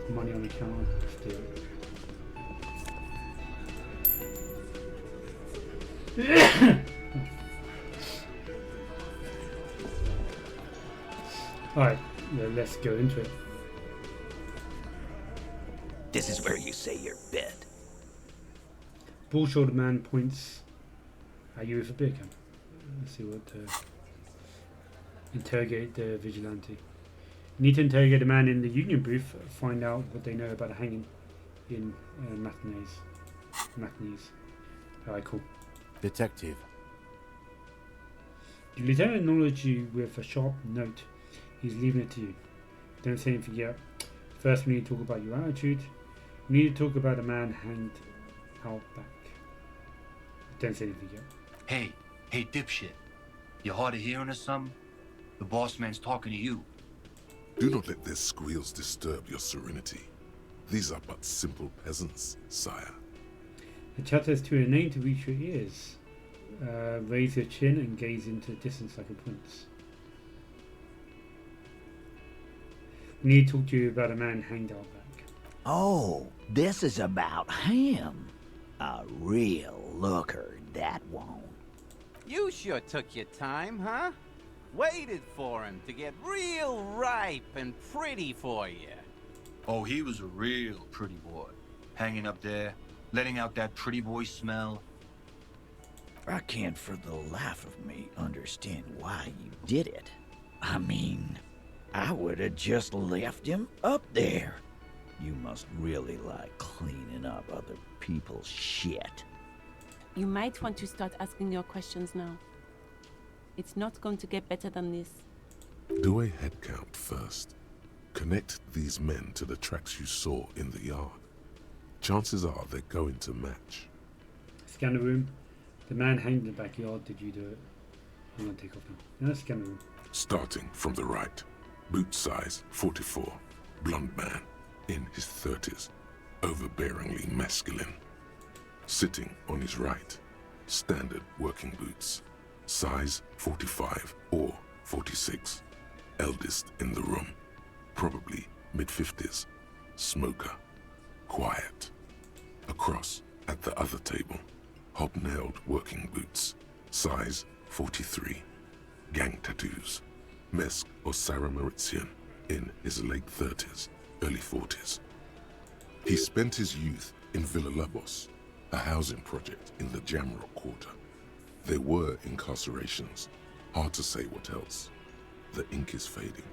Money on the counter, steal it. Alright, let's go into it. This is where you say your bed. Bull-shouldered man points at you with a beer can. Let's see what... interrogate the vigilante. You need to interrogate a man in the union booth, find out what they know about the hanging in matinees. Alright, cool. Detective. The lieutenant acknowledges you with a sharp note. He's leaving it to you. Don't say anything yet. First, we need to talk about your attitude. We need to talk about a man hanged out back. Don't say anything yet. Hey, dipshit. You hard of hearing or something? The boss man's talking to you. Do not let their squeals disturb your serenity. These are but simple peasants, sire. The chatter is too inane to reach your ears. Raise your chin and gaze into the distance like a prince. We need to talk to you about a man hanged out back. Oh, this is about him. A real looker, that won't. You sure took your time, huh? Waited for him to get real ripe and pretty for you. Oh, he was a real pretty boy. Hanging up there, letting out that pretty boy smell. I can't for the life of me understand why you did it. I mean, I would have just left him up there. You must really like cleaning up other people's shit. You might want to start asking your questions now. It's not going to get better than this. Do a head count first. Connect these men to the tracks you saw in the yard. Chances are they're going to match. Scan the room. The man hanged in the backyard. Did you do it? I'm going to take off now. Let's scan the room. Starting from the right. Boot size 44. Blonde man. In his 30s. Overbearingly masculine. Sitting on his right. Standard working boots. Size 45 or 46. Eldest in the room. Probably mid-50s. Smoker. Quiet. Across at the other table. Hobnailed working boots. Size 43. Gang tattoos. Mesk or Sarah Mauritian. In his late 30s, early 40s. He spent his youth in Villa Labos, a housing project in the Jamrock quarter. There were incarcerations. Hard to say what else. The ink is fading.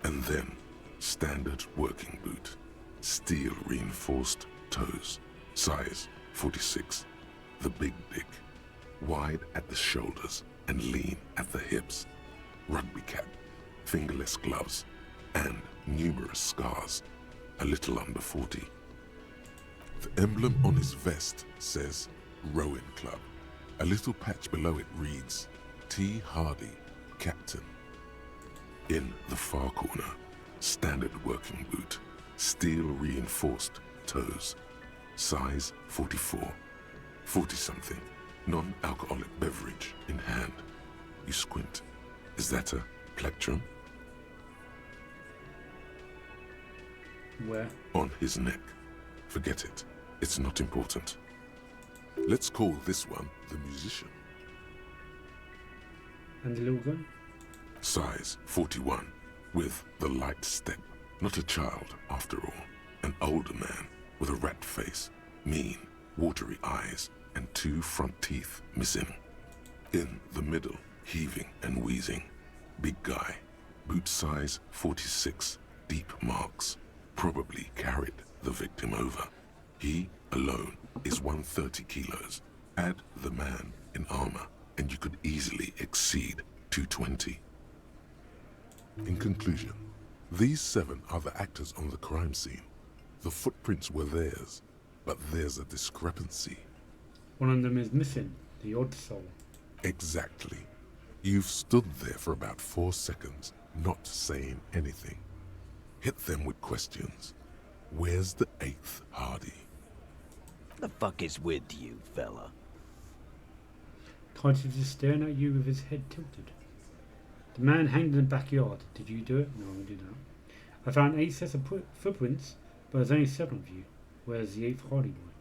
And then, standard working boot. Steel reinforced toes. Size 46. The big dick. Wide at the shoulders and lean at the hips. Rugby cap. Fingerless gloves. And numerous scars. A little under 40. The emblem on his vest says Rowing Club. A little patch below it reads T. Hardy, Captain. In the far corner, standard working boot, steel reinforced toes, size 44, 40-something, non-alcoholic beverage in hand. You squint. Is that a plectrum? Where? On his neck. Forget it. It's not important. Let's call this one the musician. And the little gun? Size 41, with the light step. Not a child, after all. An older man with a rat face, mean, watery eyes, and 2 front teeth missing. In the middle, heaving and wheezing. Big guy, boot size 46, deep marks. Probably carried the victim over. He alone is 130 kilos. Add the man in armor, and you could easily exceed 220. In conclusion, these 7 are the actors on the crime scene. The footprints were theirs, but there's a discrepancy. One of them is missing, the odd soul. Exactly. You've stood there for about 4 seconds, not saying anything. Hit them with questions. Where's the 8th Hardy? The fuck is with you, fella? Titus is staring at you with his head tilted. The man hanged in the backyard. Did you do it? No, I did not. I found 8 sets of footprints, but there's only 7 of you. Where's the 8th Hardy boy?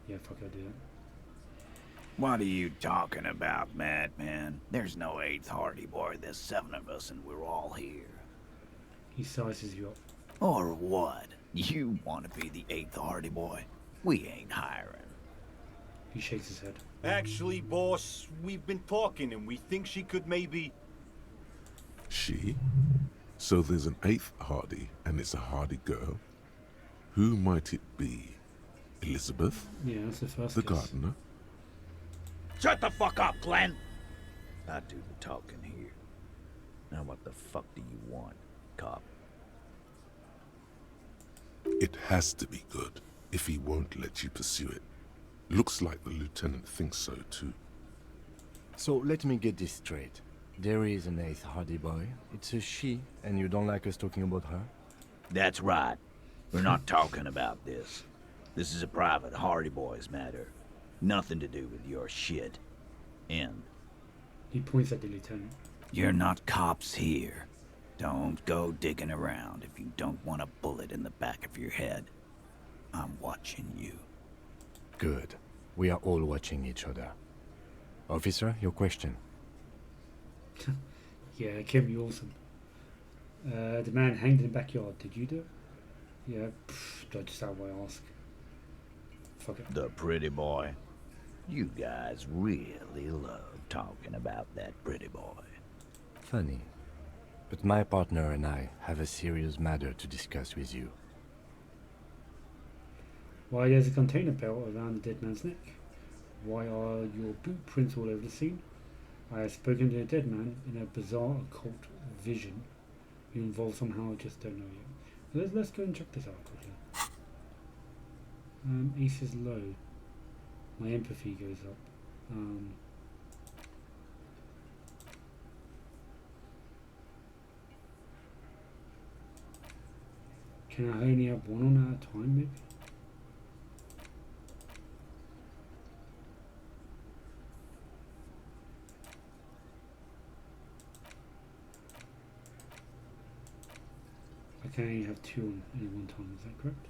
Yeah, fuck, I did that. What are you talking about, madman? There's no 8th Hardy boy. There's 7 of us and we're all here. He sizes you up. Or what? You want to be the 8th Hardy boy? We ain't hiring. He shakes his head. Actually, boss, we've been talking and we think she could maybe... She? So there's an 8th Hardy, and it's a Hardy girl? Who might it be? Elizabeth? Yeah, that's the first The guess. gardener? Shut the fuck up, Glenn! I do the talking here. Now what the fuck do you want, cop? It has to be good, if he won't let you pursue it. Looks like the lieutenant thinks so too. So let me get this straight. There is an 8th Hardy boy. It's a she, and you don't like us talking about her? That's right. We're not talking about this. This is a private Hardy Boys matter. Nothing to do with your shit. End. He points at the lieutenant. You're not cops here. Don't go digging around if you don't want a bullet in the back of your head. I'm watching you. Good. We are all watching each other. Officer, your question. Yeah, it can be awesome. The man hanged in the backyard. Did you do it? Yeah, that's just how I ask. Fuck it. The pretty boy. You guys really love talking about that pretty boy. Funny. But my partner and I have a serious matter to discuss with you. Why there's a container belt around the dead man's neck? Why are your boot prints all over the scene? I have spoken to a dead man in a bizarre occult vision. You involved somehow, I just don't know yet. Let's go and check this out quickly. Ace is low. My empathy goes up. Can I only have one on at a time, maybe? I can only have 2 on any one time, is that correct?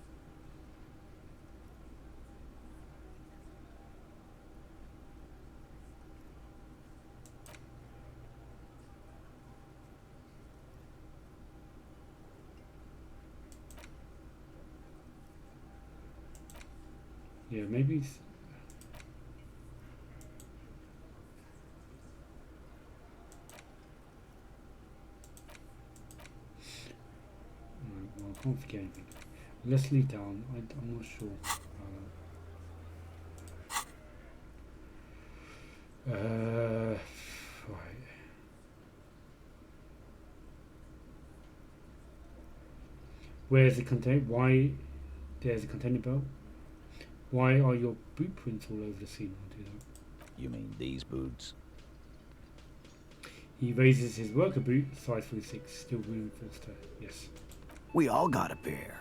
Yeah, maybe it's... Well, I can't forget anything. Leslie down, I'm not sure. Right. Where's the container? Why? There's a container belt. Why are your boot prints all over the scene? I'll do that. You mean these boots? He raises his worker boot, size 46, still reinforced her. Yes. We all got a pair.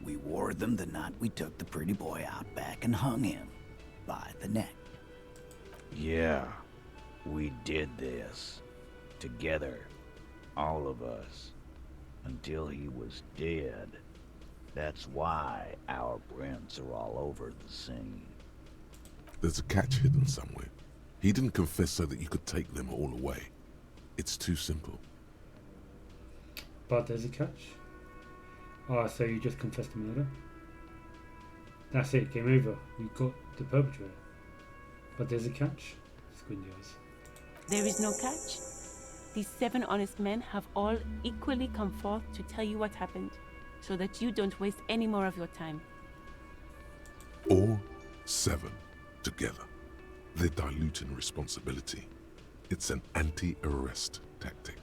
We wore them the night we took the pretty boy out back and hung him by the neck. Yeah, we did this. Together. All of us. Until he was dead. That's why our prints are all over the scene. There's a catch hidden somewhere. He didn't confess so that you could take them all away. It's too simple. But there's a catch. Ah, so you just confessed to murder? That's it, game over. We got the perpetrator. But there's a catch? Squinty eyes. There is no catch. These 7 honest men have all equally come forth to tell you what happened, so that you don't waste any more of your time. All 7 together. They're diluting responsibility. It's an anti-arrest tactic.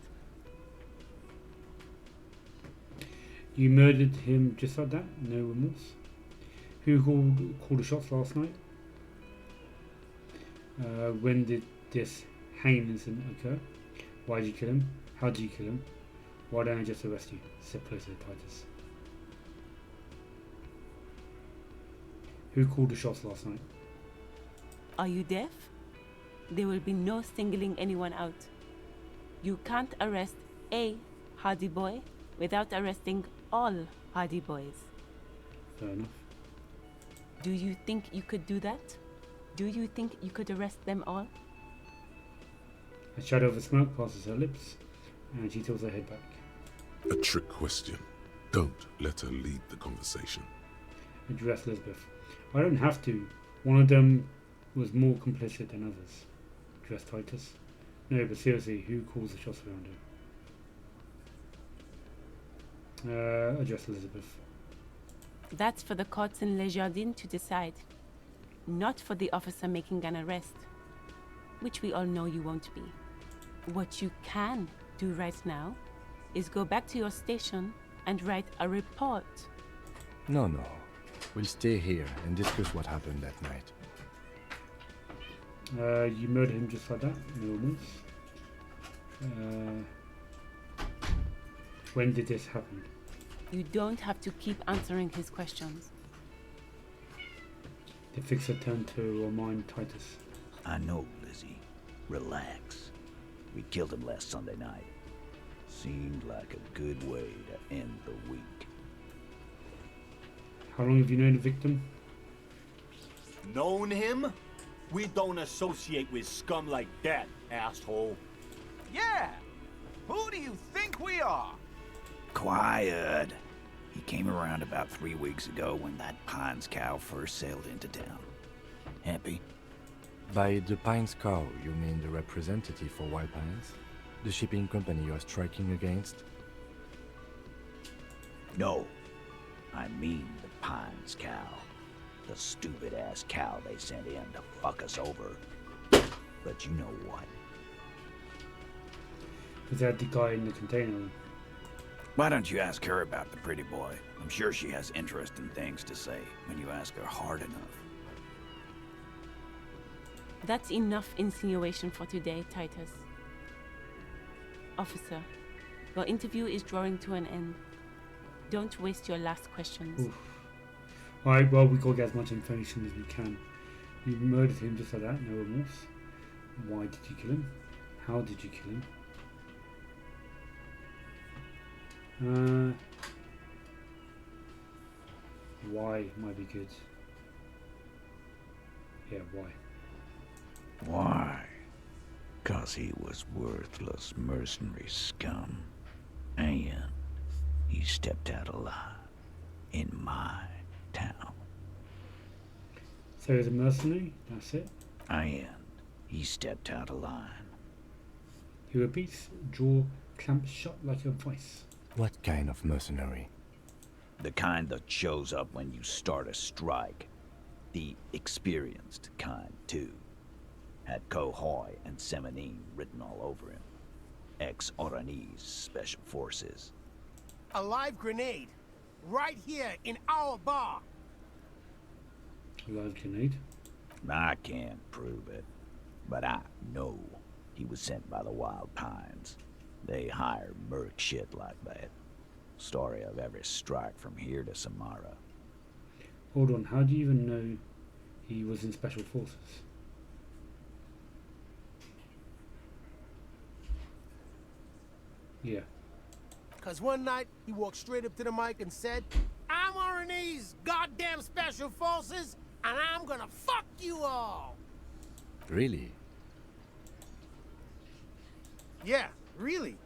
You murdered him just like that? No remorse? Who called the shots last night? When did this hanging incident occur? Why did you kill him? How did you kill him? Why don't I just arrest you? Step closer, Titus. Who called the shots last night? Are you deaf? There will be no singling anyone out. You can't arrest a hardy boy without arresting all hardy boys. Fair enough. Do you think you could do that? Do you think you could arrest them all? A shadow of smoke passes her lips, and she tilts her head back. A trick question. Don't let her lead the conversation. Address Elizabeth. I don't have to. One of them was more complicit than others. Address Titus. No, but seriously, who calls the shots around her? Address Elizabeth. That's for the courts in Le Jardin to decide. Not for the officer making an arrest. Which we all know you won't be. What you can do right now is go back to your station and write a report. No. We'll stay here and discuss what happened that night. You murdered him just like that? No remorse? When did this happen? You don't have to keep answering his questions. The fixer turned to remind Titus. I know, Lizzie. Relax. We killed him last Sunday night. Seemed like a good way to end the week. How long have you known the victim? Known him? We don't associate with scum like that, asshole. Yeah! Who do you think we are? Quiet. He came around about 3 weeks ago when that Pines cow first sailed into town. Happy? By the Pines cow, you mean the representative for White Pines? The shipping company you are striking against? No. I mean the Pines cow. The stupid-ass cow they sent in to fuck us over. But you know what? Is that the guy in the container? Why don't you ask her about the pretty boy? I'm sure she has interesting things to say when you ask her hard enough. That's enough insinuation for today, Titus. Officer, your interview is drawing to an end. Don't waste your last questions. Oof. Alright, well, we gotta get as much information as we can. You murdered him just like that, no remorse. Why did you kill him? How did you kill him? Why might be good. Yeah, why? Why? 'Cause he was worthless mercenary scum. And he stepped out alive in my town. So he's a mercenary? That's it? And he stepped out of line. He repeats, jaw clamped shut like a vice. What kind of mercenary? The kind that shows up when you start a strike. The experienced kind, too. Had Cohoy and Semenine written all over him. Ex-Oranese Special Forces. A live grenade. Right here in our bar. A live grenade? I can't prove it. But I know he was sent by the Wild Pines. They hire merc shit like that. Story of every strike from here to Samara. Hold on, how do you even know he was in Special Forces? Yeah. 'Cause one night, he walked straight up to the mic and said, "I'm Oranese, goddamn Special Forces, and I'm gonna fuck you all. Really? Yeah, really.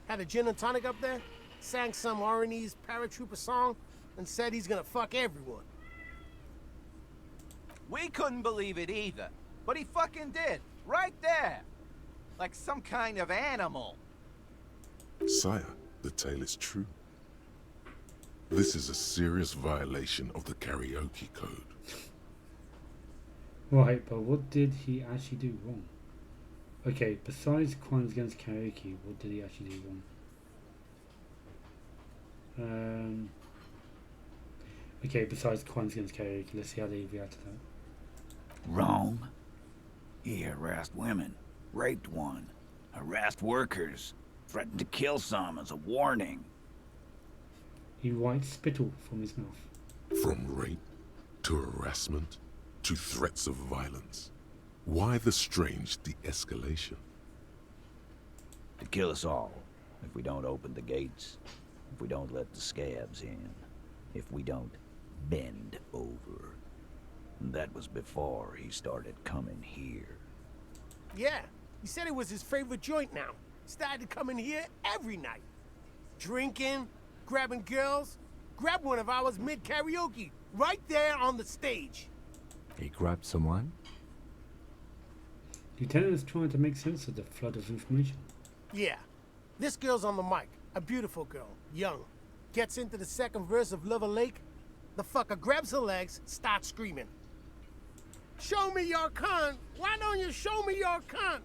Had a gin and tonic up there, sang some R&E's paratrooper song, and said he's gonna fuck everyone. We couldn't believe it either, but he fucking did, right there. Like some kind of animal. Sire, the tale is true. This is a serious violation of the karaoke code. Right, but what did he actually do wrong? Okay, besides crimes against karaoke, what did he actually do wrong? Okay, besides crimes against karaoke, let's see how they react to that. Wrong? He harassed women, raped one, harassed workers, threatened to kill some as a warning. He wiped spittle from his mouth. From rape to harassment to threats of violence. Why the strange de-escalation? To kill us all, if we don't open the gates, if we don't let the scabs in, if we don't bend over. That was before he started coming here. Yeah, he said it was his favorite joint now. Started to come in here every night. Drinking, grabbing girls. Grabbed one of ours mid-karaoke, right there on the stage. He grabbed someone? Lieutenant is trying to make sense of the flood of information. Yeah, this girl's on the mic. A beautiful girl, young. Gets into the second verse of Lover Lake. The fucker grabs her legs, starts screaming. Show me your cunt! Why don't you show me your cunt?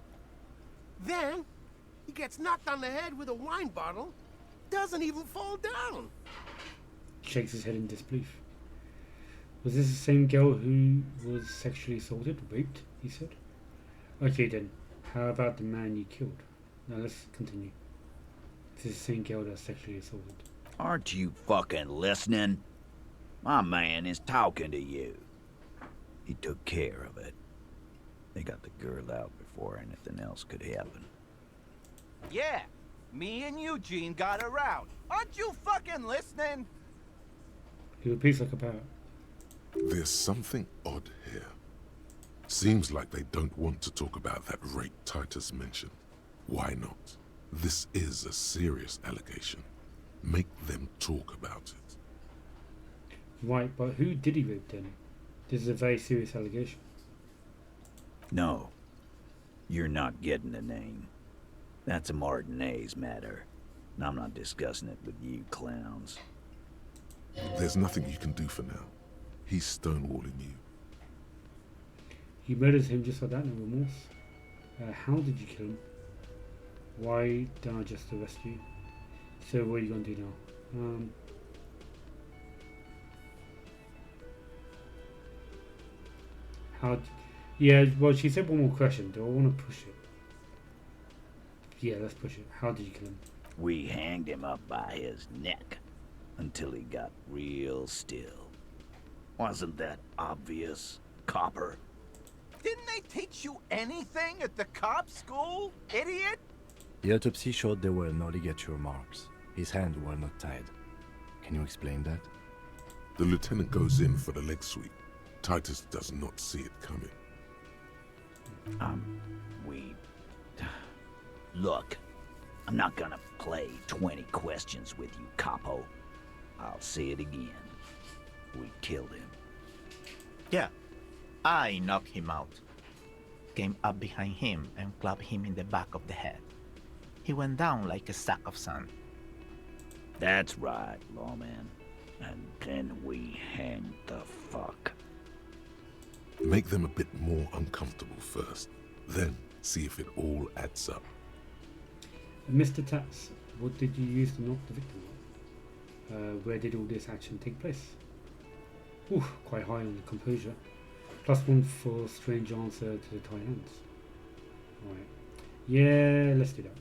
Then, he gets knocked on the head with a wine bottle. Doesn't even fall down. Shakes his head in disbelief. Was this the same girl who was sexually assaulted, raped, he said? Okay then, how about the man you killed? Now let's continue. This is the same girl that was sexually assaulted. Aren't you fucking listening? My man is talking to you. He took care of it. They got the girl out before anything else could happen. Yeah, me and Eugene got her out. Aren't you fucking listening? He repeats like a parrot. There's something odd here. Seems like they don't want to talk about that rape Titus mentioned. Why not? This is a serious allegation. Make them talk about it. Right, but who did he rape then? This is a very serious allegation. No. You're not getting the name. That's a Martinez matter. And I'm not discussing it with you clowns. There's nothing you can do for now. He's stonewalling you. You murdered him just like that, no remorse. How did you kill him? Why don't I just arrest you? So what are you going to do now? Yeah, well, she said one more question. Do I want to push it? Yeah, let's push it. How did you kill him? We hanged him up by his neck until he got real still. Wasn't that obvious, Copper? Didn't they teach you anything at the cop school, idiot? The autopsy showed there were no ligature marks. His hands were not tied. Can you explain that? The lieutenant goes in for the leg sweep. Titus does not see it coming. Look, I'm not gonna play 20 questions with you, Capo. I'll say it again. We killed him. Yeah, I knocked him out. Came up behind him and clapped him in the back of the head. He went down like a sack of sand. That's right, lawman. And then we hanged the fuck. Make them a bit more uncomfortable first. Then see if it all adds up. Mr. Tats, what did you use to knock the victim out? Where did all this action take place? Ooh, quite high on the composure. +1 for strange answer to the tie hands. Alright. Yeah, let's do that.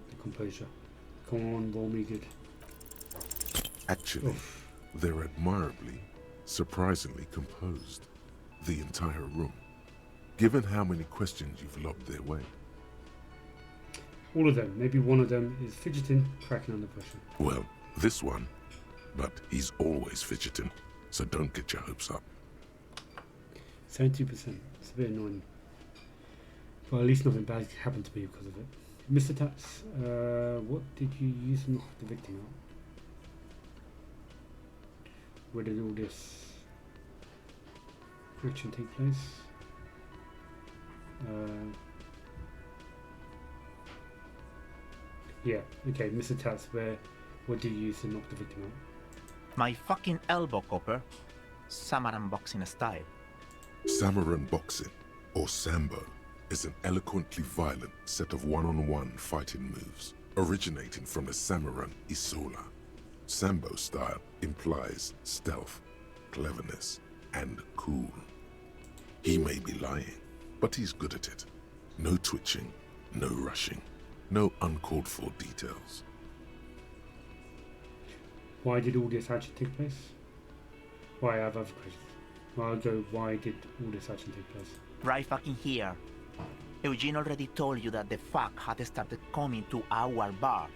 The composure. Come on, roll me good. Actually, they're admirably, surprisingly composed. The entire room. Given how many questions you've lobbed their way. All of them. Maybe one of them is fidgeting, cracking under pressure. Well, this one. But he's always fidgeting, so don't get your hopes up. 72%. It's a bit annoying. Well, at least nothing bad happened to me because of it. Mr. Tats, what did you use to knock the victim out? Where did all this action take place? Yeah, okay, Mr. Tats, what did you use to knock the victim out? My fucking elbow, Copper. Samurai boxing style. Samurai boxing, or Sambo, is an eloquently violent set of one-on-one fighting moves originating from the samurai Isola. Sambo style implies stealth, cleverness, and cool. He may be lying, but he's good at it. No twitching, no rushing, no uncalled for details. Why did all this action take place? Why, I have other questions. I'll go, why did all this action take place? Right fucking here. Eugene already told you that the fuck had started coming to our bar.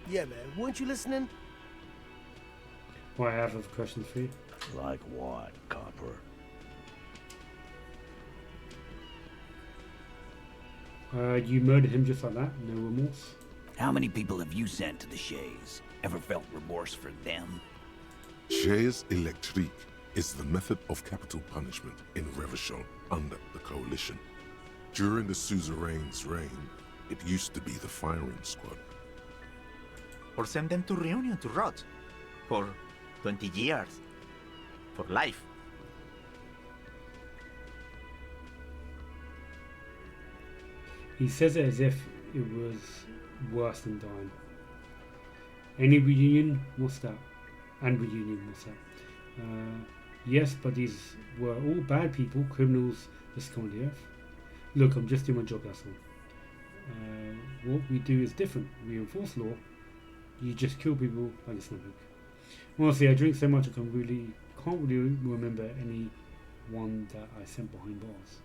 Yeah, man. Weren't you listening? Why, I have other questions for you. Like what, Copper? You murdered him just like that? No remorse? How many people have you sent to the Shays? Ever felt remorse for them? Chaise électrique is the method of capital punishment in Revachol under the Coalition. During the suzerain's reign, it used to be the firing squad. Or send them to Reunion to rot. For 20 years. For life. He says it as if it was worse than dying. Any reunion? What's that? And reunion, what's that? Yes, but these were all bad people, criminals, the scum of the earth. Look, I'm just doing my job, that's all. What we do is different. We enforce law. You just kill people like a snowball. Honestly, I drink so much I can't really remember any one that I sent behind bars.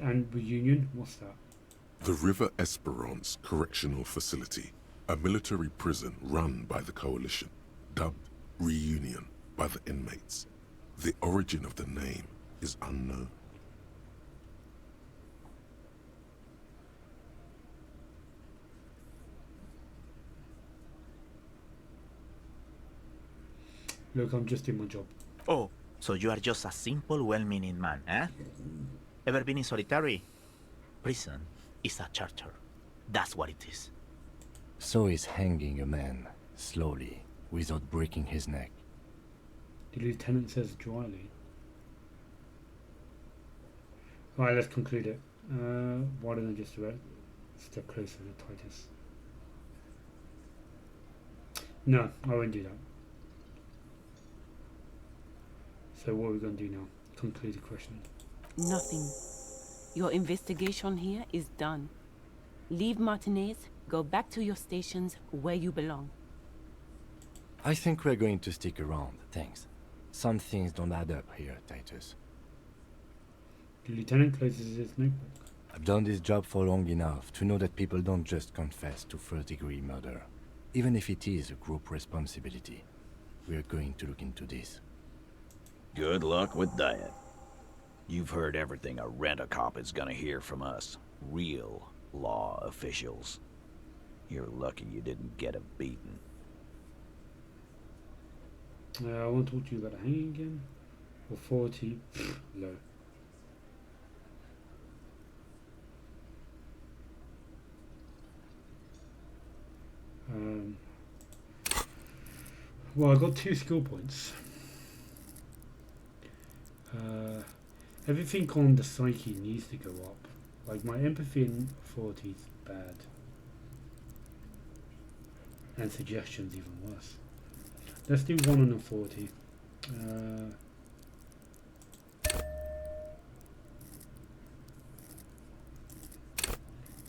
And reunion, what's that? The River Esperance Correctional Facility, a military prison run by the Coalition, dubbed Reunion by the inmates. The origin of the name is unknown. Look, I'm just doing my job. Oh, so you are just a simple, well-meaning man, eh? Ever been in solitary? Prison is a charter. That's what it is. So is hanging a man, slowly, without breaking his neck. The lieutenant says dryly. Alright, let's conclude it. Why don't I just step closer to Titus? No, I won't do that. So what are we going to do now? Conclude the question. Nothing. Your investigation here is done. Leave Martinez, go back to your stations where you belong. I think we're going to stick around, thanks. Some things don't add up here, Titus. The lieutenant closes his notebook. I've done this job for long enough to know that people don't just confess to first-degree murder. Even if it is a group responsibility. We're going to look into this. Good luck with that. You've heard everything a rent-a-cop is gonna hear from us. Real law officials. You're lucky you didn't get a beating. I want to talk to you about hanging again. Or 40. Low. Well, I got 2 skill points. Everything on the psyche needs to go up. Like my empathy and authority is bad. And suggestions even worse. Let's do 1 on authority.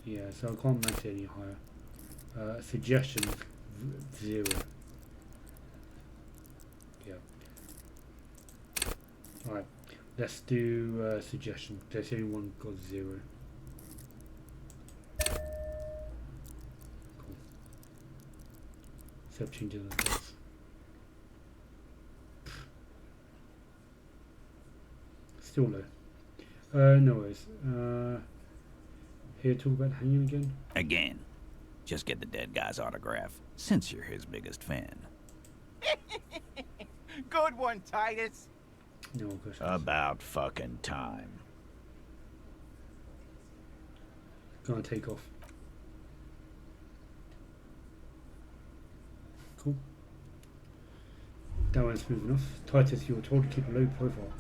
Yeah, so I can't make it any higher. Suggestions 0. Yeah. Alright, let's do suggestion. There's only one got 0. Cool. step changes like this. Still low. No worries. Here, talk about hanging again. Again. Just get the dead guy's autograph, since you're his biggest fan. Good one, Titus. No questions. About fucking time. Gonna take off. Cool. That one's smooth enough. Titus, you're told to keep a low profile.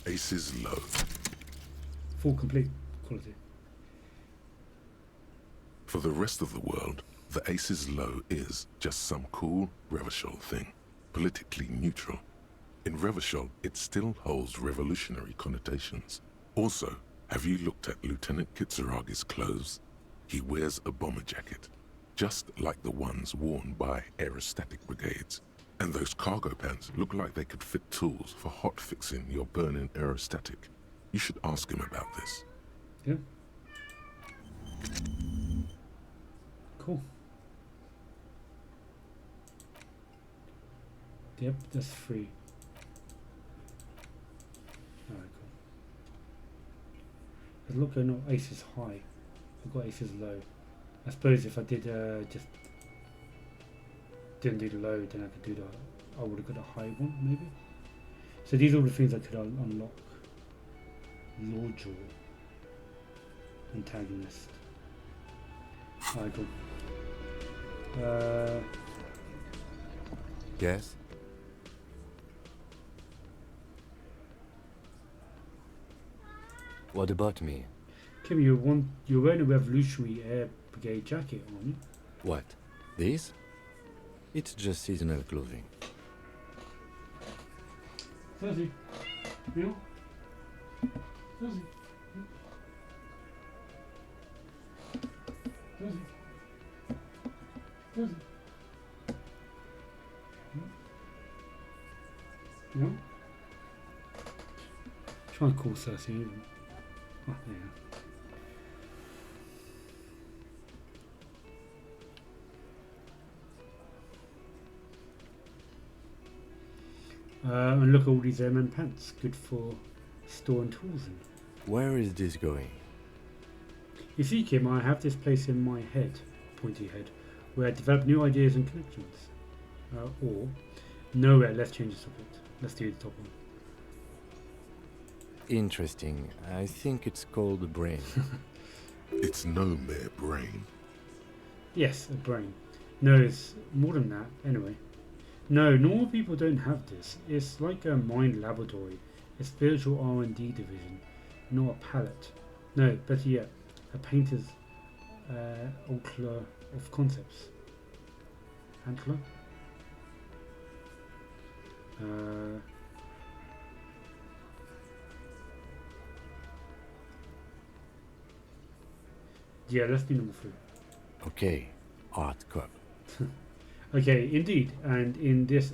Aces low. Full complete quality. For the rest of the world, the aces low is just some cool Revachol thing, politically neutral. In Revachol, it still holds revolutionary connotations. Also, have you looked at Lieutenant Kitsuragi's clothes? He wears a bomber jacket, just like the ones worn by aerostatic brigades. And those cargo pants look like they could fit tools for hot-fixing your burning aerostatic. You should ask him about this. Yeah. Cool. Yep, that's free. Alright, cool. But look, I know ace is high. I've got aces low. I suppose if I did just didn't do the low, then I could do the. I would have got a high one, maybe. So these are all the things I could unlock. Lordjaw. Antagonist. Alright, cool. Yes? What about me? Kim, you're wearing a Revolutionary Air Brigade jacket, aren't you? What? This? It's just seasonal clothing. Susie, you? Susie. Susie. Susie. No? Try and call Cersei. Oh, there you go. And look at all these airman pants. Good for storing tools in. Where is this going? You see, Kim, I have this place in my head, pointy head, where I develop new ideas and connections. Or, nowhere, let's change the subject. Let's do the top one. Interesting. I think it's called a brain. It's no mere brain. Yes, a brain. No, it's more than that. Anyway. No, normal people don't have this. It's like a mind laboratory. A spiritual R&D division, not a palette. No, better yet, a painter's antler of concepts. Antler? Yeah, let's do number 3. Okay, art cup. Okay, indeed, and in this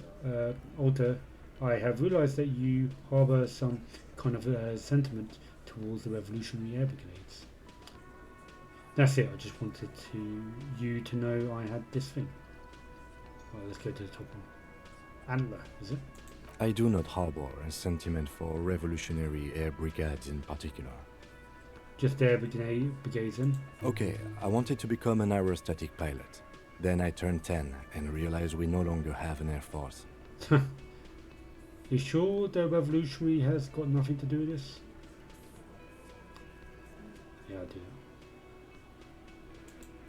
altar, I have realized that you harbor some kind of sentiment towards the Revolutionary Air Brigades. That's it, I just wanted you to know I had this thing. Well, let's go to the top one. Antler, is it? I do not harbor a sentiment for Revolutionary Air Brigades in particular. Just air brigades in? Okay, I wanted to become an aerostatic pilot. Then I turned 10 and realized we no longer have an air force. You sure the Revolutionary has got nothing to do with this? Yeah, I do.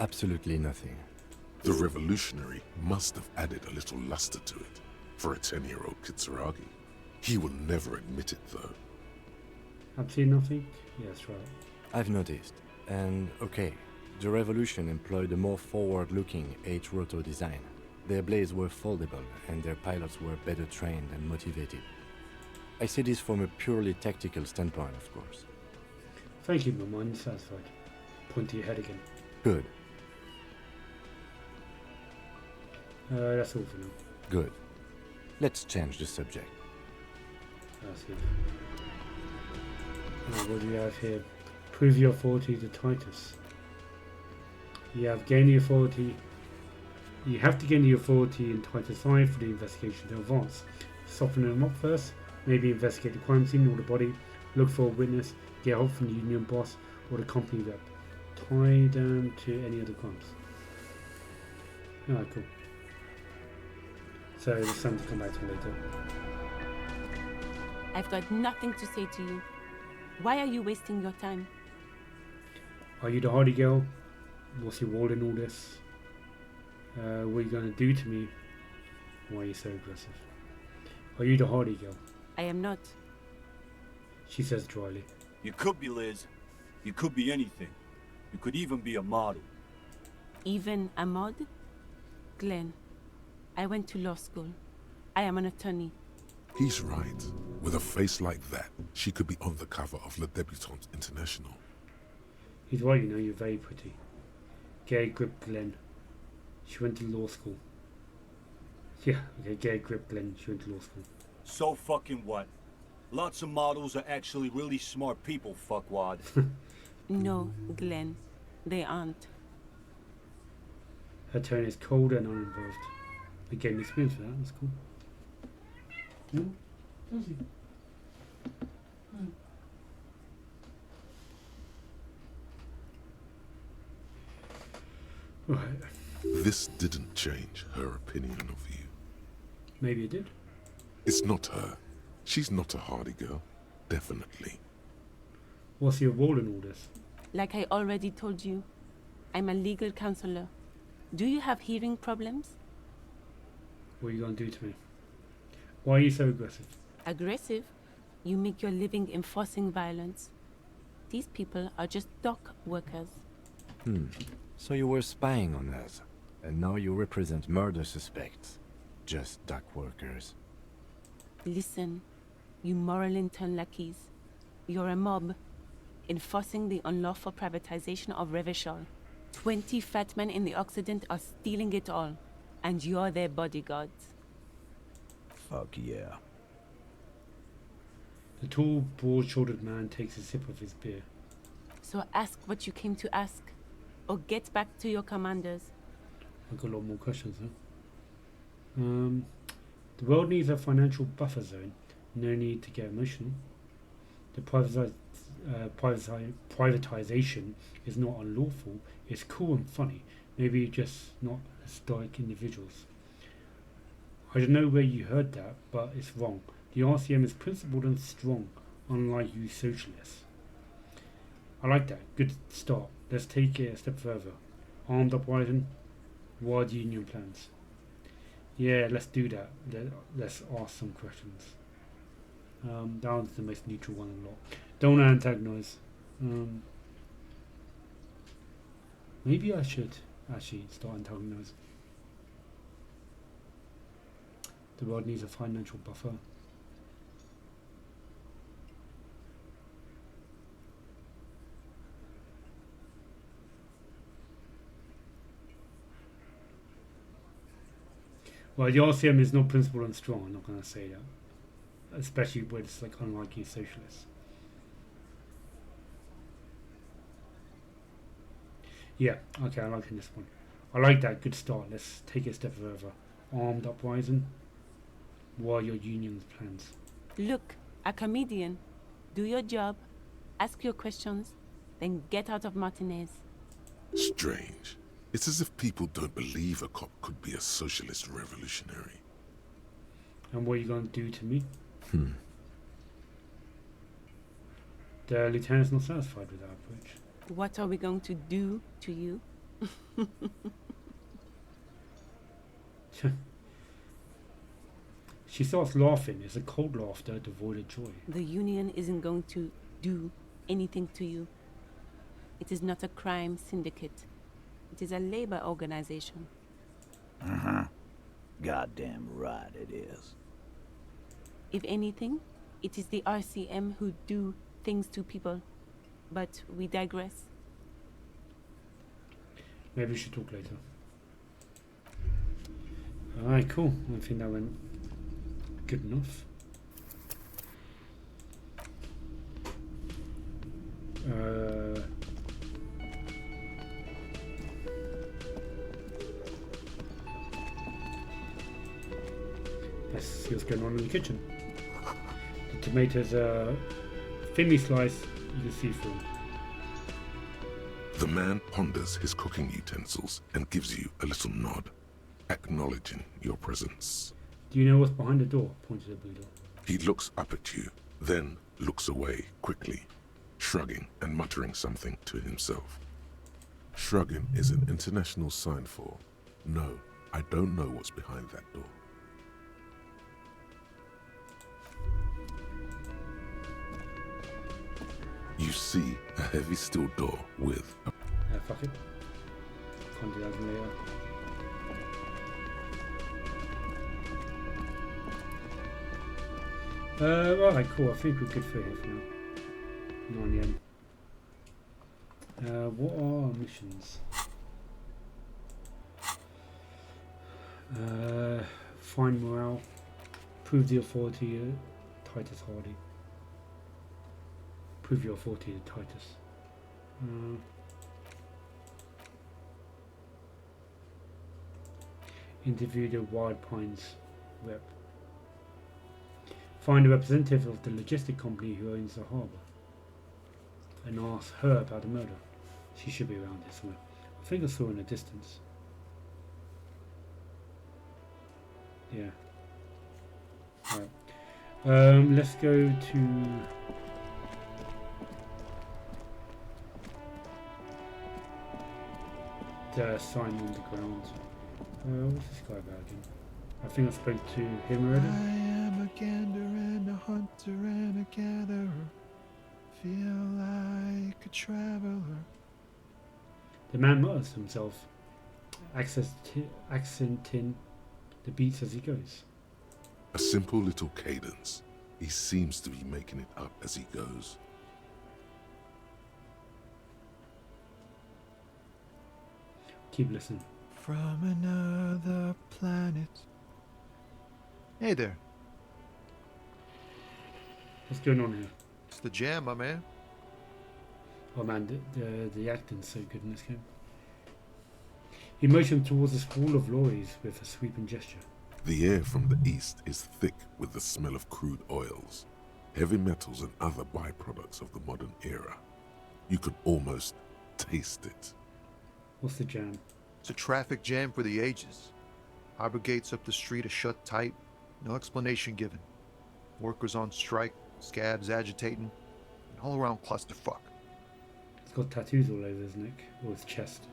Absolutely nothing. The Revolutionary must have added a little luster to it for a 10-year-old Kitsuragi. He will never admit it, though. Absolutely nothing? Yeah, that's right. I've noticed. And okay, the Revolution employed a more forward-looking H-rotor design. Their blades were foldable, and their pilots were better trained and motivated. I see this from a purely tactical standpoint, of course. Thank you, my mind is satisfied. Point to your head again. Good. That's all for now. Good. Let's change the subject. That's it. What do we have here? Prove your authority to Titus. You have gained the authority You have to gain the authority in Titus 5 for the investigation to advance. Soften them up first, maybe investigate the crime scene or the body, look for a witness, get help from the union boss or the company rep. Tie them to any other crimes. Alright, cool. So there's something to come back to later. I've got nothing to say to you. Why are you wasting your time? Are you the hardy girl? What's your role in all this? What are you going to do to me? Why are you so aggressive? Are you the hardy girl? I am not. She says dryly. You could be Liz. You could be anything. You could even be a model. Even a mod? Glenn, I went to law school. I am an attorney. He's right. With a face like that, she could be on the cover of Le Debutante International. He's right, you know, you're very pretty. Get a grip, Glenn. She went to law school. Yeah, okay, get a grip, Glenn. She went to law school. So fucking what? Lots of models are actually really smart people, fuckwad. No, Glenn, they aren't. Her tone is cold and uninvolved. I gained experience for that, that's cool. Yeah, does he? Right. This didn't change her opinion of you. Maybe it did. It's not her. She's not a hardy girl. Definitely. What's your role in all this? Like I already told you, I'm a legal counselor. Do you have hearing problems? What are you going to do to me? Why are you so aggressive? Aggressive? You make your living enforcing violence. These people are just dock workers. So you were spying on us, and now you represent murder suspects. Just dock workers. Listen, you moral intern lackeys. You're a mob, enforcing the unlawful privatization of Revachol. 20 fat men in the Occident are stealing it all, and you're their bodyguards. Fuck yeah. The tall, broad-shouldered man takes a sip of his beer. So ask what you came to ask, or get back to your commanders. I've got a lot more questions, huh? The world needs a financial buffer zone. No need to get emotional. The privatization is not unlawful. It's cool and funny. Maybe just not historic individuals. I don't know where you heard that, but it's wrong. The RCM is principled and strong, unlike you socialists. I like that. Good start. Let's take it a step further. Armed uprising. What are the union plans? Yeah, let's do that. Let's ask some questions. That one's the most neutral one in law. Don't antagonize. Maybe I should actually start antagonizing. The world needs a financial buffer. Well, the RCM is not principled and strong, I'm not going to say that. Especially when it's like unlike you socialists. Yeah, okay, I like this one. I like that, good start. Let's take it a step further. Armed uprising. What are your union's plans? Look, a comedian. Do your job, ask your questions, then get out of Martinez. Strange. It's as if people don't believe a cop could be a socialist revolutionary. And what are you going to do to me? The lieutenant's not satisfied with that approach. What are we going to do to you? She starts laughing. It's a cold laughter devoid of joy. The union isn't going to do anything to you. It is not a crime syndicate. It is a labor organization. Goddamn right it is. If anything, it is the RCM who do things to people. But we digress. Maybe we should talk later. Alright, cool. I think that went good enough. let's see what's going on in the kitchen. The tomatoes are thinly sliced, you can see through them. The man ponders his cooking utensils and gives you a little nod, acknowledging your presence. Do you know what's behind the door? Pointed at the blue door. He looks up at you, then looks away quickly, shrugging and muttering something to himself. Shrugging is an international sign for, no, I don't know what's behind that door. You see a heavy steel door with a... Fuck it. Can't do that later. Right, cool. I think we're good for here for now. 9 AM. What are our missions? Find morale. Prove the authority of Titus Hardy. Prove your authority to Titus. Interview the Wild Pines rep. Find a representative of the logistic company who owns the harbour and ask her about the murder. She should be around here somewhere. I think I saw her in the distance. Yeah. Alright. Let's go to... the sign on the ground. What's this guy about again? I think I spoke to him already. I am a gander and a hunter and a gatherer. Feel like a traveler. The man mutters to himself, accenting the beats as he goes. A simple little cadence. He seems to be making it up as he goes. Keep listening. From another planet. Hey there. What's going on here? It's the jam, my man. Oh man, the acting's so good in this game. He motioned towards a squall of lorries with a sweeping gesture. The air from the east is thick with the smell of crude oils, heavy metals and other byproducts of the modern era. You could almost taste it. What's the jam? It's a traffic jam for the ages. Harbor gates up the street are shut tight, no explanation given. Workers on strike, scabs agitating, an all-around clusterfuck. He's got tattoos all over his neck, or his chest.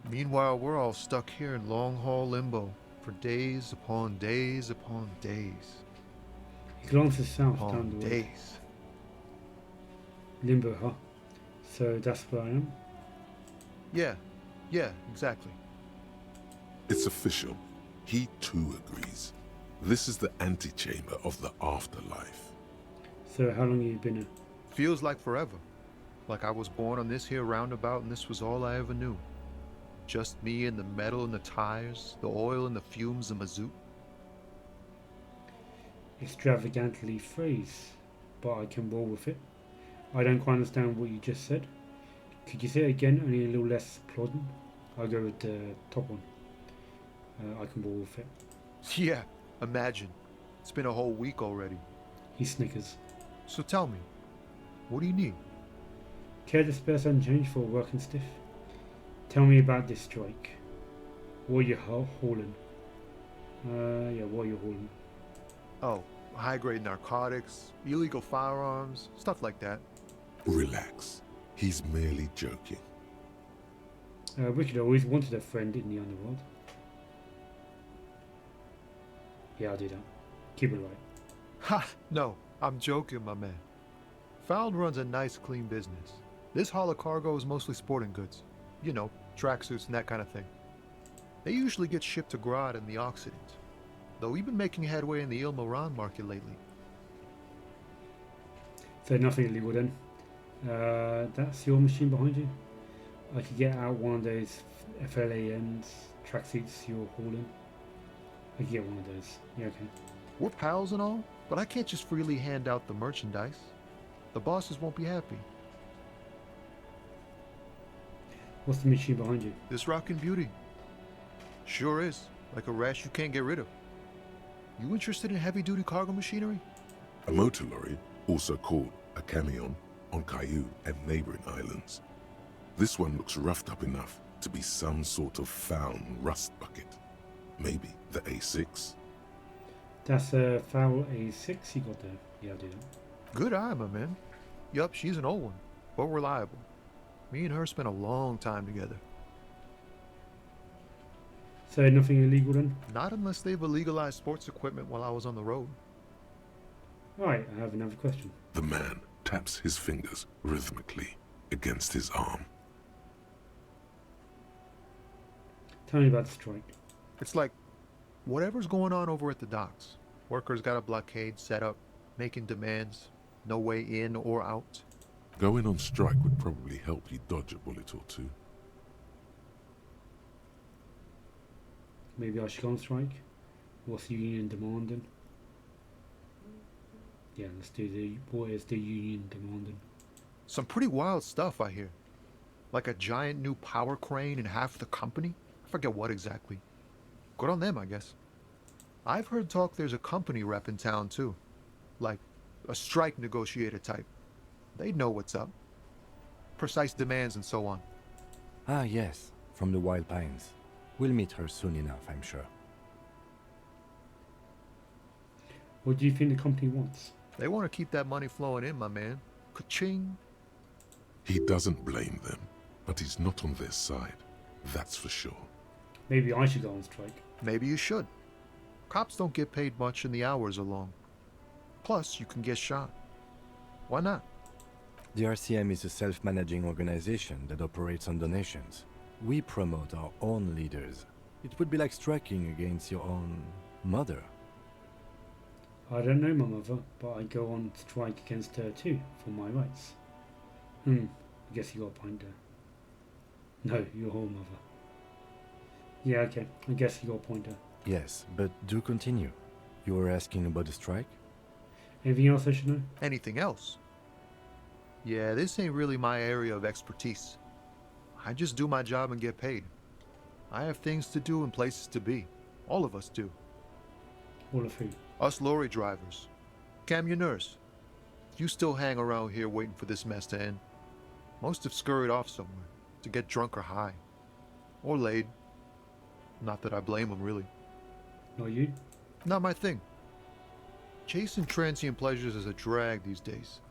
Meanwhile, we're all stuck here in long-haul limbo for days upon days upon days. He glances south upon down the road. days. Limbo, huh? So that's where I am? Yeah, exactly. It's official. He too agrees. This is the antechamber of the afterlife. So how long have you been here? Feels like forever. Like I was born on this here roundabout and this was all I ever knew. Just me and the metal and the tires, the oil and the fumes of mazout. Extravagantly phrased, but I can roll with it. I don't quite understand what you just said. Could you say it again, only a little less plodding? I'll go with the top one. I can roll with it. Yeah, imagine. It's been a whole week already. He snickers. So tell me, what do you need? Care to spare some change for working stiff? Tell me about this strike. What are you hauling? What are you hauling? Oh, high-grade narcotics, illegal firearms, stuff like that. Relax. He's merely joking. Richard always wanted a friend in the underworld. Yeah, I'll do that. Keep it right. Ha! No, I'm joking, my man. Found runs a nice, clean business. This haul of cargo is mostly sporting goods. You know, tracksuits and that kind of thing. They usually get shipped to Grodd and the Occident, though we've been making headway in the Il Moran market lately. So nothing illegal then. That's your machine behind you. I could get out one of those FLAMs, tracksuits you're hauling. I could get one of those. Yeah, okay. We're pals and all, but I can't just freely hand out the merchandise. The bosses won't be happy. What's the machine behind you? This rockin' beauty. Sure is. Like a rash you can't get rid of. You interested in heavy-duty cargo machinery? A motor lorry, also called a camion, on Caillou and neighboring islands. This one looks roughed up enough to be some sort of found rust bucket. Maybe the A6? That's a foul A6 you got there. Yeah, I did it. Good eye, my man. Yup, she's an old one, but reliable. Me and her spent a long time together. So nothing illegal then? Not unless they've illegalized sports equipment while I was on the road. Right, I have another question. The man taps his fingers rhythmically against his arm. Tell me about the strike. It's like, whatever's going on over at the docks. Workers got a blockade set up, making demands, no way in or out. Going on strike would probably help you dodge a bullet or two. Maybe I should go on strike? What's the union demanding? Yeah, let's do what is the union demanding? Some pretty wild stuff, I hear. Like a giant new power crane in half the company? I forget what exactly. Good on them, I guess. I've heard talk there's a company rep in town, too. Like a strike negotiator type. They'd know what's up. Precise demands and so on. Ah, yes, from the Wild Pines. We'll meet her soon enough, I'm sure. What do you think the company wants? They want to keep that money flowing in, my man. Ka-ching. He doesn't blame them, but he's not on their side. That's for sure. Maybe I should go on strike. Maybe you should. Cops don't get paid much and the hours are long. Plus, you can get shot. Why not? The RCM is a self-managing organization that operates on donations. We promote our own leaders. It would be like striking against your own mother. I don't know my mother, but I go on strike against her too, for my rights. I guess you got a point there. No, your whole mother. Yeah, okay, I guess you got a point there. Yes, but do continue. You were asking about the strike? Anything else I should know? Anything else? Yeah, this ain't really my area of expertise. I just do my job and get paid. I have things to do and places to be. All of us do. All of who? Us lorry drivers. Camionneurs. You still hang around here waiting for this mess to end. Most have scurried off somewhere to get drunk or high. Or laid. Not that I blame them, really. Not you? Not my thing. Chasing transient pleasures is a drag these days.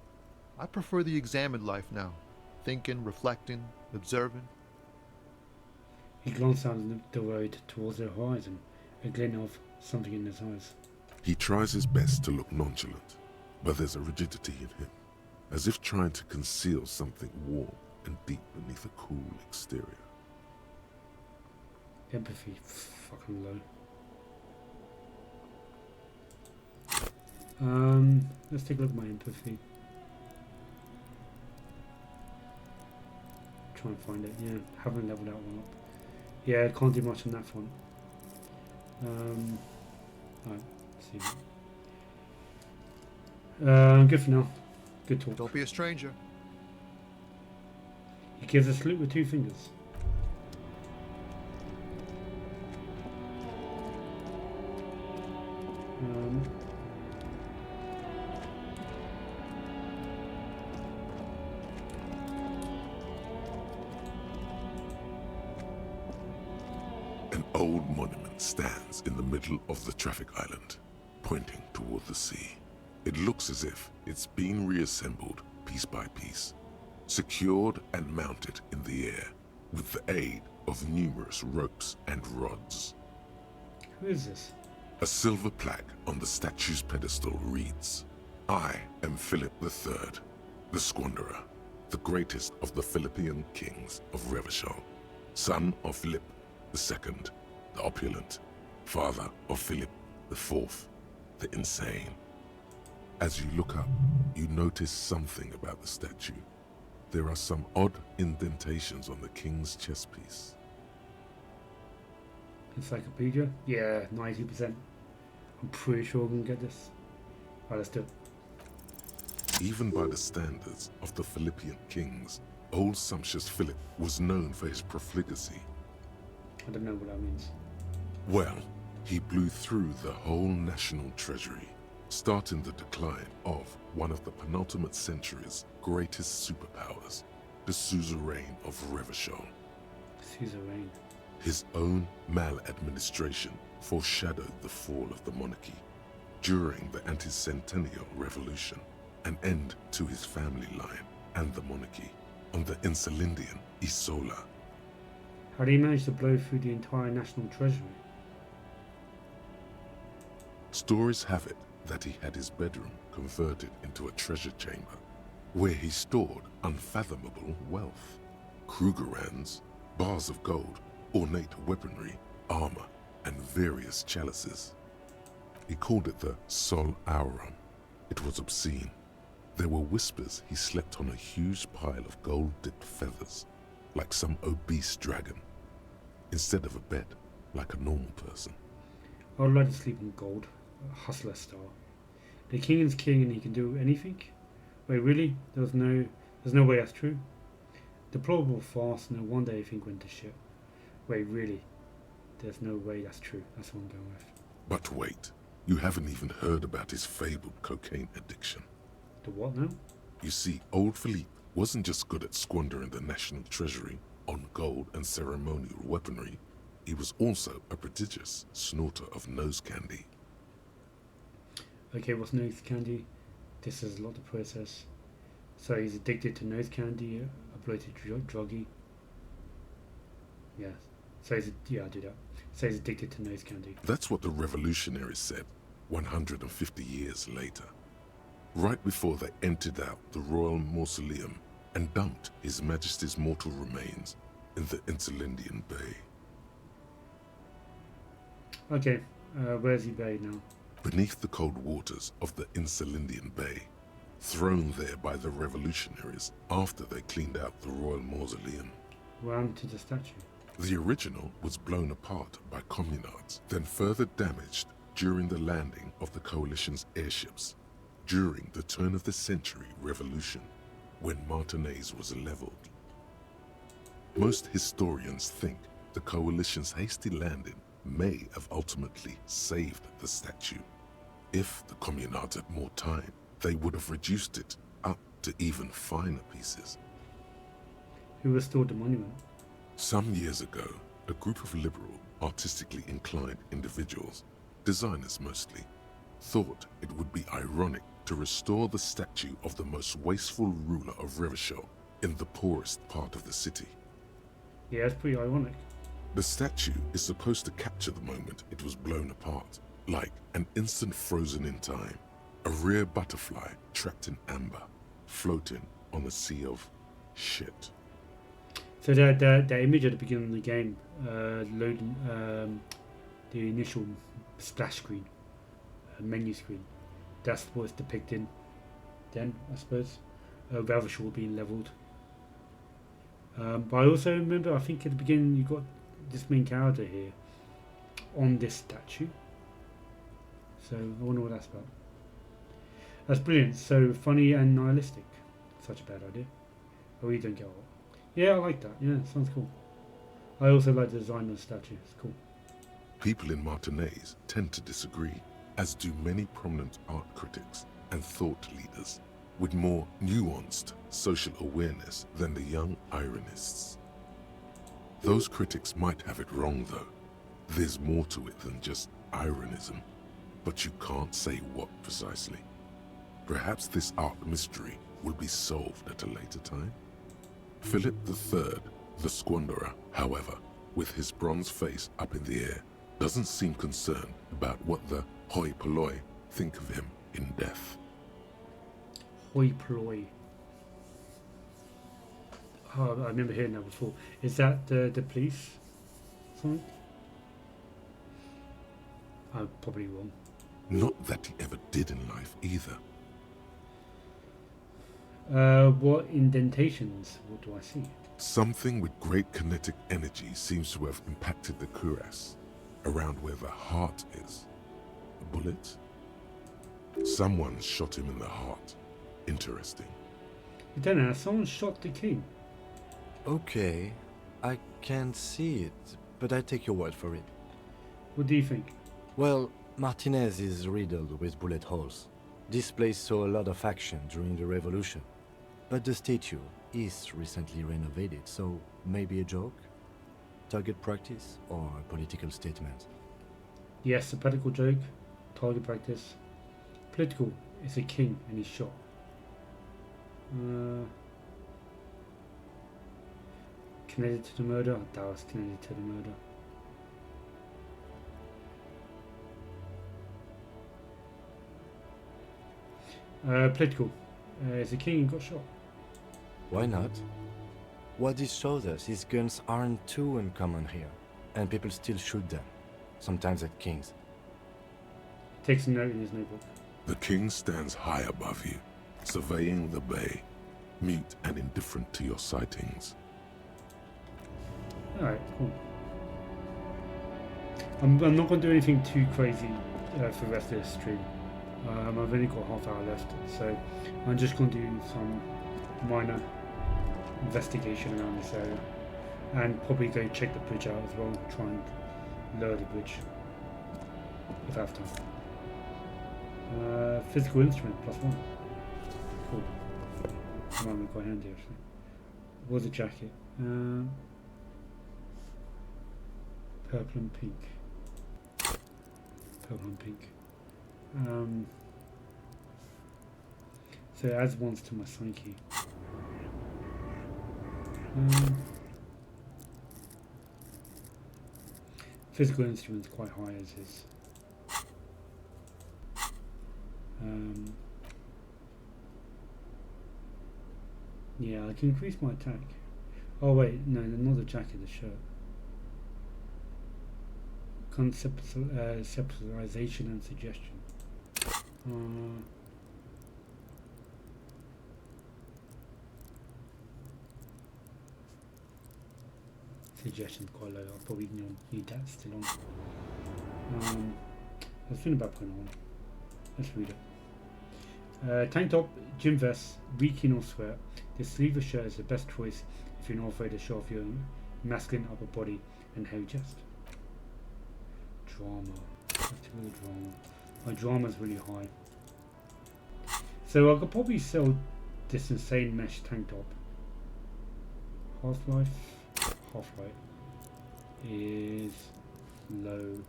I prefer the examined life now. Thinking, reflecting, observing. He glanced down the road towards the horizon, a glint of something in his eyes. He tries his best to look nonchalant, but there's a rigidity in him, as if trying to conceal something warm and deep beneath a cool exterior. Empathy, fucking low. Let's take a look at my empathy. Try and find it. Yeah, haven't leveled that one up. Yeah, can't do much on that front. Alright, see. Good for now. Good talk. Don't be a stranger. He gives a salute with 2 fingers. An old monument stands in the middle of the traffic island, pointing toward the sea. It looks as if it's been reassembled piece by piece, secured and mounted in the air with the aid of numerous ropes and rods. Who is this? A silver plaque on the statue's pedestal reads, "I am Philip III, the Squanderer, the greatest of the Philippian kings of Revachol, son of Philip II, the opulent, father of Philip IV, the insane." As you look up, you notice something about the statue. There are some odd indentations on the king's chest piece. Encyclopedia? Yeah, 90%. I'm pretty sure we can get this. Alright, let's do it. Even by the standards of the Philippian kings, old sumptuous Philip was known for his profligacy. I don't know what that means. Well, He blew through the whole national treasury, starting the decline of one of the penultimate century's greatest superpowers, the suzerain of Revachol. Suzerain. His own maladministration foreshadowed the fall of the monarchy. During the anti-centennial revolution, an end to his family line and the monarchy on the Insulindian Isola. How did he manage to blow through the entire national treasury? Stories have it that he had his bedroom converted into a treasure chamber, where he stored unfathomable wealth. Krugerrands, bars of gold, ornate weaponry, armor, and various chalices. He called it the Sol Auron. It was obscene. There were whispers he slept on a huge pile of gold-dipped feathers, like some obese dragon, instead of a bed, like a normal person. I would like to sleep in gold, hustler style. The king is king and he can do anything? Wait, really? There's no way that's true? Deplorable farce, no wonder everything went to shit. Wait, really? There's no way that's true. That's what I'm going with. But wait, you haven't even heard about his fabled cocaine addiction. The what now? You see, old Philippe wasn't just good at squandering the national treasury on gold and ceremonial weaponry, he was also a prodigious snorter of nose candy. Okay, what's nose candy? This is a lot to process. So he's addicted to nose candy, a bloated druggie. Yeah. So I do that. So he's addicted to nose candy. That's what the revolutionaries said 150 years later, right before they emptied out the royal mausoleum and dumped His Majesty's mortal remains in the Insulindian Bay. Okay, where's he buried now? Beneath the cold waters of the Insulindian Bay, thrown there by the revolutionaries after they cleaned out the royal mausoleum. What happened to the statue? The original was blown apart by communards, then further damaged during the landing of the coalition's airships during the turn of the century revolution, when Martinaise was leveled. Most historians think the coalition's hasty landing may have ultimately saved the statue. If the communards had more time, they would have reduced it up to even finer pieces. Who restored the monument? Some years ago, a group of liberal, artistically inclined individuals, designers mostly, thought it would be ironic to restore the statue of the most wasteful ruler of Revachol in the poorest part of the city. Yeah, it's pretty ironic. The statue is supposed to capture the moment it was blown apart, like an instant frozen in time, a rare butterfly trapped in amber, floating on a sea of shit. So that image at the beginning of the game, loading the initial splash screen, menu screen, that's what's depicting then, I suppose. Revachol being levelled. But I also remember, I think at the beginning you got this main character here on this statue. So I wonder what that's about. That's brilliant. So funny and nihilistic. Such a bad idea. I really don't get it. Yeah, I like that. Yeah, sounds cool. I also like the design of the statue. It's cool. People in Martinaise tend to disagree, as do many prominent art critics and thought leaders with more nuanced social awareness than the young ironists. Those critics might have it wrong, though. There's more to it than just ironism, but you can't say what precisely. Perhaps this art mystery will be solved at a later time. Philip III, the squanderer, however, with his bronze face up in the air, doesn't seem concerned about what the hoi polloi think of him in death. Hoi polloi. Oh, I remember hearing that before. Is that the police? Something? I'm probably wrong. Not that he ever did in life either. What indentations? What do I see? Something with great kinetic energy seems to have impacted the cuirass, around where the heart is. A bullet? Someone shot him in the heart. Interesting. I don't know, someone shot the king. Okay, I can't see it, but I take your word for it. What do you think? Well, Martinez is riddled with bullet holes. This place saw a lot of action during the revolution. But the statue is recently renovated, so maybe a joke? Target practice or a political statement? Yes, a political joke. Target practice. Political is a king and he's shot. Connected to the murder? I doubt it's connected to the murder. Political. Is a king and got shot. Why not? What this shows us is guns aren't too uncommon here, and people still shoot them, sometimes at kings. Takes a note in his notebook. The king stands high above you, surveying the bay, mute and indifferent to your sightings. Alright, cool. I'm not going to do anything too crazy for the rest of this stream. I've only got half hour left, so I'm just going to do some minor investigation around this area and probably go check the bridge out as well, try and lower the bridge if I have time. Physical instrument +1. Cool. That might be quite handy actually. Was a jacket. Purple and pink. Purple and pink. So it adds ones to my psyche. Physical instruments quite high as is. Yeah, I can increase my attack. Oh wait, no, not the jacket, the shirt. Conceptualization and suggestion. Suggestion's quite low. I'll probably need that still on. I was thinking about putting on. Let's read it. Tank top, gym vest, bikini or sweat. This sleeveless shirt is the best choice if you're not afraid to show off your masculine upper body and hairy chest. Drama. Let's do the drama. My drama's really high. So I could probably sell this insane mesh tank top. Half-life is low.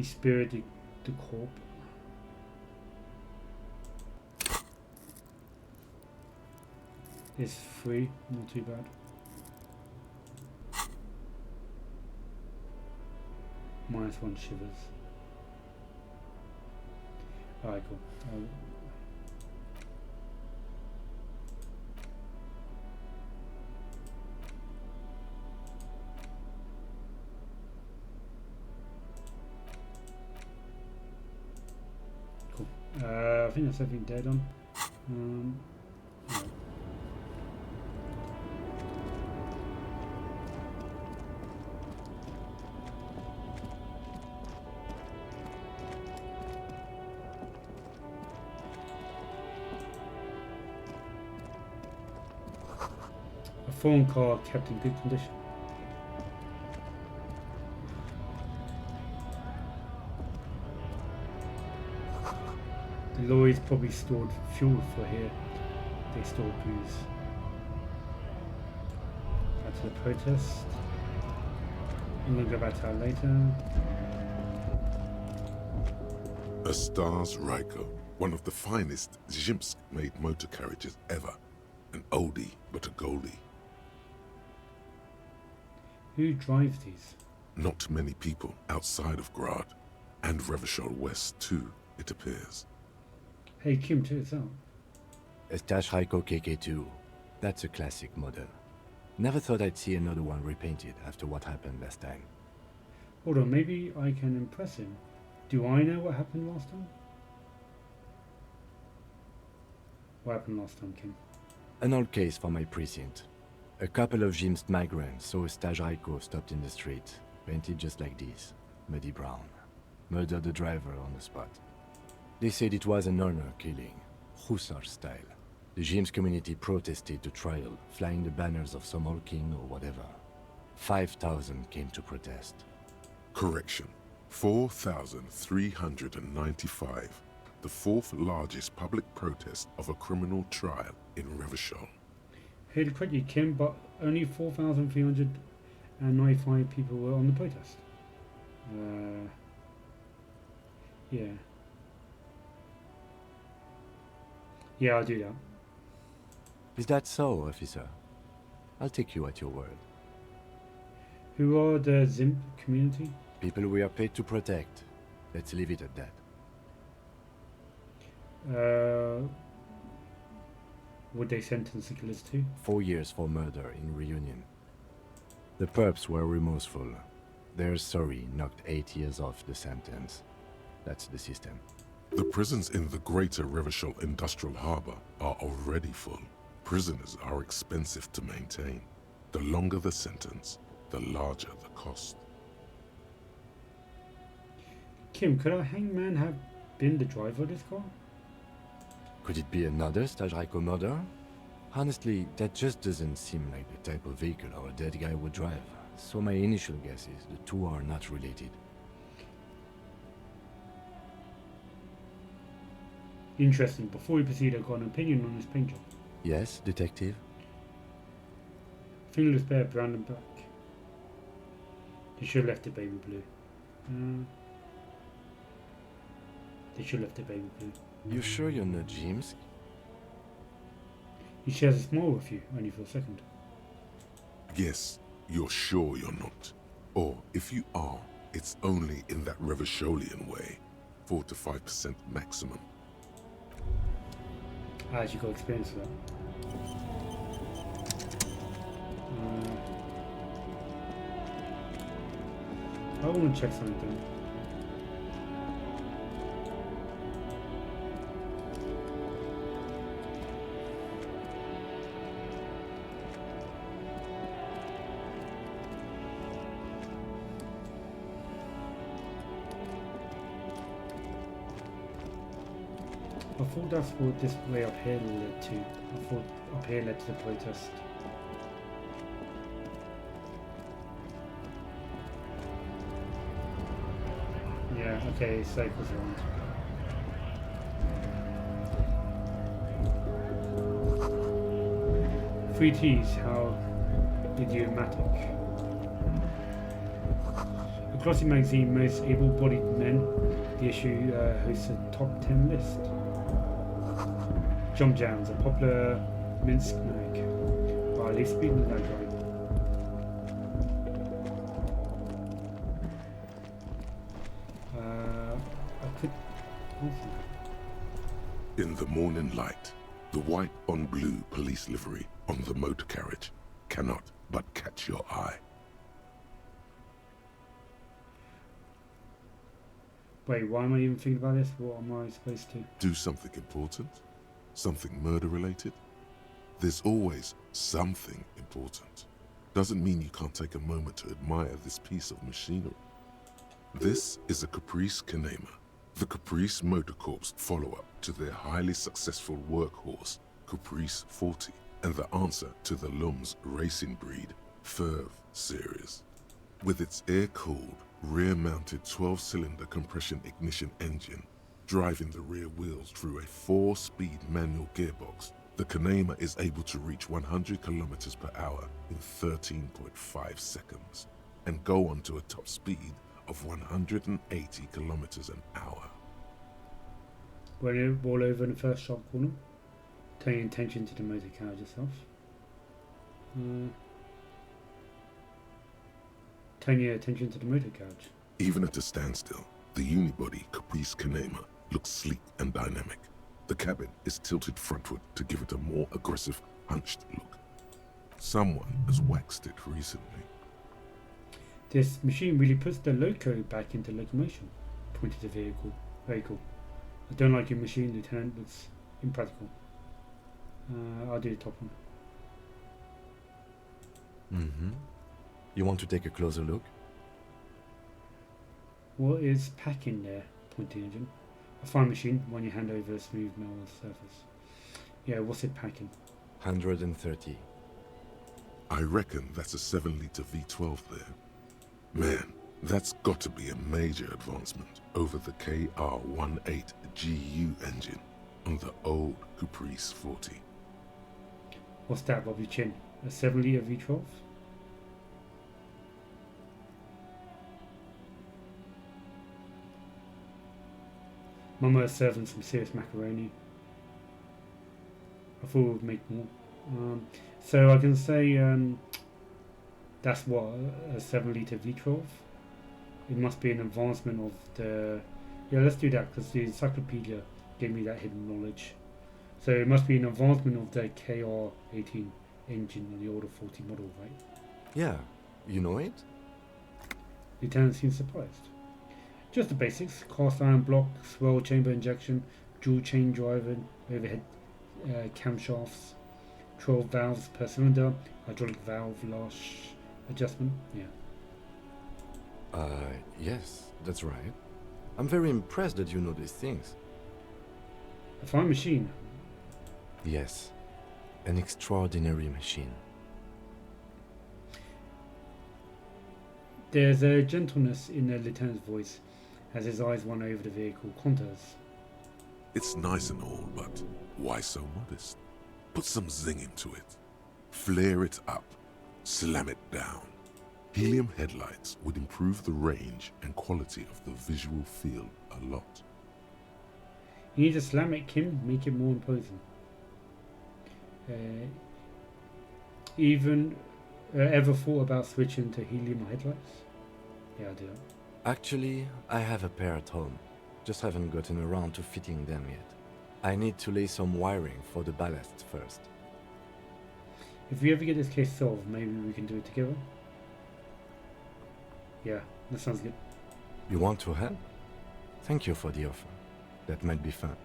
Spirit the corp. Is free, not too bad. -1 shivers. Alright, cool. Cool. I think that's everything dead on. Right. A foreign car kept in good condition. The lorries probably stored fuel for here. They stored booze. Back to the protest. I'm gonna go back to that later. A Stars Ryko, one of the finest Zhimsk-made motor carriages ever. An oldie, but a goldie. Who drives these? Not many people outside of Grad, and Revachol West too, it appears. Hey Kim, check this out. A Stash Ryko KK2. That's a classic model. Never thought I'd see another one repainted after what happened last time. Hold on, maybe I can impress him. Do I know what happened last time? What happened last time, Kim? An old case for my precinct. A couple of Zhimsk migrants saw a Stash Ryko stopped in the street, painted just like this, muddy brown. Murdered the driver on the spot. They said it was an honor killing, Hussar style. The Zhimsk community protested the trial, flying the banners of some old king or whatever. 5,000 came to protest. Correction. 4,395. The fourth largest public protest of a criminal trial in Revachol. Heard correctly, Kim, but only 4,395 people were on the protest. Yeah. Yeah, I'll do that. Is that so, officer? I'll take you at your word. Who are the Zimp community? People we are paid to protect. Let's leave it at that. Would they sentence the killers to? 4 years for murder in Reunion. The perps were remorseful. Their sorry knocked 8 years off the sentence. That's the system. The prisons in the greater Revachol Industrial Harbour are already full. Prisoners are expensive to maintain. The longer the sentence, the larger the cost. Kim, could our hangman have been the driver of this car? Could it be another Stajrajko murder? Honestly, that just doesn't seem like the type of vehicle our dead guy would drive. So my initial guess is the two are not related. Interesting. Before we proceed, I've got an opinion on this paint job. Yes, detective? Fingerless bear, brown and black. They should have left it baby blue. They should have left it baby blue. You sure you're not James? He shares a smile with you, only for a second. Yes, you're sure you're not. Or, if you are, it's only in that Revacholian way. 4 to 5% maximum. As you got experience with that. I want to check something. I thought that's what this way up here led to. I thought up here led to the protest. Yeah, okay, cycles around. Three T's, how idiomatic. A glossy magazine, most able-bodied men. The issue hosts a top 10 list. Jump Jams, a popular Minsk mag. Or at least speaking of that guy. In the morning light, the white on blue police livery on the motor carriage cannot but catch your eye. Wait, why am I even thinking about this? What am I supposed to? Do something important? Something murder-related? There's always something important. Doesn't mean you can't take a moment to admire this piece of machinery. This is a Caprice Kanema, the Caprice Motor Corps follow-up to their highly successful workhorse, Caprice 40, and the answer to the Lum's racing breed, Ferv series. With its air-cooled, rear-mounted 12-cylinder compression ignition engine, driving the rear wheels through a 4-speed manual gearbox, the Kanema is able to reach 100 kilometers per hour in 13.5 seconds, and go on to a top speed of 180 kilometers an hour. When you roll over in the first sharp corner, turn your attention to the motor carriage itself. Turn your attention to the motor carriage. Even at a standstill, the unibody Caprice Kanema looks sleek and dynamic. The cabin is tilted frontward to give it a more aggressive, hunched look. Someone has waxed it recently. This machine really puts the loco back into locomotion. Pointed to the vehicle. Very cool. I don't like your machine, Lieutenant. Looks impractical. I'll do the top one. Mm-hmm. You want to take a closer look? What is packing there? Pointing engine. A fine machine, one you hand over a smooth metal surface. Yeah, what's it packing? 130. I reckon that's a 7-liter V12 there. Man, that's got to be a major advancement over the KR-18GU engine on the old Caprice 40. What's that, Bobby Chin? A 7-liter V12? Mama is serving some serious macaroni. I thought it would make more. So I can say that's what, a 7-liter V12? It must be an advancement of the... Yeah, let's do that because the encyclopedia gave me that hidden knowledge. So it must be an advancement of the KR-18 engine on the older 40 model, right? Yeah, you know it? Lieutenant seems surprised. Just the basics: cast iron block, swirl chamber injection, dual chain driver, overhead camshafts, 12 valves per cylinder, hydraulic valve lash adjustment. Yeah. Yes, that's right. I'm very impressed that you know these things. A fine machine. Yes, an extraordinary machine. There's a gentleness in the lieutenant's voice as his eyes wander over the vehicle contours. It's nice and all, but why so modest? Put some zing into it. Flare it up. Slam it down. Helium headlights would improve the range and quality of the visual field a lot. You need to slam it, Kim, make it more imposing. Ever thought about switching to helium headlights? Yeah, I do. Actually, I have a pair at home. Just haven't gotten around to fitting them yet. I need to lay some wiring for the ballast first. If we ever get this case solved, maybe we can do it together? Yeah, that sounds good. You want to help? Thank you for the offer. That might be fun.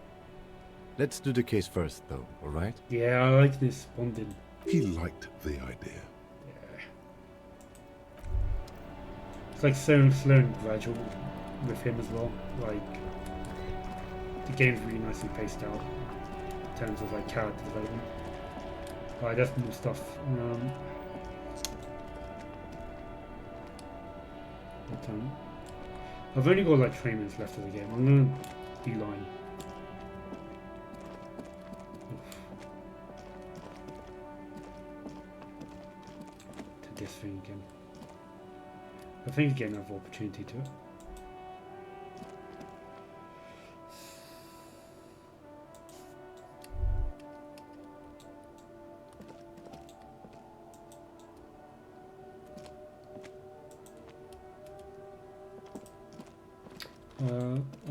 Let's do the case first, though, alright? Yeah, I like this bonding. He liked the idea. Yeah. It's like so slow and gradual with him as well. Like, the game's really nicely paced out in terms of like character development. Alright, that's more stuff. I've only got like 20 minutes left of the game. I'm gonna beeline. To this thing again. I think again I have opportunity to it.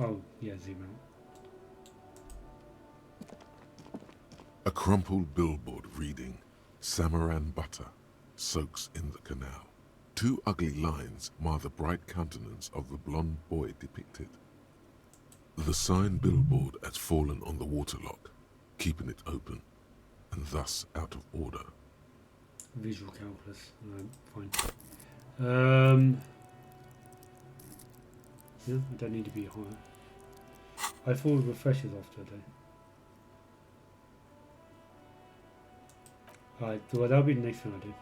Oh, yeah, zoom out. A crumpled billboard reading, Samaran butter soaks in the canal. 2 ugly lines mar the bright countenance of the blonde boy depicted. The sign billboard had fallen on the waterlock, keeping it open, and thus out of order. Visual calculus. Fine. Yeah, I don't need to be higher. I thought it refreshes after a day. Alright, well, that'll be the next thing I do.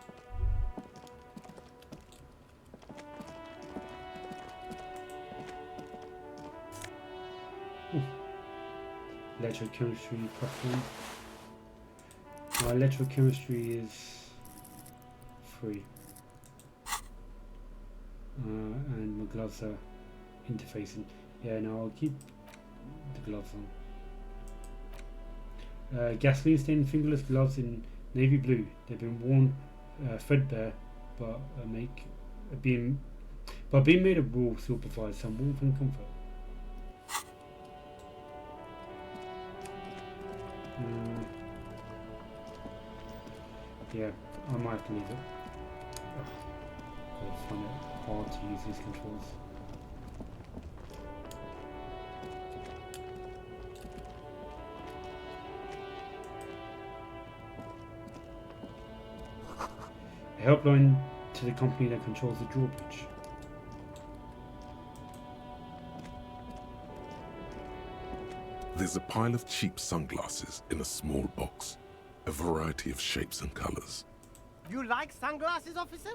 Electrochemistry platform. My electrochemistry is free. And my gloves are interfacing. Yeah, no, I'll keep the gloves on. Gasoline stained fingerless gloves in navy blue. They've been worn threadbare, but being made of wool still provides some warmth and comfort. Yeah, I might have to leave it. I find it hard to use these controls. A helpline to the company that controls the drawbridge. There's a pile of cheap sunglasses in a small box, a variety of shapes and colors. You like sunglasses, officer?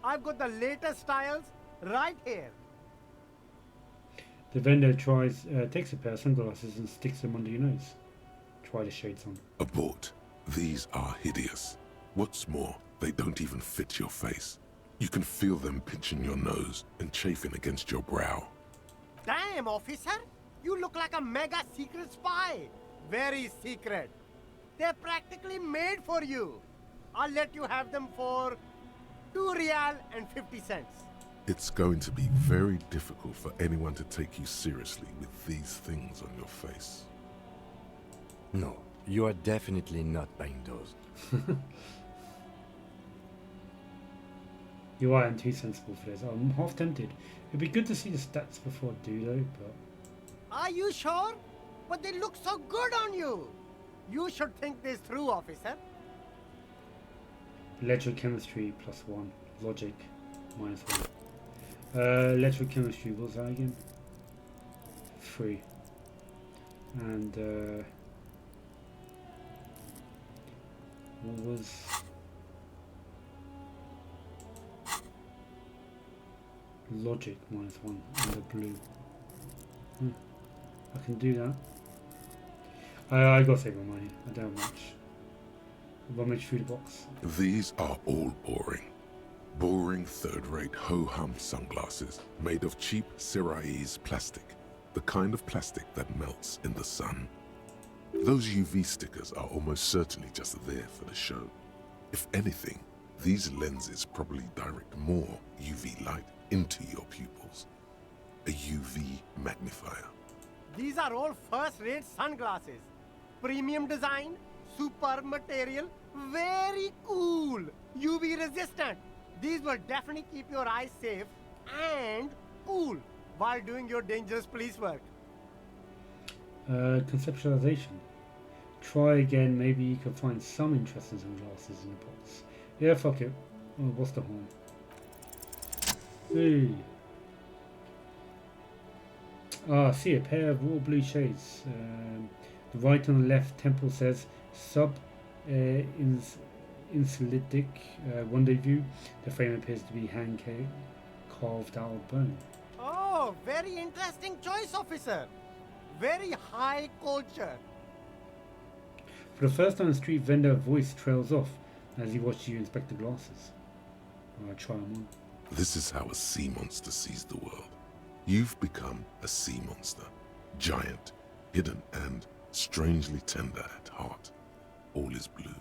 I've got the latest styles right here. The vendor takes a pair of sunglasses and sticks them under your nose. Try the shades on. Abort. These are hideous. What's more, they don't even fit your face. You can feel them pinching your nose and chafing against your brow. Damn, officer! You look like a mega secret spy. Very secret. They're practically made for you. I'll let you have them for 2 real and 50 cents. It's going to be very difficult for anyone to take you seriously with these things on your face. No, you are definitely not buying those. You are too sensible for this. I'm half tempted. It'd be good to see the stats before I do though, but... Are you sure? But they look so good on you. You should think this through, officer. Electrochemistry +1. Logic -1. Electrochemistry, what was that again? 3. And what was... Logic -1 and the blue. I can do that. I gotta save my money. I don't have much. Rummage through the box. These are all boring. Boring third-rate ho-hum sunglasses made of cheap Syrahese plastic. The kind of plastic that melts in the sun. Those UV stickers are almost certainly just there for the show. If anything, these lenses probably direct more UV light into your pupils. A UV magnifier. These are all first-rate sunglasses. Premium design, super material, very cool. UV resistant. These will definitely keep your eyes safe and cool while doing your dangerous police work. Conceptualization. Try again, maybe you can find some interest in sunglasses in the box. Yeah, fuck it. Oh, what's the harm? Hey. Ah, see a pair of royal blue shades. The right and the left temple says insulatic rendezvous. The frame appears to be hand carved out of bone. Oh, very interesting choice, officer. Very high culture. For the first time, the street vendor voice trails off as he watches you inspect the glasses. I'll try them on. This is how a sea monster sees the world. You've become a sea monster. Giant, hidden, and strangely tender at heart. All is blue.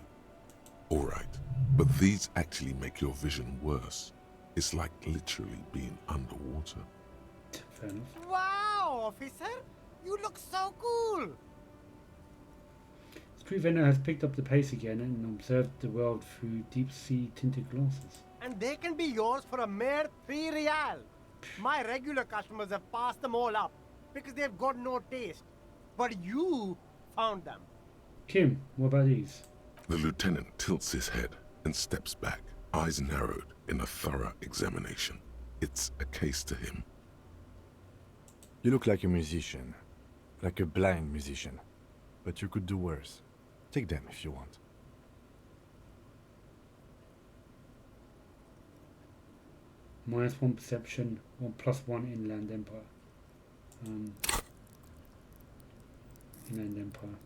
Alright, but these actually make your vision worse. It's like literally being underwater. Fair enough. Wow, officer! You look so cool! Street vendor has picked up the pace again and observed the world through deep-sea tinted glasses. And they can be yours for a mere 3 real. My regular customers have passed them all up because they've got no taste. But you found them. Kim, what about these? The lieutenant tilts his head and steps back, eyes narrowed in a thorough examination. It's a case to him. You look like a musician. Like a blind musician. But you could do worse. Take them if you want. -1 perception, +1 inland empire. Inland empire.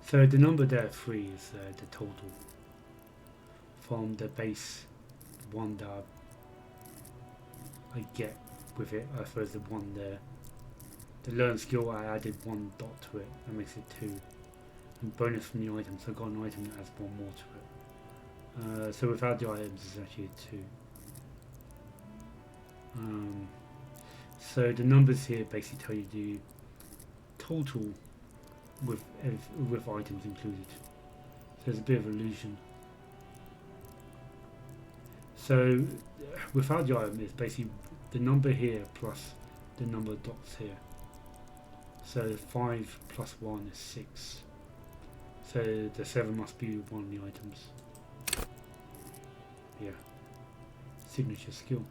So the number there, 3, is the total from the base 1 that I get with it. I suppose the 1 there. The learn skill, I added 1 dot to it. That makes it 2. And bonus from the items, so I got an item that adds 1 more to it. So without the items, it's actually a 2. So the numbers here basically tell you the total with items included. So there's a bit of illusion. So without the item, it's basically the number here plus the number of dots here. So 5 plus 1 is 6. So the 7 must be one of the items. Yeah. Signature skill.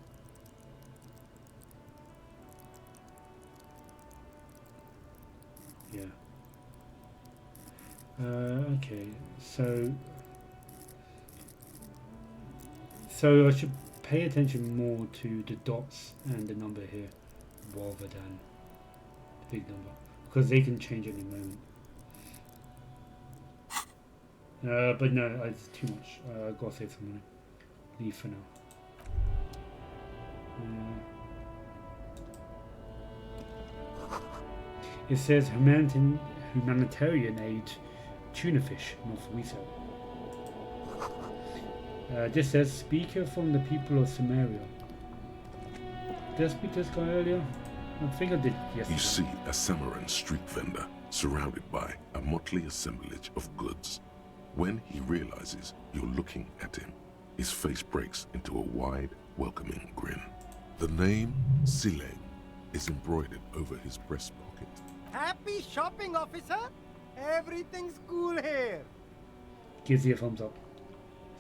Yeah. Okay. So I should pay attention more to the dots and the number here rather than the big number, because they can change any moment. But no, it's too much. I've got to save some money. Leave for now. It says humanitarian aid, tuna fish, North Wesel. This says speaker from the people of Samaria. Did I speak to this guy earlier? I think I did yesterday. You see a Samaran street vendor surrounded by a motley assemblage of goods. When he realizes you're looking at him, his face breaks into a wide, welcoming grin. The name Sileng is embroidered over his breast pocket. Happy shopping, officer! Everything's cool here. Gives you a thumbs up.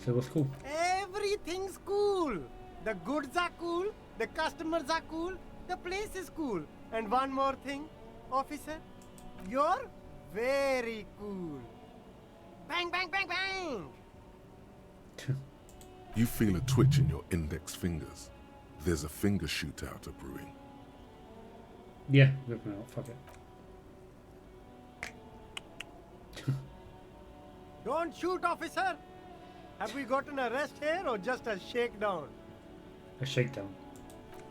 So what's cool? Everything's cool. The goods are cool, the customers are cool, the place is cool. And one more thing, officer, you're very cool. Bang, bang, bang, bang! You feel a twitch in your index fingers. There's a finger shootout brewing. Yeah, rip me out, fuck it. Don't shoot, officer! Have we got an arrest here or just a shakedown? A shakedown.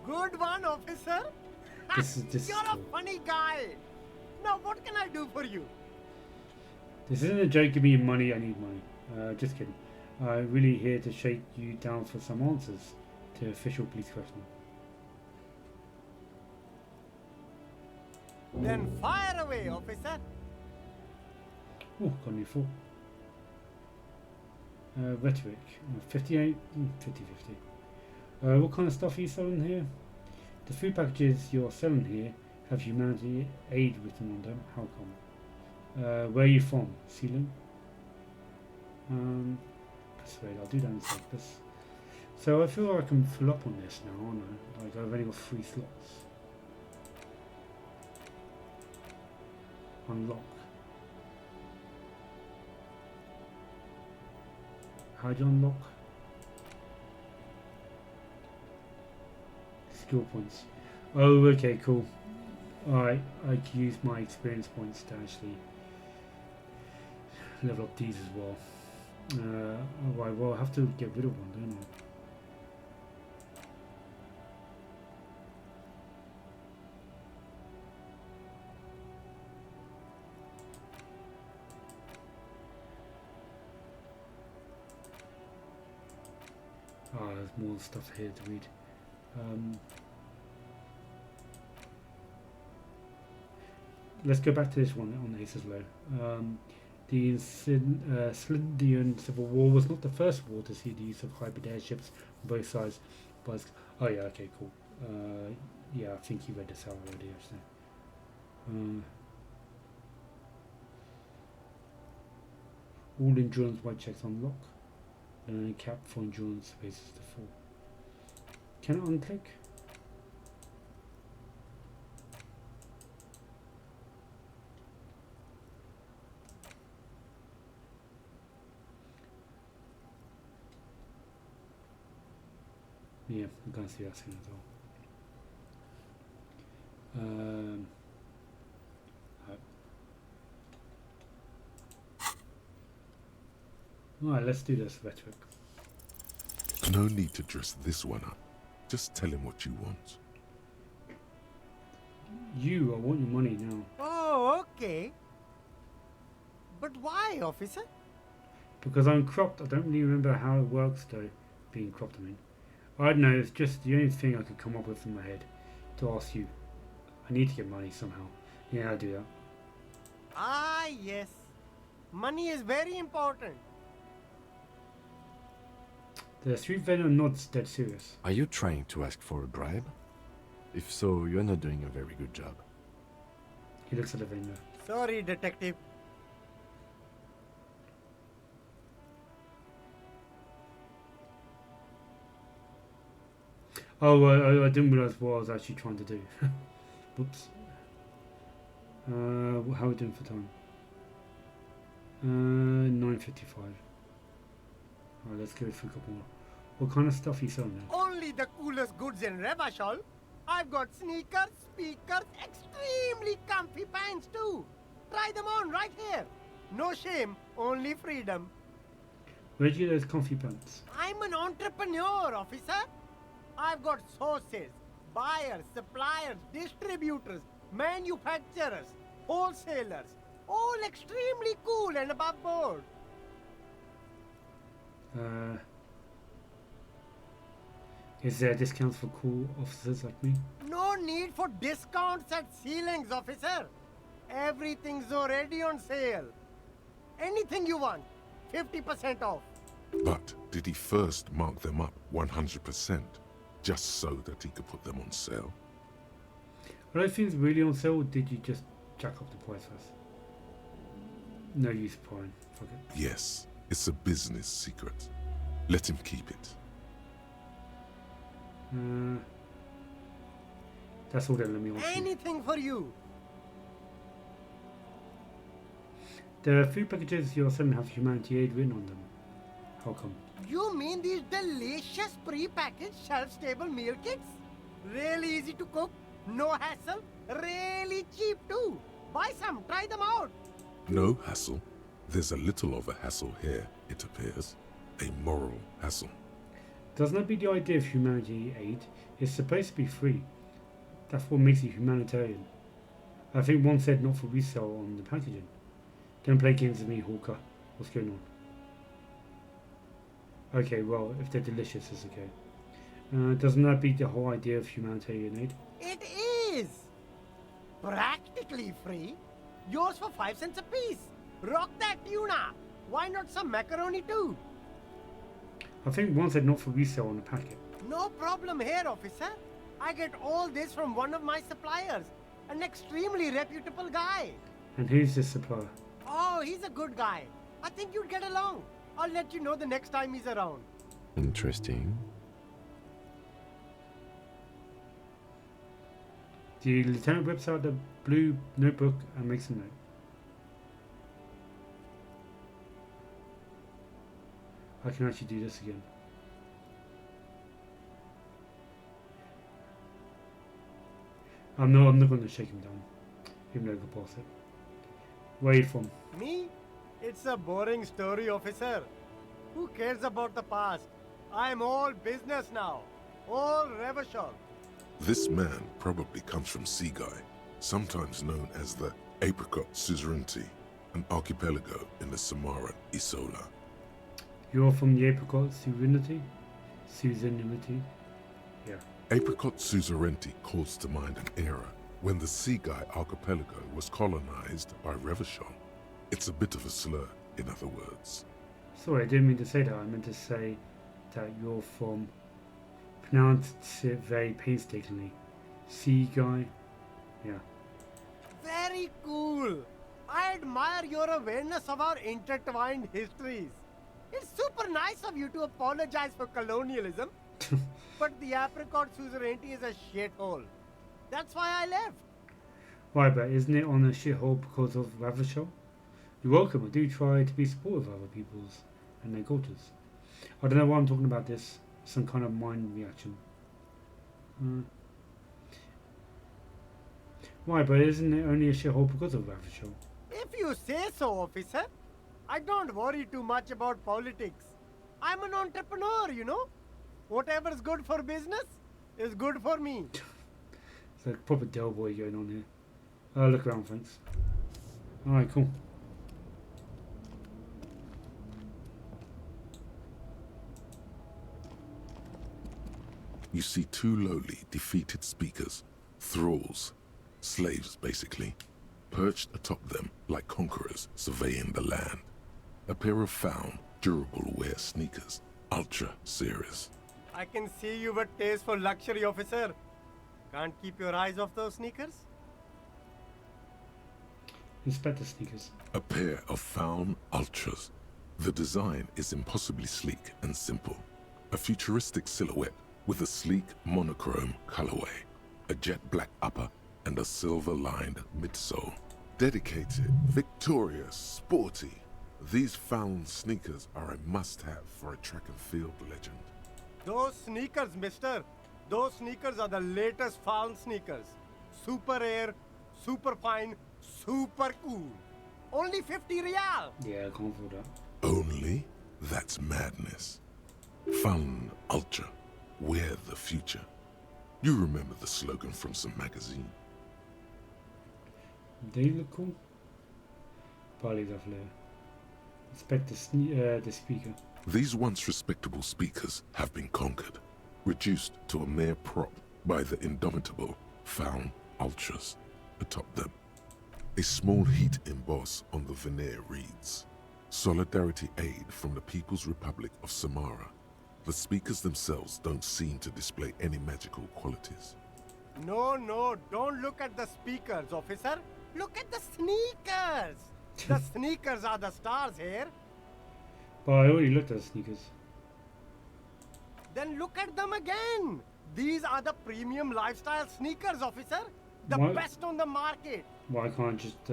Good one, officer! This You're is a cool. funny guy! Now what can I do for you? This isn't a joke, give me money, I need money. Just kidding. I'm really here to shake you down for some answers to official police question. Then fire away, officer! Oh, got a new fort. Rhetoric, 58, 50-50. What kind of stuff are you selling here? The food packages you're selling here have humanity aid written on them. How come? Where are you from? Sealand? Persuade, I'll do that in Cyprus. So I feel like I can fill up on this now, aren't I? Like I've only got 3 slots. Unlock. How do you unlock? Skill points. Oh, okay, cool. Alright, I can use my experience points to actually level up these as well. Alright, well I have to get rid of one, don't I? There's more stuff here to read. Let's go back to this one on Aces Low. The Slindian Civil War was not the first war to see the use of hybrid airships on both sides. But oh yeah, okay, cool. Yeah, I think you read this out already, actually. All endurance white checks unlock. Cap for endurance spaces to 4. Can I unclick? Yeah, I can't see that scene at all. Alright, let's do this rhetoric. No need to dress this one up. Just tell him what you want. I want your money now. Oh, okay. But why, officer? Because I'm cropped. I don't really remember how it works though, being cropped, I mean. I don't know, it's just the only thing I could come up with in my head to ask you. I need to get money somehow. Yeah, I'll do that. Ah, yes. Money is very important. The street vendor nods dead serious. Are you trying to ask for a bribe? If so, you're not doing a very good job. He looks at the vendor. Sorry, detective. Oh, I didn't realise what I was actually trying to do. Whoops. How are we doing for time? 9:55. Alright, let's go for a couple more. What kind of stuff are you selling now? Only the coolest goods in Revachol. I've got sneakers, speakers, extremely comfy pants too. Try them on right here. No shame, only freedom. Where'd you get those comfy pants? I'm an entrepreneur, officer. I've got sources, buyers, suppliers, distributors, manufacturers, wholesalers, all extremely cool and above board. Is there discounts for cool officers like me? No need for discounts at ceilings, officer. Everything's already on sale. Anything you want, 50% off. But did he first mark them up 100%, just so that he could put them on sale? Are those things really on sale, or did you just jack up the price first? No use prying. Fuck it. Yes, it's a business secret. Let him keep it. That's all then, let me ask you. Anything for you. The food packages you're selling have humanity aid written on them. How come? You mean these delicious pre-packaged shelf-stable meal kits? Really easy to cook, no hassle, really cheap too. Buy some, try them out. No hassle. There's a little of a hassle here, it appears. A moral hassle. Doesn't that be the idea of humanity aid? It's supposed to be free. That's what makes it humanitarian. I think one said not for resale on the packaging. Don't play games with me, Hawker. What's going on? Okay, well, if they're delicious, it's okay. Doesn't that beat the whole idea of humanitarian aid? It is! Practically free. Yours for 5 cents a piece. Rock that tuna. Why not some macaroni too? I think one said not for resale on the packet. No problem here, officer. I get all this from one of my suppliers. An extremely reputable guy. And who's this supplier? Oh, he's a good guy. I think you'd get along. I'll let you know the next time he's around. Interesting. The lieutenant whips out the blue notebook and makes a note. I can actually do this again. I'm not going to shake him down, even though I can pass it. Where are you from? Me? It's a boring story, officer. Who cares about the past? I'm all business now. All Revachol. This man probably comes from Seaguy, sometimes known as the Apricot Suzerainty, an archipelago in the Samaran Isola. You're from the Apricot Suzerainty? Suzerainty? Yeah. Apricot Suzerainty calls to mind an era when the Seaguy archipelago was colonized by Revachol. It's a bit of a slur, in other words. Sorry, I didn't mean to say that. I meant to say that you're from... Pronounced it very painstakingly. Seaguy? Yeah. Very cool. I admire your awareness of our intertwined histories. It's super nice of you to apologize for colonialism. But the Apricot Suzerainty is a shithole. That's why I left. Why, but isn't it on a shithole because of Ravachol? You're welcome. I do try to be supportive of other people's and their cultures. I don't know why I'm talking about this. Some kind of mind reaction. Why, but isn't it only a shithole because of Ravachol? If you say so, officer. I don't worry too much about politics. I'm an entrepreneur, you know. Whatever's good for business is good for me. It's like proper Del Boy going on here. Look around, thanks. Alright, cool. You see two lowly, defeated speakers, thralls, slaves basically, perched atop them like conquerors surveying the land. A pair of found, durable wear sneakers, ultra series. I can see you've a taste for luxury, officer. Can't keep your eyes off those sneakers? Inspector sneakers. A pair of Faun Ultras. The design is impossibly sleek and simple. A futuristic silhouette with a sleek monochrome colorway, a jet black upper, and a silver-lined midsole. Dedicated, victorious, sporty. These Faun sneakers are a must-have for a track and field legend. Those sneakers, mister. Those sneakers are the latest Faun sneakers. Super air, super fine, super cool. Only 50 real. Yeah, I can't afford that. Only? That's madness. Faun Ultra. We're the future. You remember the slogan from some magazine. They look cool. Probably lovely. Inspect the speaker. These once respectable speakers have been conquered, reduced to a mere prop by the indomitable Faun Ultras atop them. A small heat emboss on the veneer reads, "Solidarity aid from the People's Republic of Samara." The speakers themselves don't seem to display any magical qualities. No, don't look at the speakers, officer. Look at the sneakers. The sneakers are the stars here. But I already looked at the sneakers. Then look at them again. These are the premium lifestyle sneakers, officer. The What? best on the market. Why can't I just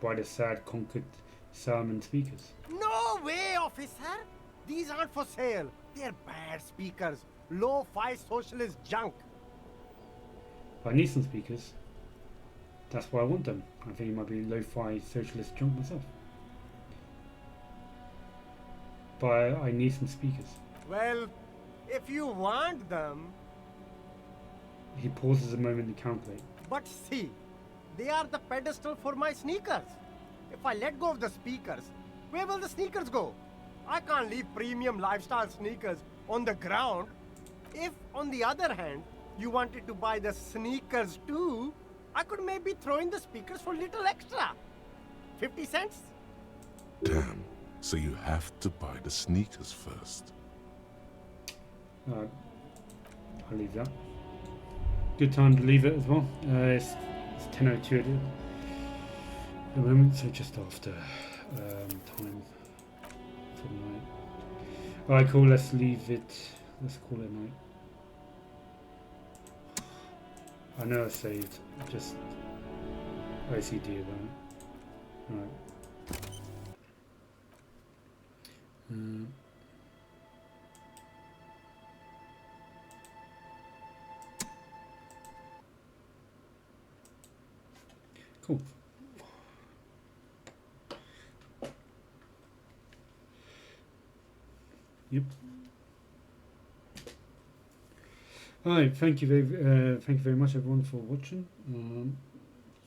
buy the sad Concord Salmon speakers? No way, officer. These aren't for sale. They're bad speakers. Low-fi socialist junk. I need some speakers. That's why I want them. I think it might be lo-fi socialist junk myself. But I need some speakers. Well, if you want them... He pauses a moment to calculate. But see, they are the pedestal for my sneakers. If I let go of the speakers, where will the sneakers go? I can't leave premium lifestyle sneakers on the ground. If, on the other hand, you wanted to buy the sneakers too, I could maybe throw in the speakers for little extra. 50 cents? Damn, so you have to buy the sneakers first. Alright, I'll leave that. Good time to leave it as well. It's 10:02 at the moment, so just after time for the night. Alright, cool, let's leave it. Let's call it night. I know I saved, just OCD about it. Alright. Cool. Yep. Alright, thank you very much everyone for watching.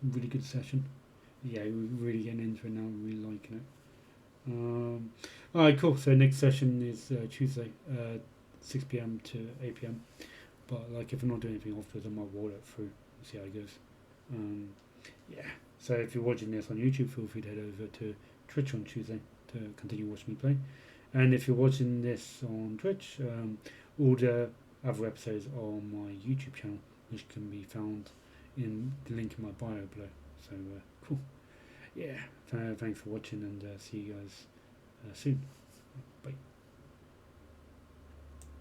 Really good session. Yeah, we're really getting into it now. We're really liking it. Alright, cool. So next session is Tuesday, 6 PM to 8 PM. But like, if I'm not doing anything afterwards, I might roll it through and see how it goes. Yeah. So if you're watching this on YouTube, feel free to head over to Twitch on Tuesday to continue watching me play. And if you're watching this on Twitch, all the other episodes are on my YouTube channel, which can be found in the link in my bio below. So cool. Yeah. Thanks for watching, and see you guys soon.